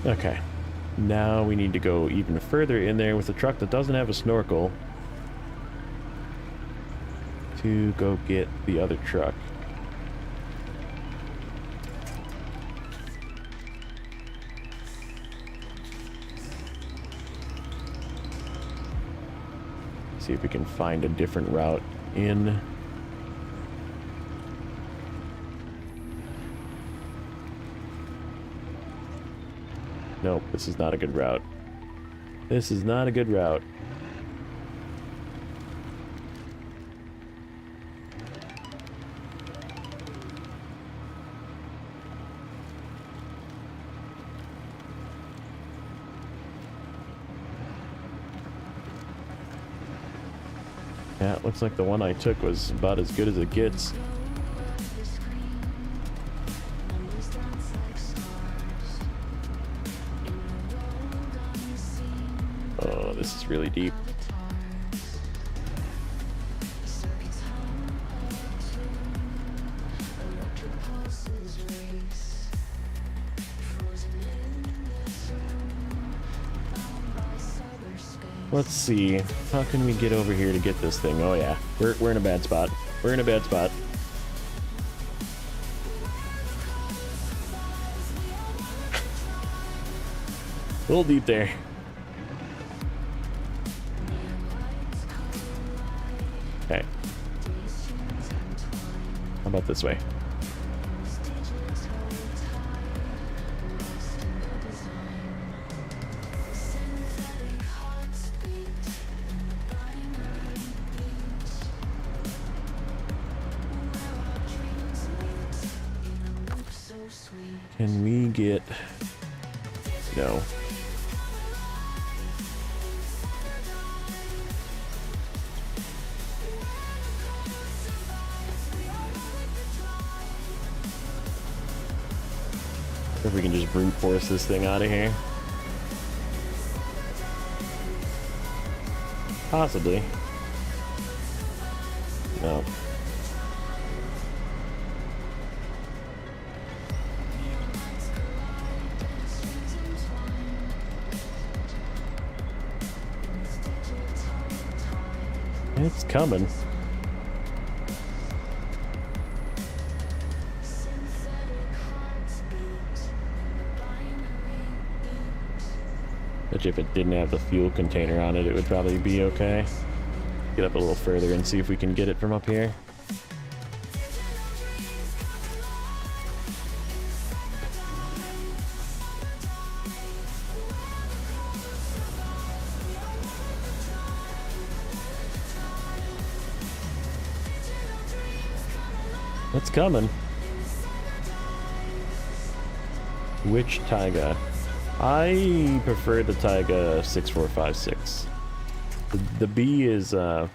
Okay. Now we need to go even further in there with a truck that doesn't have a snorkel to go get the other truck. See if we can find a different route in. Nope, this is not a good route. This is not a good route. Yeah, it looks like the one I took was about as good as it gets. Oh, this is really deep. Let's see. How can we get over here to get this thing? Oh yeah, we're in a bad spot. We're in a bad spot. A little deep there. Okay. How about this way? Can we get... No. If we can just brute force this thing out of here. Possibly. It's coming. Bet you if it didn't have the fuel container on it, it would probably be okay. Get up a little further and see if we can get it from up here. It's coming. Which Taiga? I prefer the Taiga 6456. The B is, I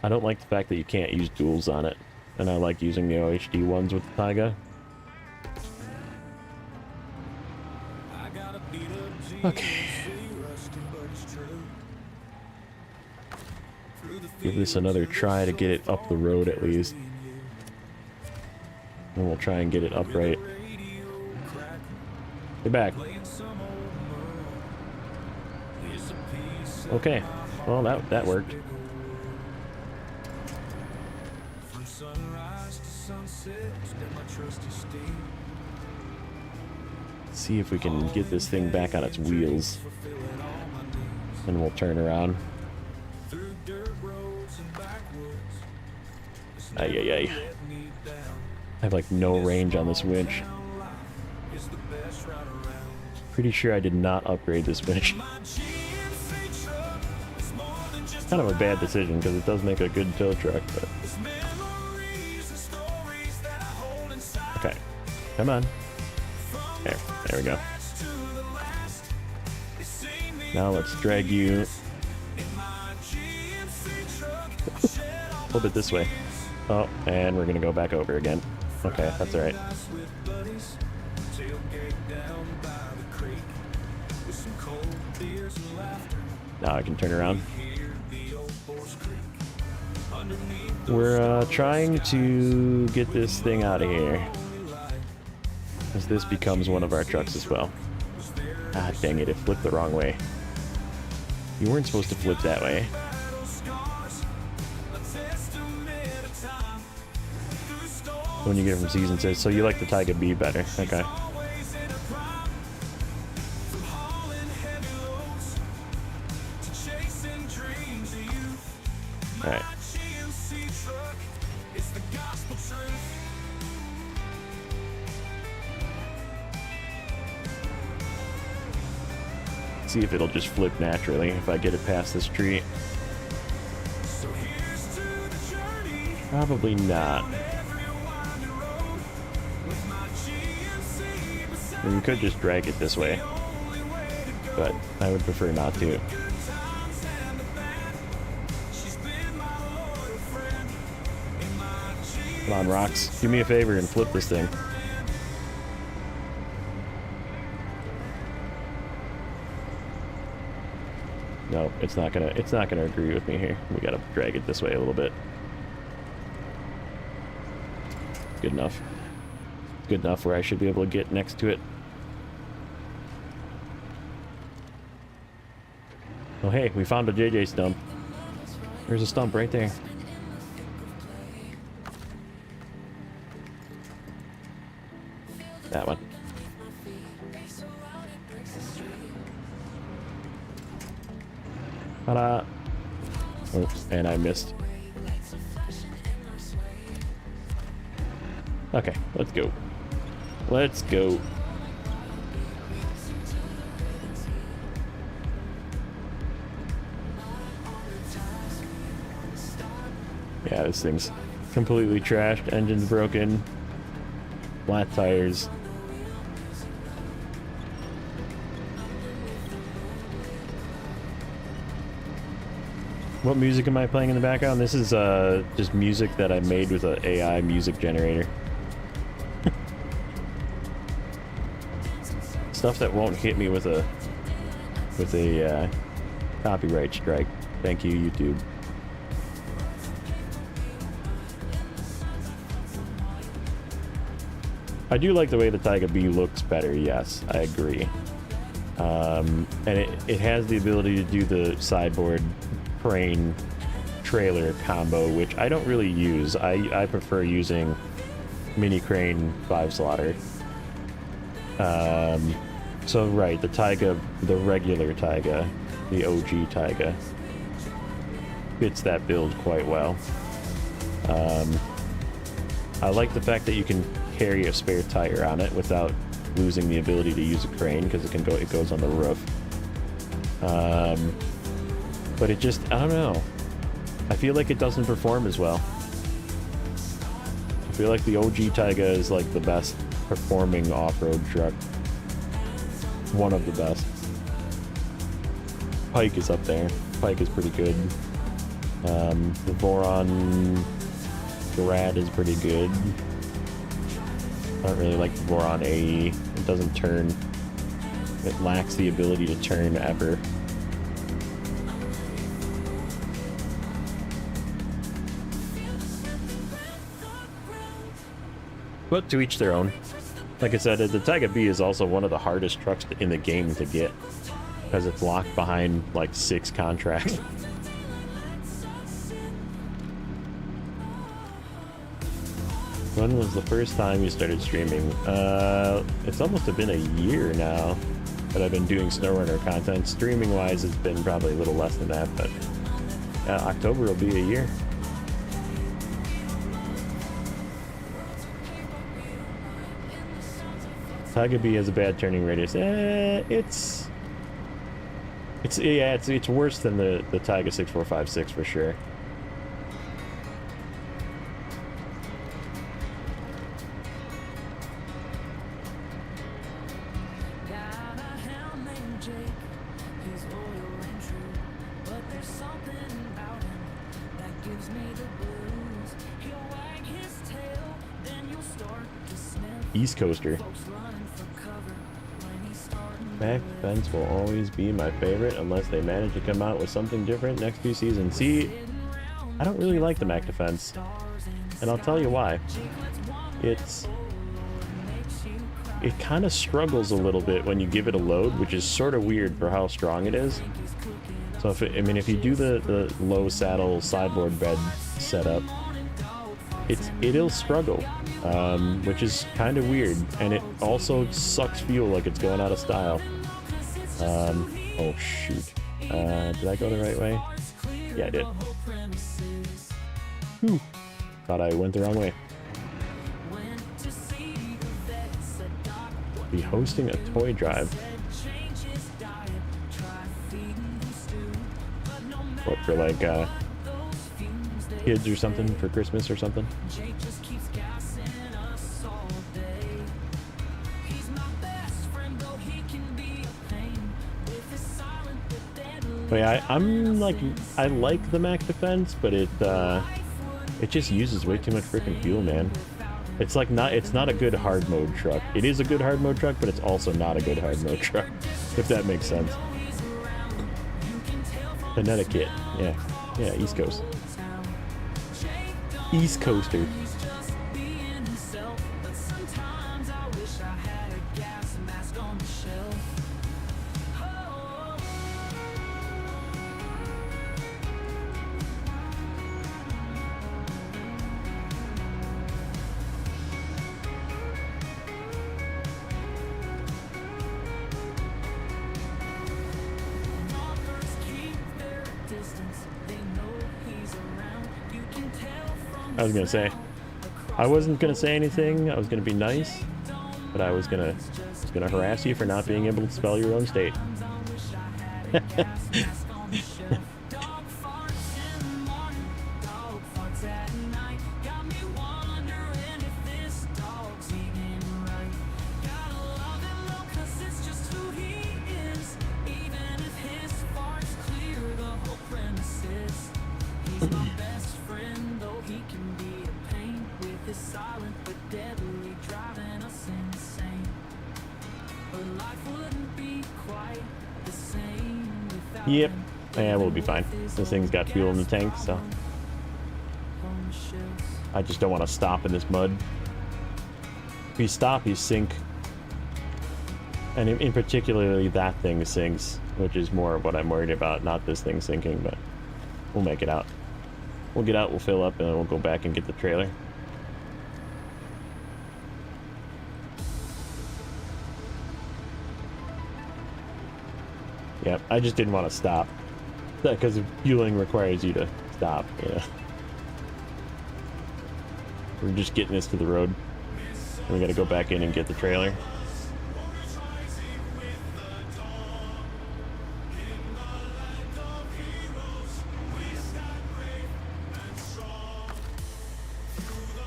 don't like the fact that you can't use duals on it. And I like using the OHD ones with the Taiga. Okay. Give this another try to get it up the road at least. And we'll try and get it upright. Get back. Okay. Well, that worked. See if we can get this thing back on its wheels. And we'll turn around. Ay, ay, ay. I have like no range on this winch. Pretty sure I did not upgrade this winch. Kind of a bad decision because it does make a good tow truck, but... Okay. Come on. There we go. Now let's drag you a little bit this way. Oh, and we're gonna go back over again. Okay, that's alright. Now I can turn around. We're trying to get this thing out of here, as this becomes one of our trucks as well. Ah, dang it, it flipped the wrong way. You weren't supposed to flip that way. When you get it from Season says, so you like the Taiga B better. Okay. Alright. See if it'll just flip naturally if I get it past this tree. Probably not. Or you could just drag it this way, but I would prefer not to. Come on, Rocks. Do me a favor and flip this thing. No, it's not gonna agree with me here. We gotta drag it this way a little bit. Good enough. Good enough where I should be able to get next to it. Oh hey, we found a JJ stump. There's a stump right there. That one. Ta-da! Oh, and I missed. Okay, let's go. Let's go. Yeah, this thing's completely trashed. Engine's broken. Flat tires. What music am I playing in the background? This is just music that I made with an AI music generator. Stuff that won't hit me with a copyright strike. Thank you, YouTube. I do like the way the Taiga B looks better, yes, I agree. And it has the ability to do the sideboard crane trailer combo, which I don't really use. I prefer using mini crane 5-slaughter. So right, the Taiga, the regular Taiga, the OG Taiga, fits that build quite well. I like the fact that you can carry a spare tire on it without losing the ability to use a crane, because it goes on the roof. But it just, I don't know. I feel like it doesn't perform as well. I feel like the OG Taiga is like the best performing off-road truck. One of the best. Pike is up there. Pike is pretty good. The Voron Grad is pretty good. I don't really like the Voron AE. It doesn't turn. It lacks the ability to turn ever. But to each their own. Like I said, the Taiga B is also one of the hardest trucks in the game to get, because it's locked behind like 6 contracts. When was the first time you started streaming? It's almost been a year now that I've been doing Snowrunner content. Streaming wise, it's been probably a little less than that, but October will be a year. Taiga B has a bad turning radius. It's worse than the Taiga 6456 for sure. East Coaster. Back fence will always be my favorite unless they manage to come out with something different next few seasons. See, I don't really like the Mac Defense, and I'll tell you why. It kind of struggles a little bit when you give it a load, which is sort of weird for how strong it is. So if you do the low saddle sideboard bed setup, it'll struggle, which is kind of weird, and it also sucks fuel like it's going out of style. Oh shoot, did I go the right way? Yeah, I did. Whew. Thought I went the wrong way. Be hosting a toy drive. What, for like kids or something, for Christmas or something? But yeah, I'm like, I like the Mac Defense, but it just uses way too much freaking fuel, man. It's like it's not a good hard mode truck. It is a good hard mode truck, but it's also not a good hard mode truck, if that makes sense. Connecticut, yeah, East Coast. East Coaster. I was gonna say, I wasn't gonna say anything. I was gonna be nice, but I was gonna harass you for not being able to spell your own state. Yep, yeah, we'll be fine. This thing's got fuel in the tank, so I just don't want to stop in this mud. If you stop, you sink. And in particularly that thing sinks, which is more what I'm worried about, not this thing sinking, but we'll make it out. We'll get out, we'll fill up, and then we'll go back and get the trailer. Yep, I just didn't want to stop. Because fueling requires you to stop, yeah. We're just getting this to the road. We gotta go back in and get the trailer.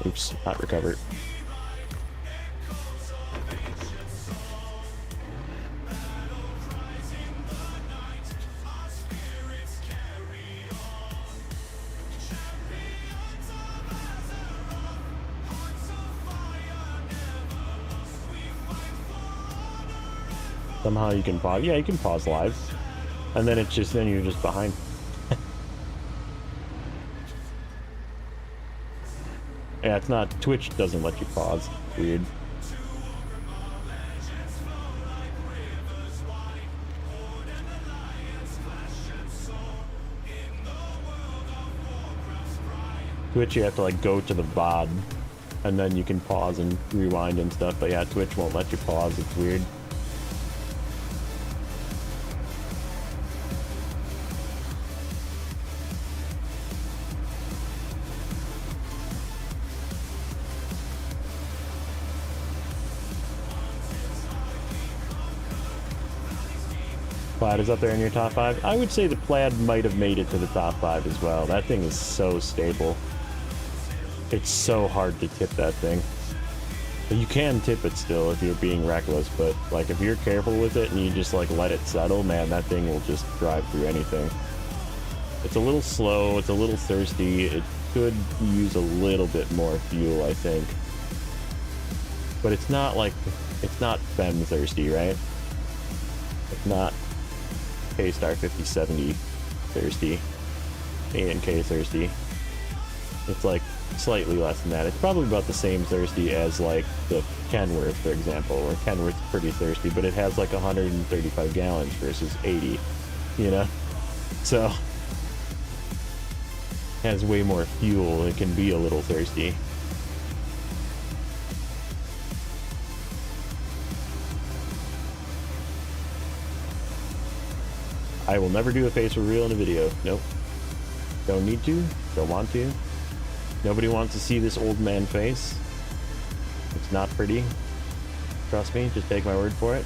Oops, not recovered. Somehow you can pause. Yeah, you can pause live. And then it's just, then you're just behind. Yeah, it's not, Twitch doesn't let you pause. Weird. Twitch, you have to like go to the VOD and then you can pause and rewind and stuff. But yeah, Twitch won't let you pause. It's weird. Plaid is up there in your top 5. I would say the Plaid might have made it to the top 5 as well. That thing is so stable. It's so hard to tip that thing. But you can tip it still if you're being reckless, but like if you're careful with it and you just like let it settle, man, that thing will just drive through anything. It's a little slow, it's a little thirsty, it could use a little bit more fuel, I think. But it's not like, it's not fem thirsty, right? It's not K-Star 5070 thirsty, A&K thirsty. It's like slightly less than that. It's probably about the same thirsty as like the Kenworth, for example, where Kenworth's pretty thirsty, but it has like 135 gallons versus 80, you know? So, it has way more fuel. It can be a little thirsty. I will never do a face reveal in a video. Nope. Don't need to. Don't want to. Nobody wants to see this old man face. It's not pretty. Trust me, just take my word for it.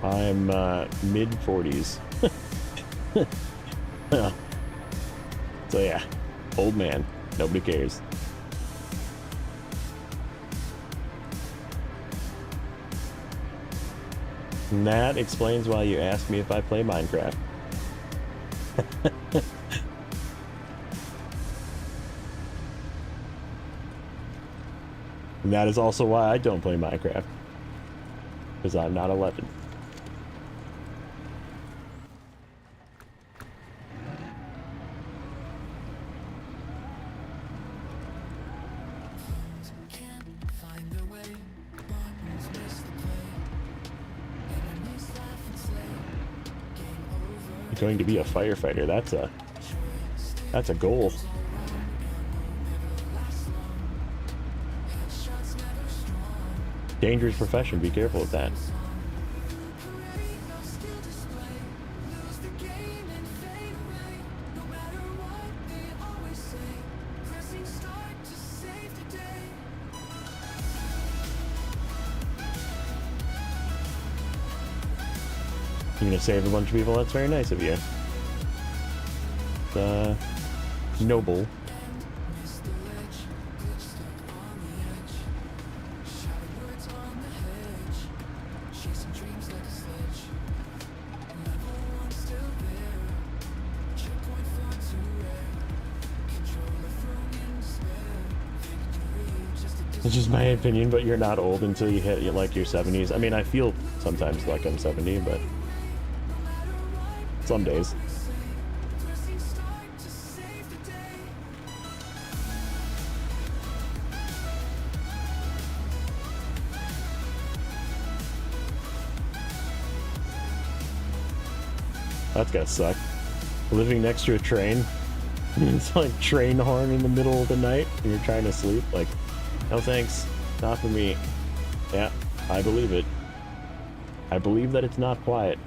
I'm mid-40s. So yeah, old man. Nobody cares. And that explains why you asked me if I play Minecraft. And that is also why I don't play Minecraft. Because I'm not 11. Going to be a firefighter. That's a goal. Dangerous profession. Be careful with that. You're gonna save a bunch of people? That's very nice of you. Noble. It's just my opinion, but you're not old until you hit like your 70s. I mean, I feel sometimes like I'm 70, but some days. That's gotta suck. Living next to a train. It's like train horn in the middle of the night and you're trying to sleep. Like, no thanks. Not for me. Yeah, I believe it. I believe that it's not quiet.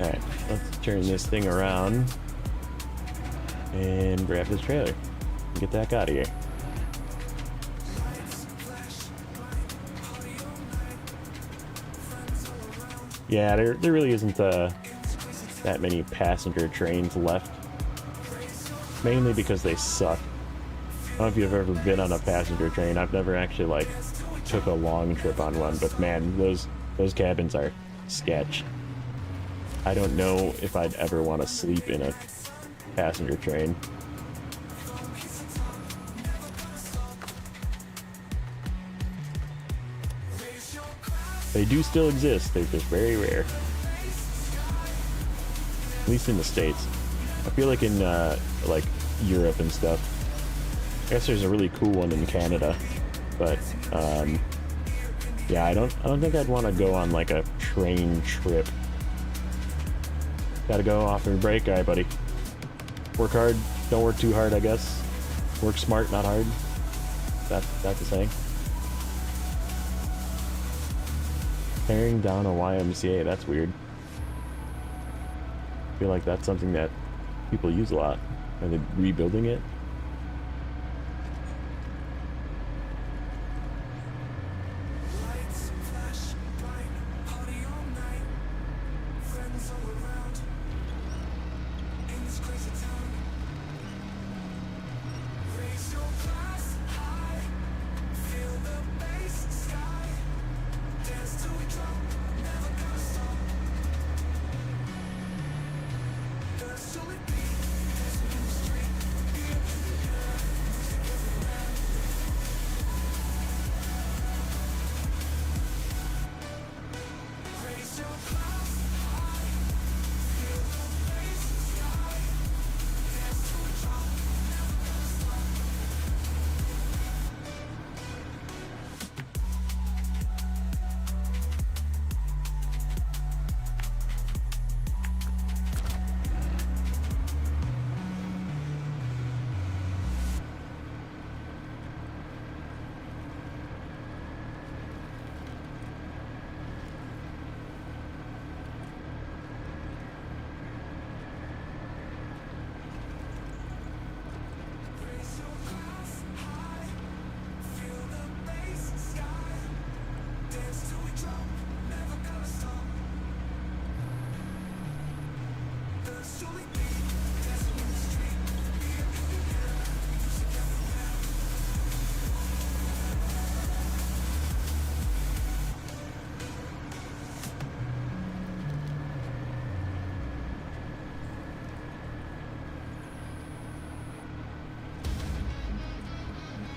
Alright, let's turn this thing around and grab this trailer and get the heck out of here. Yeah, there really isn't that many passenger trains left. Mainly because they suck. I don't know if you've ever been on a passenger train. I've never actually, like, took a long trip on one, but man, those cabins are sketch. I don't know if I'd ever want to sleep in a passenger train. They do still exist, they're just very rare. At least in the States. I feel like in like Europe and stuff. I guess there's a really cool one in Canada, but yeah, I don't think I'd want to go on like a train trip. Gotta go off and break. Alright, buddy. Work hard. Don't work too hard, I guess. Work smart, not hard. That's the saying. Tearing down a YMCA. That's weird. I feel like that's something that people use a lot. Are they rebuilding it?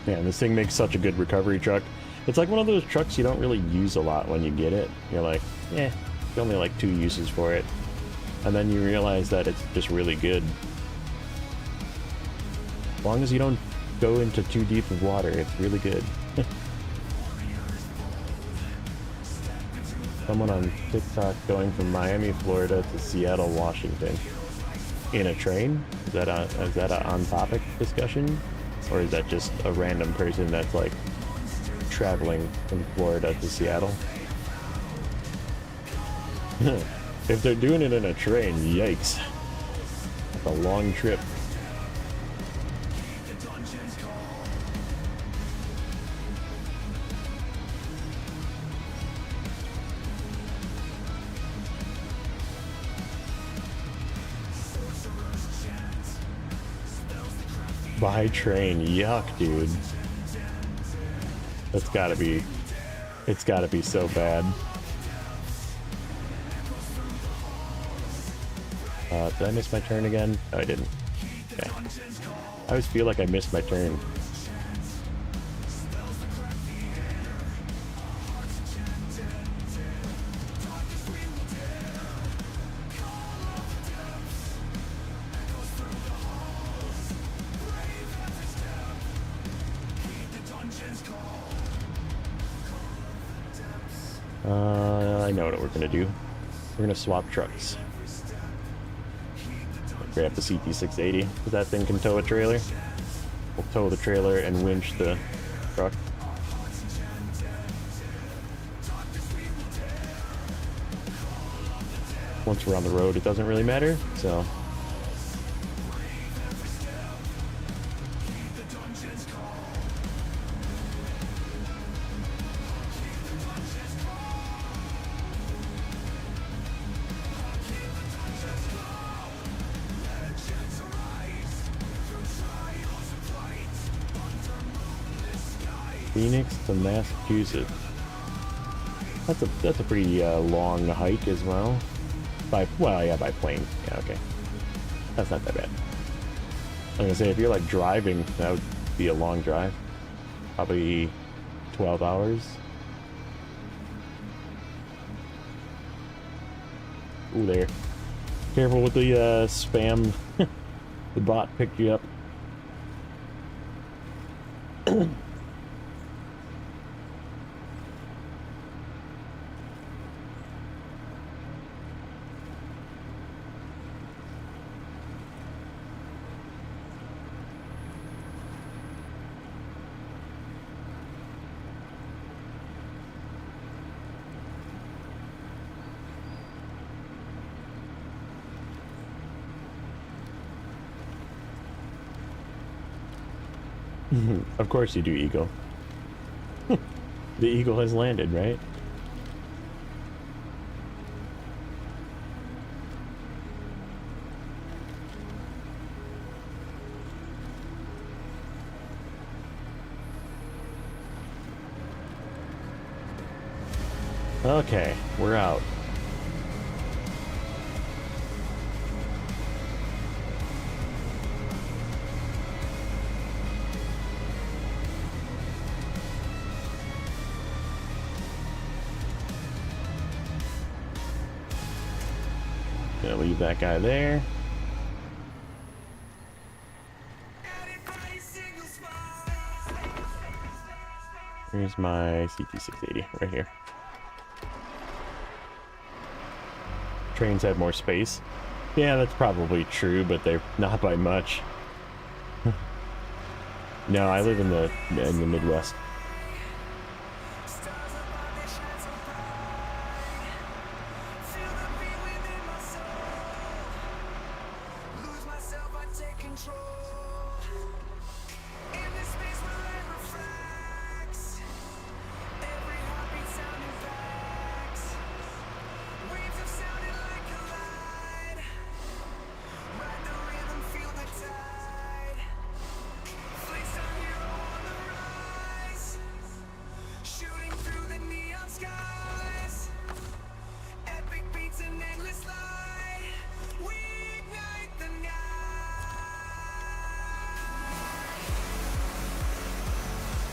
Man, this thing makes such a good recovery truck. It's like one of those trucks you don't really use a lot when you get it. You're like, eh, there's only like 2 uses for it. And then you realize that it's just really good. As long as you don't go into too deep of water, it's really good. Someone on TikTok going from Miami, Florida to Seattle, Washington in a train? Is that a on-topic discussion? Or is that just a random person that's like traveling from Florida to Seattle? If they're doing it in a train, yikes. That's a long trip. By train, yuck, dude. That's gotta be, it's gotta be so bad. Did I miss my turn again? No, I didn't. Okay. I always feel like I missed my turn. know what we're gonna do. We're gonna swap trucks. Grab the CT680, because that thing can tow a trailer. We'll tow the trailer and winch the truck. Once we're on the road, it doesn't really matter, so. Phoenix to Massachusetts. That's a pretty long hike as well. By plane. Yeah, okay. That's not that bad. I'm gonna say if you're like driving, that would be a long drive. Probably 12 hours. Ooh, there. Careful with the spam. The bot picked you up. Of course you do, Eagle. The Eagle has landed, right? Okay, we're out. Gonna leave that guy there. Here's my CT680 right here. Trains have more space. Yeah, that's probably true, but they're not by much. No, I live in the Midwest.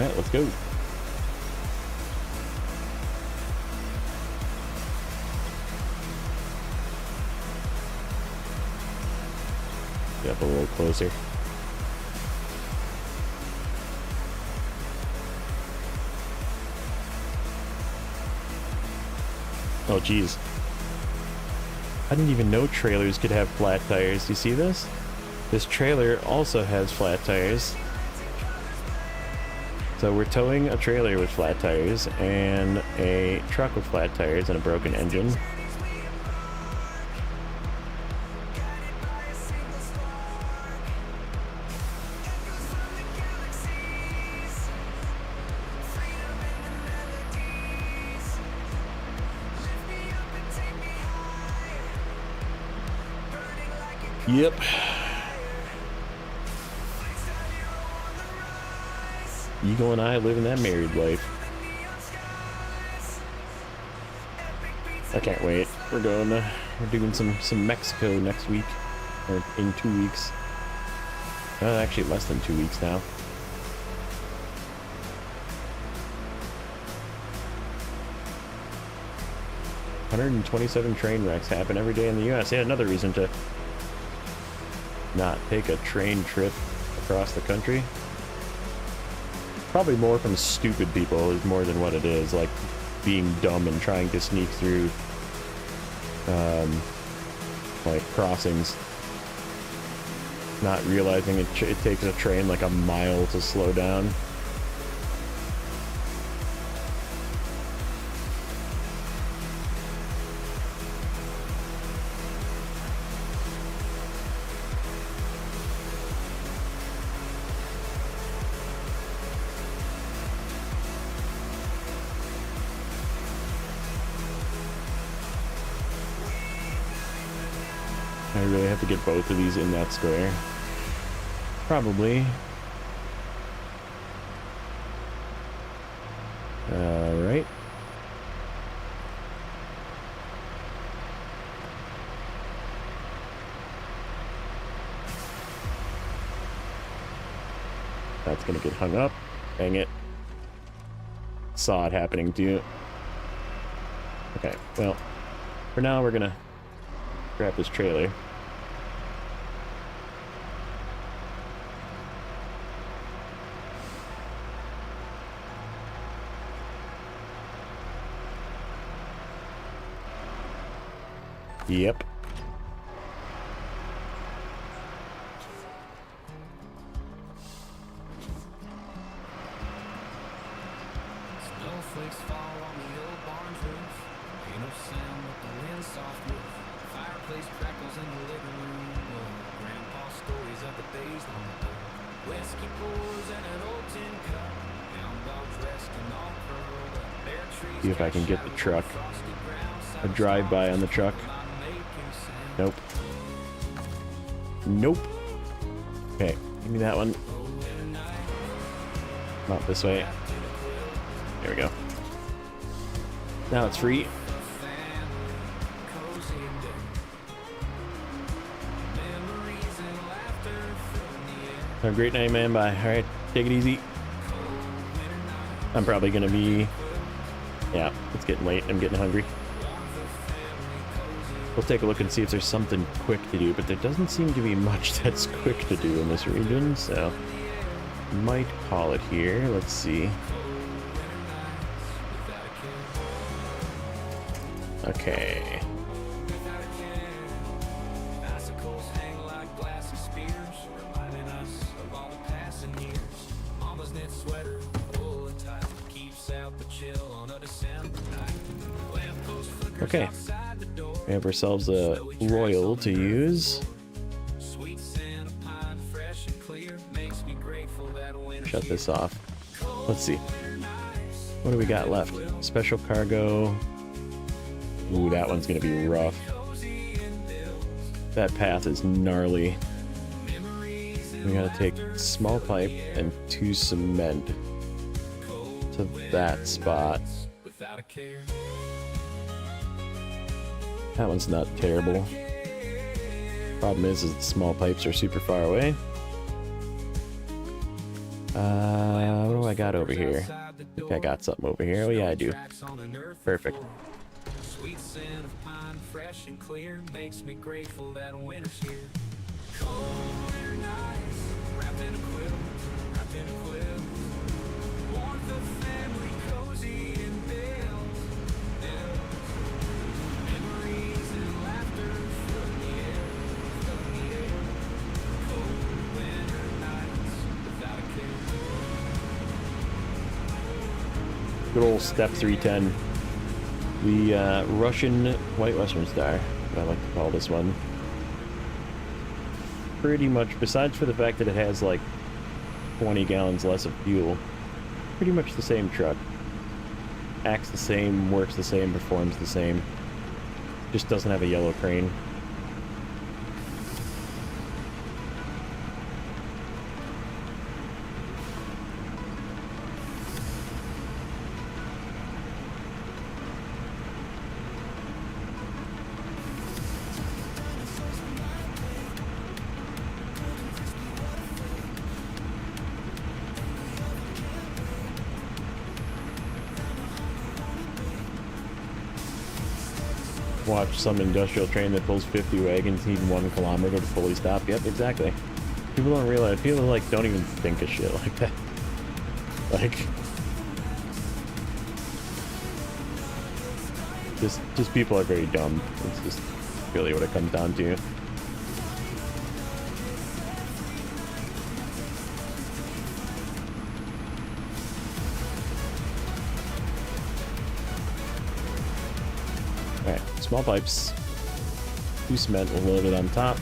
Alright, let's go. Get up a little closer. Oh, geez. I didn't even know trailers could have flat tires. You see this? This trailer also has flat tires. So we're towing a trailer with flat tires and a truck with flat tires and a broken engine. Yep. Eagle and I living that married life. I can't wait. We're doing some Mexico next week, or in 2 weeks. Actually less than 2 weeks now. $127 train wrecks happen every day in the U.S. Yeah, another reason to not take a train trip across the country. Probably more from stupid people is more than what it is. Like, being dumb and trying to sneak through like crossings, not realizing it takes a train like a mile to slow down. I really have to get both of these in that square. Probably. Alright. That's gonna get hung up. Dang it. Saw it happening too. Okay, well, for now we're gonna grab this trailer. Yep. Snowflakes fall on the old barn's roof. Ain't no sound but the wind's soft roof. Fireplace crackles in the living room. Grandpa's stories of the days long ago. Whiskey pours in an old tin cup. Down dogs resting all curled up. Bare trees. See if I can get the truck. A drive-by on the truck. Nope. Nope. Okay, give me that one. Not this way. There we go. Now it's free. Have a great night, man. Bye. Alright, take it easy. I'm probably gonna be... Yeah, it's getting late. I'm getting hungry. We'll take a look and see if there's something quick to do, but there doesn't seem to be much that's quick to do in this region, so might call it here. Let's see. Okay. Okay. We have ourselves a Royal to use. Shut this off. Let's see. What do we got left? Special cargo. Ooh, that one's gonna be rough. That path is gnarly. We gotta take small pipe and 2 cement to that spot. That one's not terrible. Problem is the small pipes are super far away. What do I got over here? I think I got something over here. Oh yeah, I do. Perfect. Sweet scent of pine, fresh and clear, makes me grateful that winter's here. Cold winter nights, wrapped in a quilt, wrapped in a quilt. Warmth of family, cozy and bills. Memories and laughter from the air, from the air. Cold winter nights, without a care. Good old Step 310. The Russian White Western Star, what I like to call this one. Pretty much, besides for the fact that it has like 20 gallons less of fuel, pretty much the same truck. Acts the same, works the same, performs the same. Just doesn't have a yellow crane. Watch some industrial train that pulls 50 wagons needing 1 kilometer to fully stop. Yep, exactly. People don't realize, people like don't even think of shit like that. Like, Just people are very dumb. It's just really what it comes down to. Alright, small pipes. 2 cement, we'll load it on top.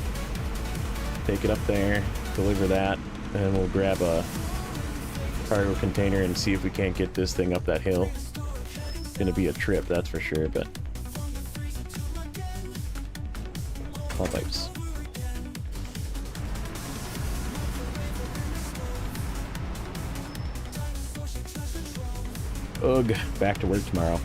Take it up there, deliver that, and then we'll grab a cargo container and see if we can't get this thing up that hill. It's gonna be a trip, that's for sure, but... Small pipes. Ugh, back to work tomorrow.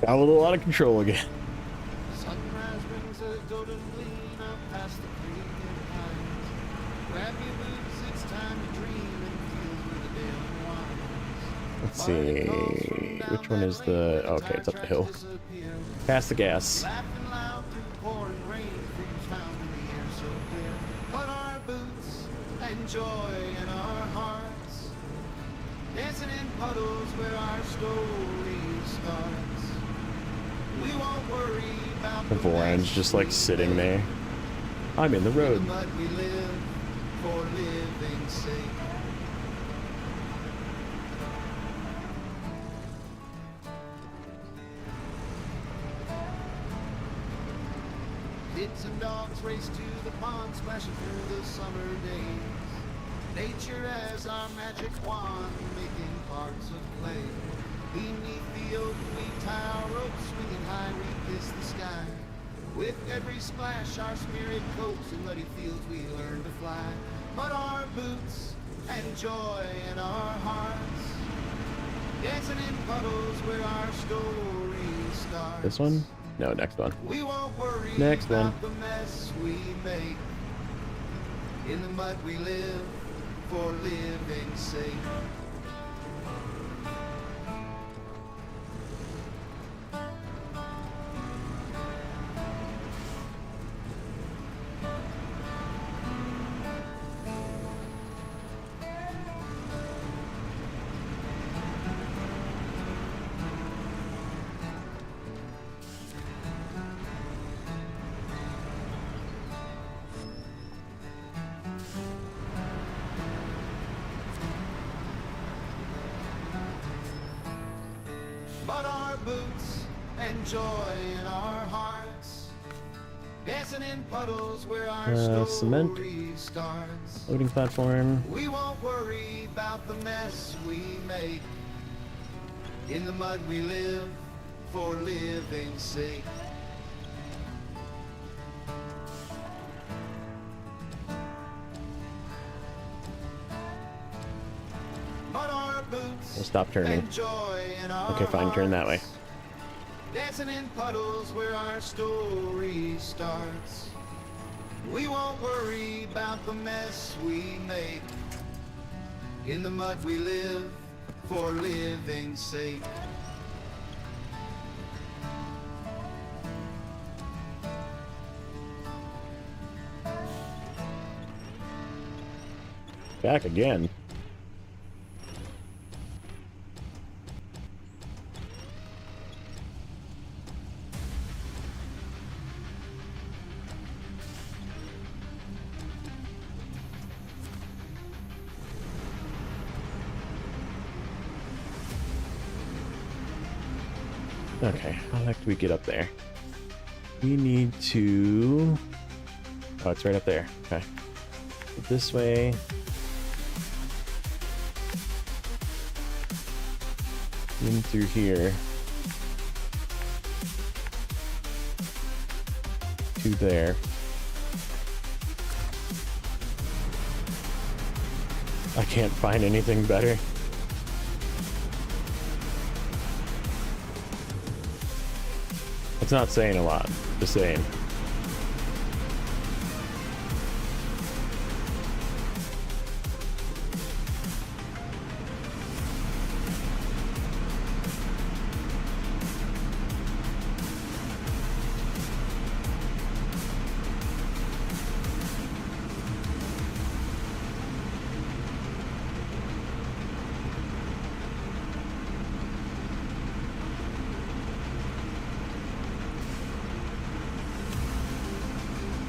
Got a little out of control again. Sunrise brings a golden gleam out past the creek and pines. Grab your boots, it's time to dream and feel through the dim wines. Let's see. Which one is the... Okay, it's up the hill. Past the gas. Laughing loud through pouring rain, freeze found in the air so clear. Put our boots and joy in our hearts, dancing in puddles where our story starts. We won't worry about The Voran's just like sitting there. I'm in the road. the mud we live for living's sake. Kids and dogs race to the pond, splashing through the summer days. Nature as our magic wand, making parts of clay. Beneath the oak we tie our ropes, swinging high we kiss the sky. With every splash our spirit coats, in muddy fields we learn to fly. But our boots and joy in our hearts, dancing in puddles where our story starts. This one? No, next one. We won't worry Next about one. the mess we make. In the mud we live for living's sake. But our boots and joy in our hearts, dancing in puddles where our story cement. starts. Loading platform. We won't worry about the mess we make. In the mud we live for living's sake. But our boots We'll stop turning. and joy in our Okay, fine, turn that way. hearts, dancing in puddles where our story starts. We won't worry about the mess we make. In the mud we live, for living's sake. Back again. Okay, how the heck do we get up there? We need to... Oh, it's right up there. Okay. This way. In through here. To there. I can't find anything better. It's not saying a lot, just saying.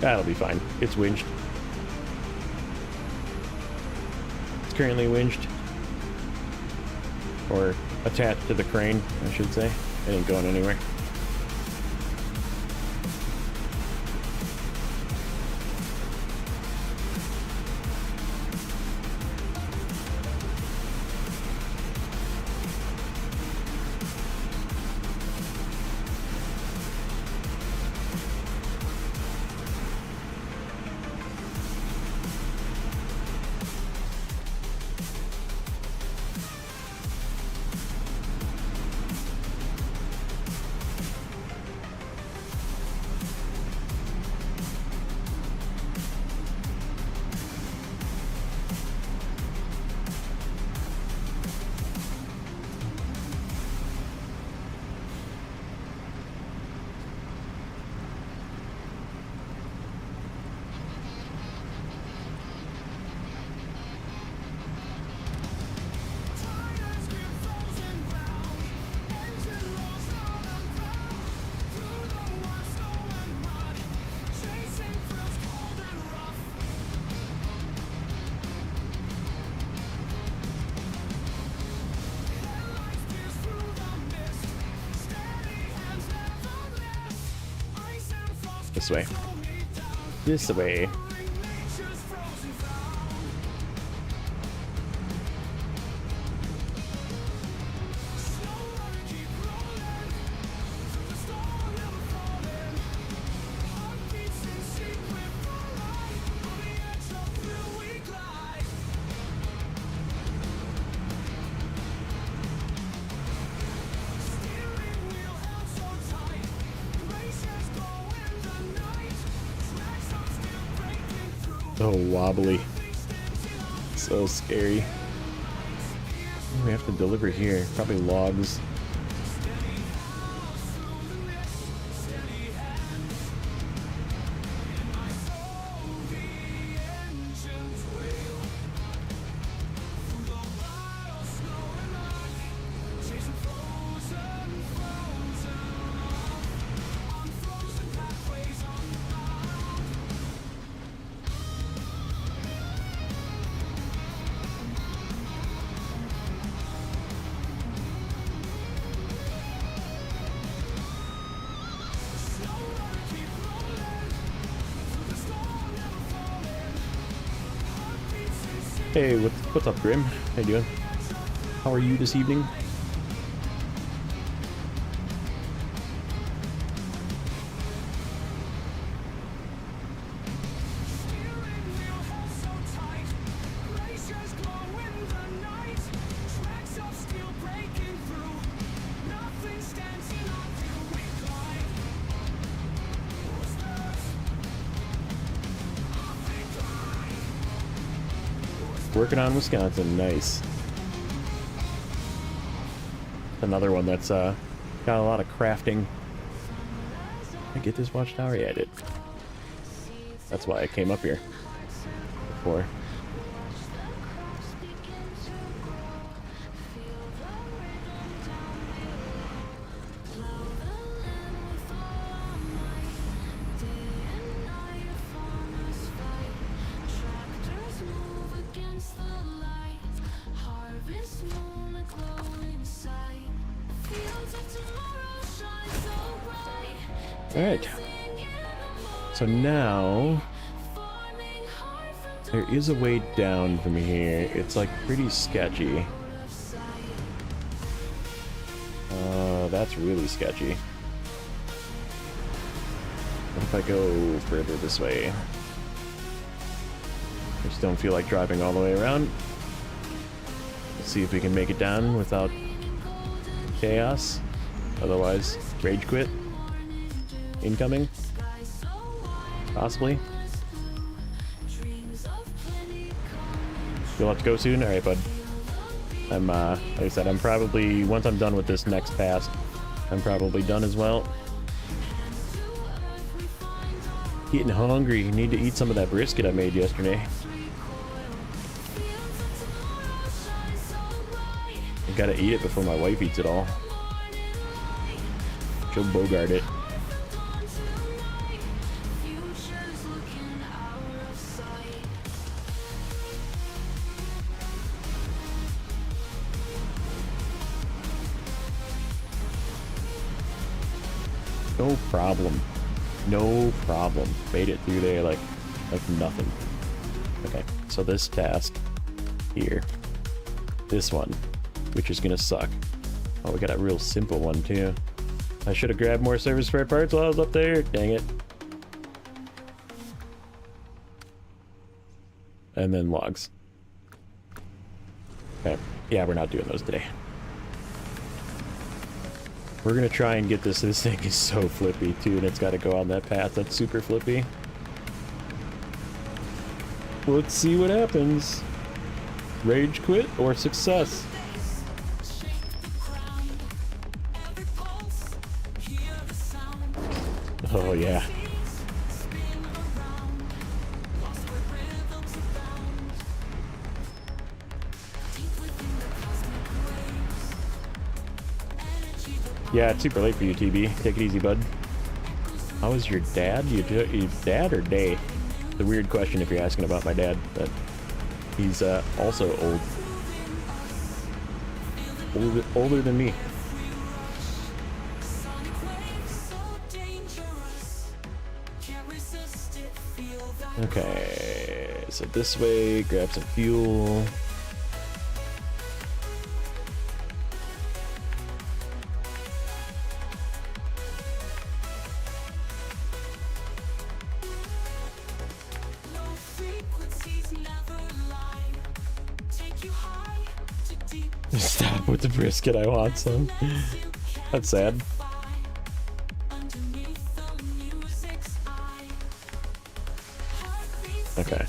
That'll be fine. It's winged. It's currently winged. Or attached to the crane, I should say. It ain't going anywhere. This way. This way. So wobbly. So scary. We have to deliver here. Probably logs. Hey, what's up, Grim? How you doing? How are you this evening? Working on Wisconsin, nice. Another one that's got a lot of crafting. Did I get this watchtower? Yeah, I did. That's why I came up here before. Alright. So now there is a way down from here. It's like pretty sketchy. That's really sketchy. What if I go further this way? I just don't feel like driving all the way around. Let's see if we can make it down without chaos. Otherwise, rage quit. Incoming? Possibly. You'll have to go soon? Alright, bud. I'm, like I said, I'm probably, once I'm done with this next pass, I'm probably done as well. Getting hungry. Need to eat some of that brisket I made yesterday. I gotta eat it before my wife eats it all. She'll bogart it. No problem. No problem. Made it through there like nothing. Okay, so this task here. This one, which is gonna suck. Oh, we got a real simple one too. I should have grabbed more service spare parts while I was up there. Dang it. And then logs. Okay, yeah, we're not doing those today. We're gonna try and get this. This thing is so flippy too, and it's got to go on that path that's super flippy. Let's see what happens. Rage quit or success. Oh yeah. Yeah, it's super late for you, TB. Take it easy, bud. How is your dad? You dad or day? It's a weird question if you're asking about my dad, but he's also old. Older than me. Okay, so this way, grab some fuel. Stop with the brisket, I want some. That's sad. Okay.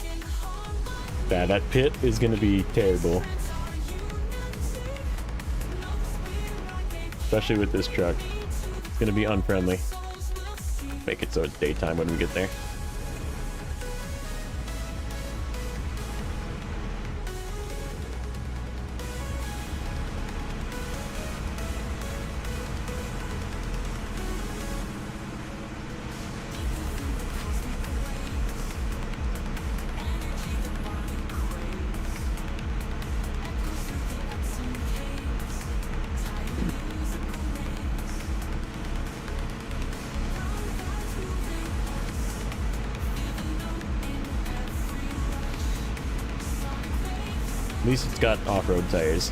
Yeah, that pit is gonna be terrible. Especially with this truck. It's gonna be unfriendly. Make it so it's daytime when we get there. At least it's got off-road tires.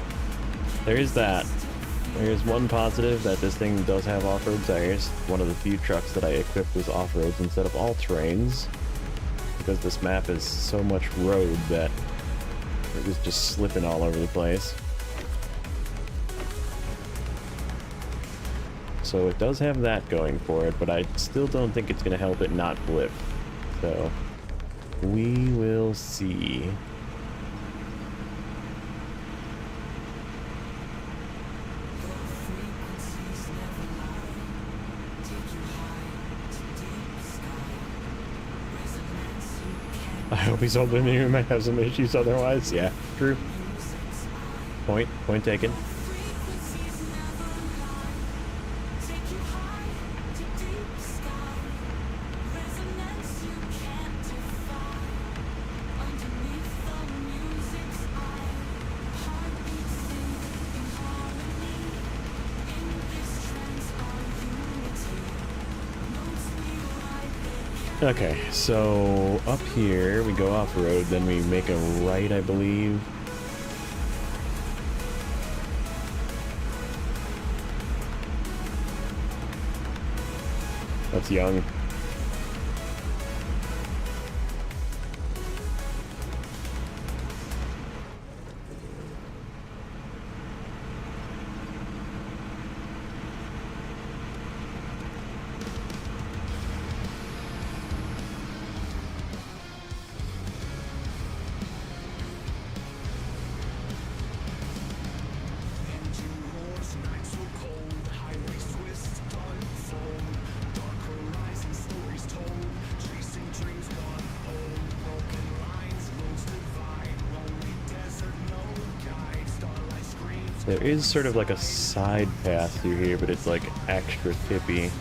There is that. There is one positive, that this thing does have off-road tires. One of the few trucks that I equipped with off-roads instead of all-terrains. Because this map is so much road that it was just slipping all over the place. So it does have that going for it, but I still don't think it's going to help it not flip. So we will see. I hope he's older than you. He might have some issues otherwise. Yeah, true. Point taken. Frequencies never lie. Take you high to deep sky. Resonance you can't defy. Underneath the music's eye. Heartbeats sing in harmony. In this trance our unity. Notes we ride they Okay, so up here we go off road, then we make a right, I believe. That's young. Engine roars, night so cold, highways twist, unfold, dark horizon stories told, chasing dreams gone old, broken lines, roads divide, lonely desert, no guide, starlight screams. There is sort of like a side path through here, but it's like extra tippy.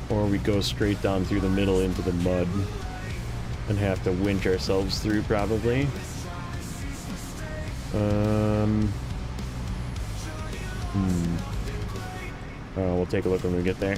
Or we go straight down through the middle into the mud and have to winch ourselves through probably. Oh, we'll take a look when we get there.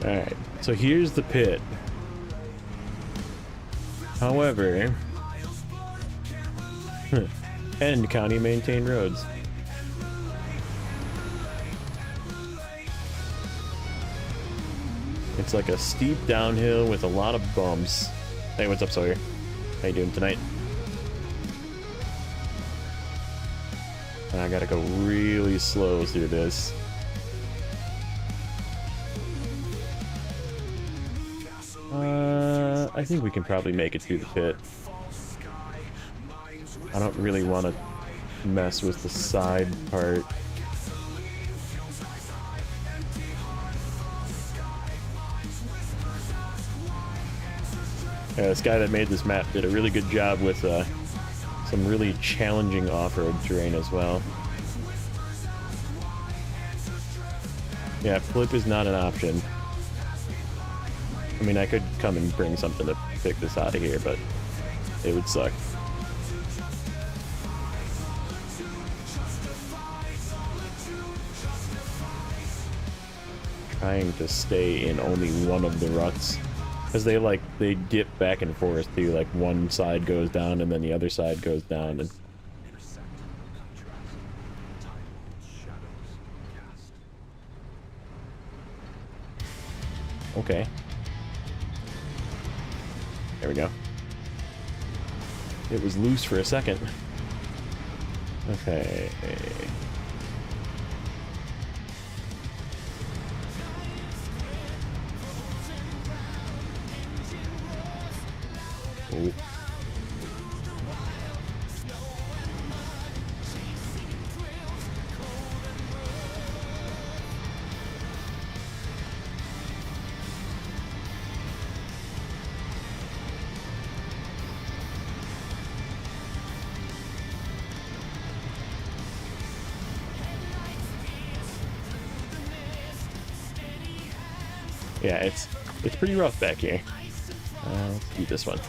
Alright, so here's the pit. However, and county maintained roads. It's like a steep downhill with a lot of bumps. Hey, what's up, Sawyer? How you doing tonight? I gotta go really slow through this. I think we can probably make it through the pit. I don't really want to mess with the side part. Yeah, this guy that made this map did a really good job with some really challenging off-road terrain as well. Yeah, flip is not an option. I mean, I could come and bring something to pick this out of here, but it would suck. Trying to stay in only one of the ruts. Because they dip back and forth too, like one side goes down and then the other side goes down. And okay. There we go. It was loose for a second. Okay. Ooh. Yeah, it's pretty rough back here. Let's do this one.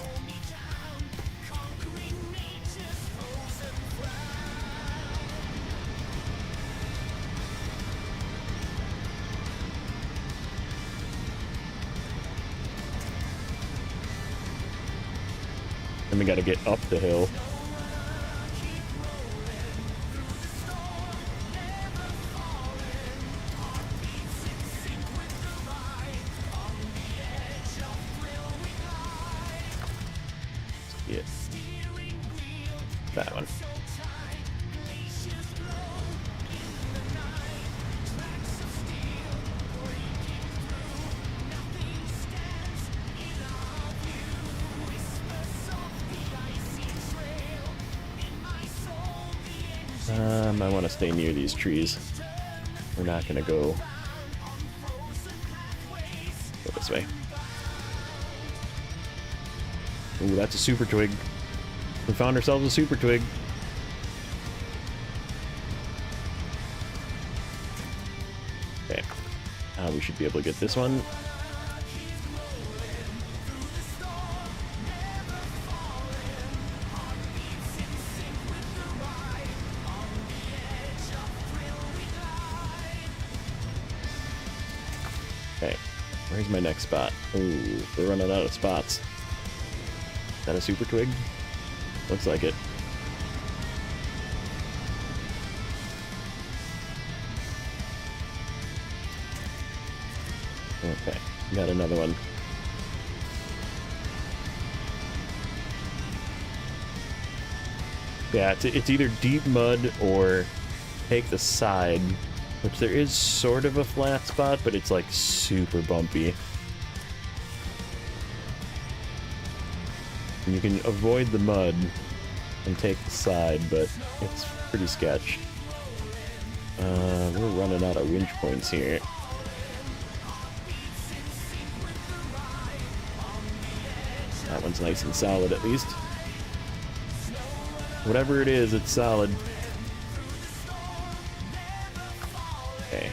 Then we gotta get up the hill. Yeah. That one. I want to stay near these trees. We're not gonna go this way. Ooh, that's a super twig. We found ourselves a super twig. Okay. We should be able to get this one. Okay, where's my next spot? Ooh, we're running out of spots. Is that a super twig? Looks like it. Okay, got another one. Yeah, it's either deep mud or take the side, which there is sort of a flat spot, but it's like super bumpy. And you can avoid the mud and take the side, but it's pretty sketch. We're running out of winch points here. That one's nice and solid at least. Whatever it is, it's solid. Okay.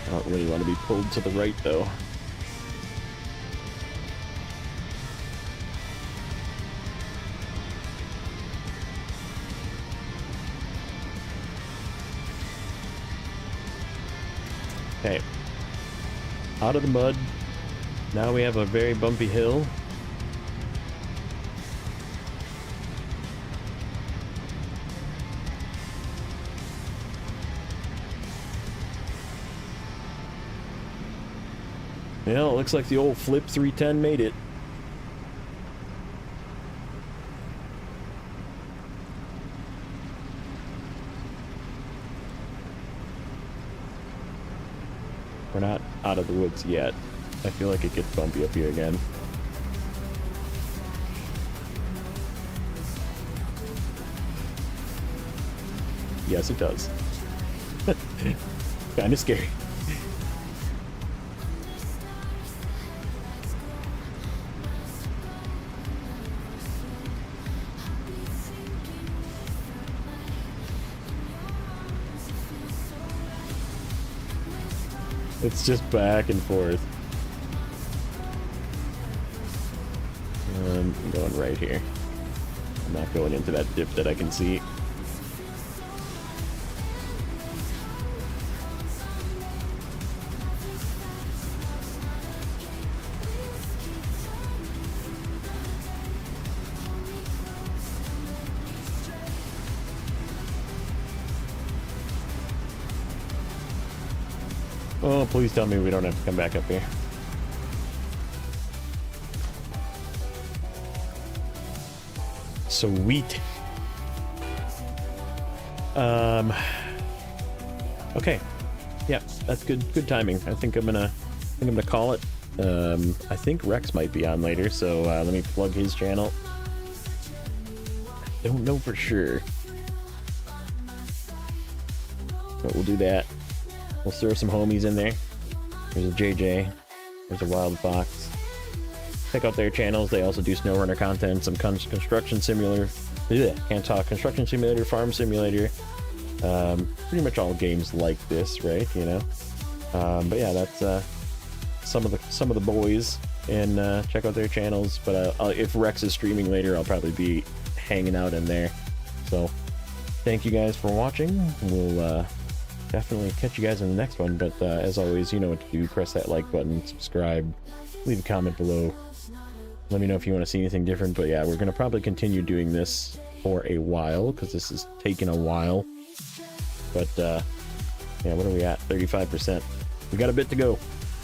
I don't really want to be pulled to the right though. Okay. Out of the mud. Now we have a very bumpy hill. Well, it looks like the old Flip 310 made it. We're not out of the woods yet. I feel like it gets bumpy up here again. Yes, it does. Kind of scary. It's just back and forth. I'm going right here. I'm not going into that dip that I can see. Oh, please tell me we don't have to come back up here. Sweet. Okay. Yeah, that's good timing. I think I'm gonna call it. I think Rex might be on later, so let me plug his channel. I don't know for sure, but we'll do that. We'll throw some homies in there. There's a JJ. There's a Wild Fox. Check out their channels. They also do SnowRunner content, some construction simulator. Can't talk. Construction simulator, farm simulator. Pretty much all games like this, right? You know. But yeah, that's some of the boys. And check out their channels. But if Rex is streaming later, I'll probably be hanging out in there. So thank you guys for watching. We'll definitely catch you guys in the next one. But as always, you know what to do. Press that like button, subscribe, leave a comment below. Let me know if you want to see anything different. But yeah, we're going to probably continue doing this for a while because this is taking a while. But yeah, what are we at? 35%. We got a bit to go.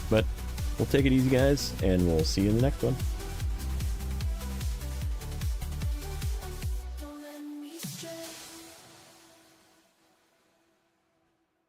But we'll take it easy, guys, and we'll see you in the next one.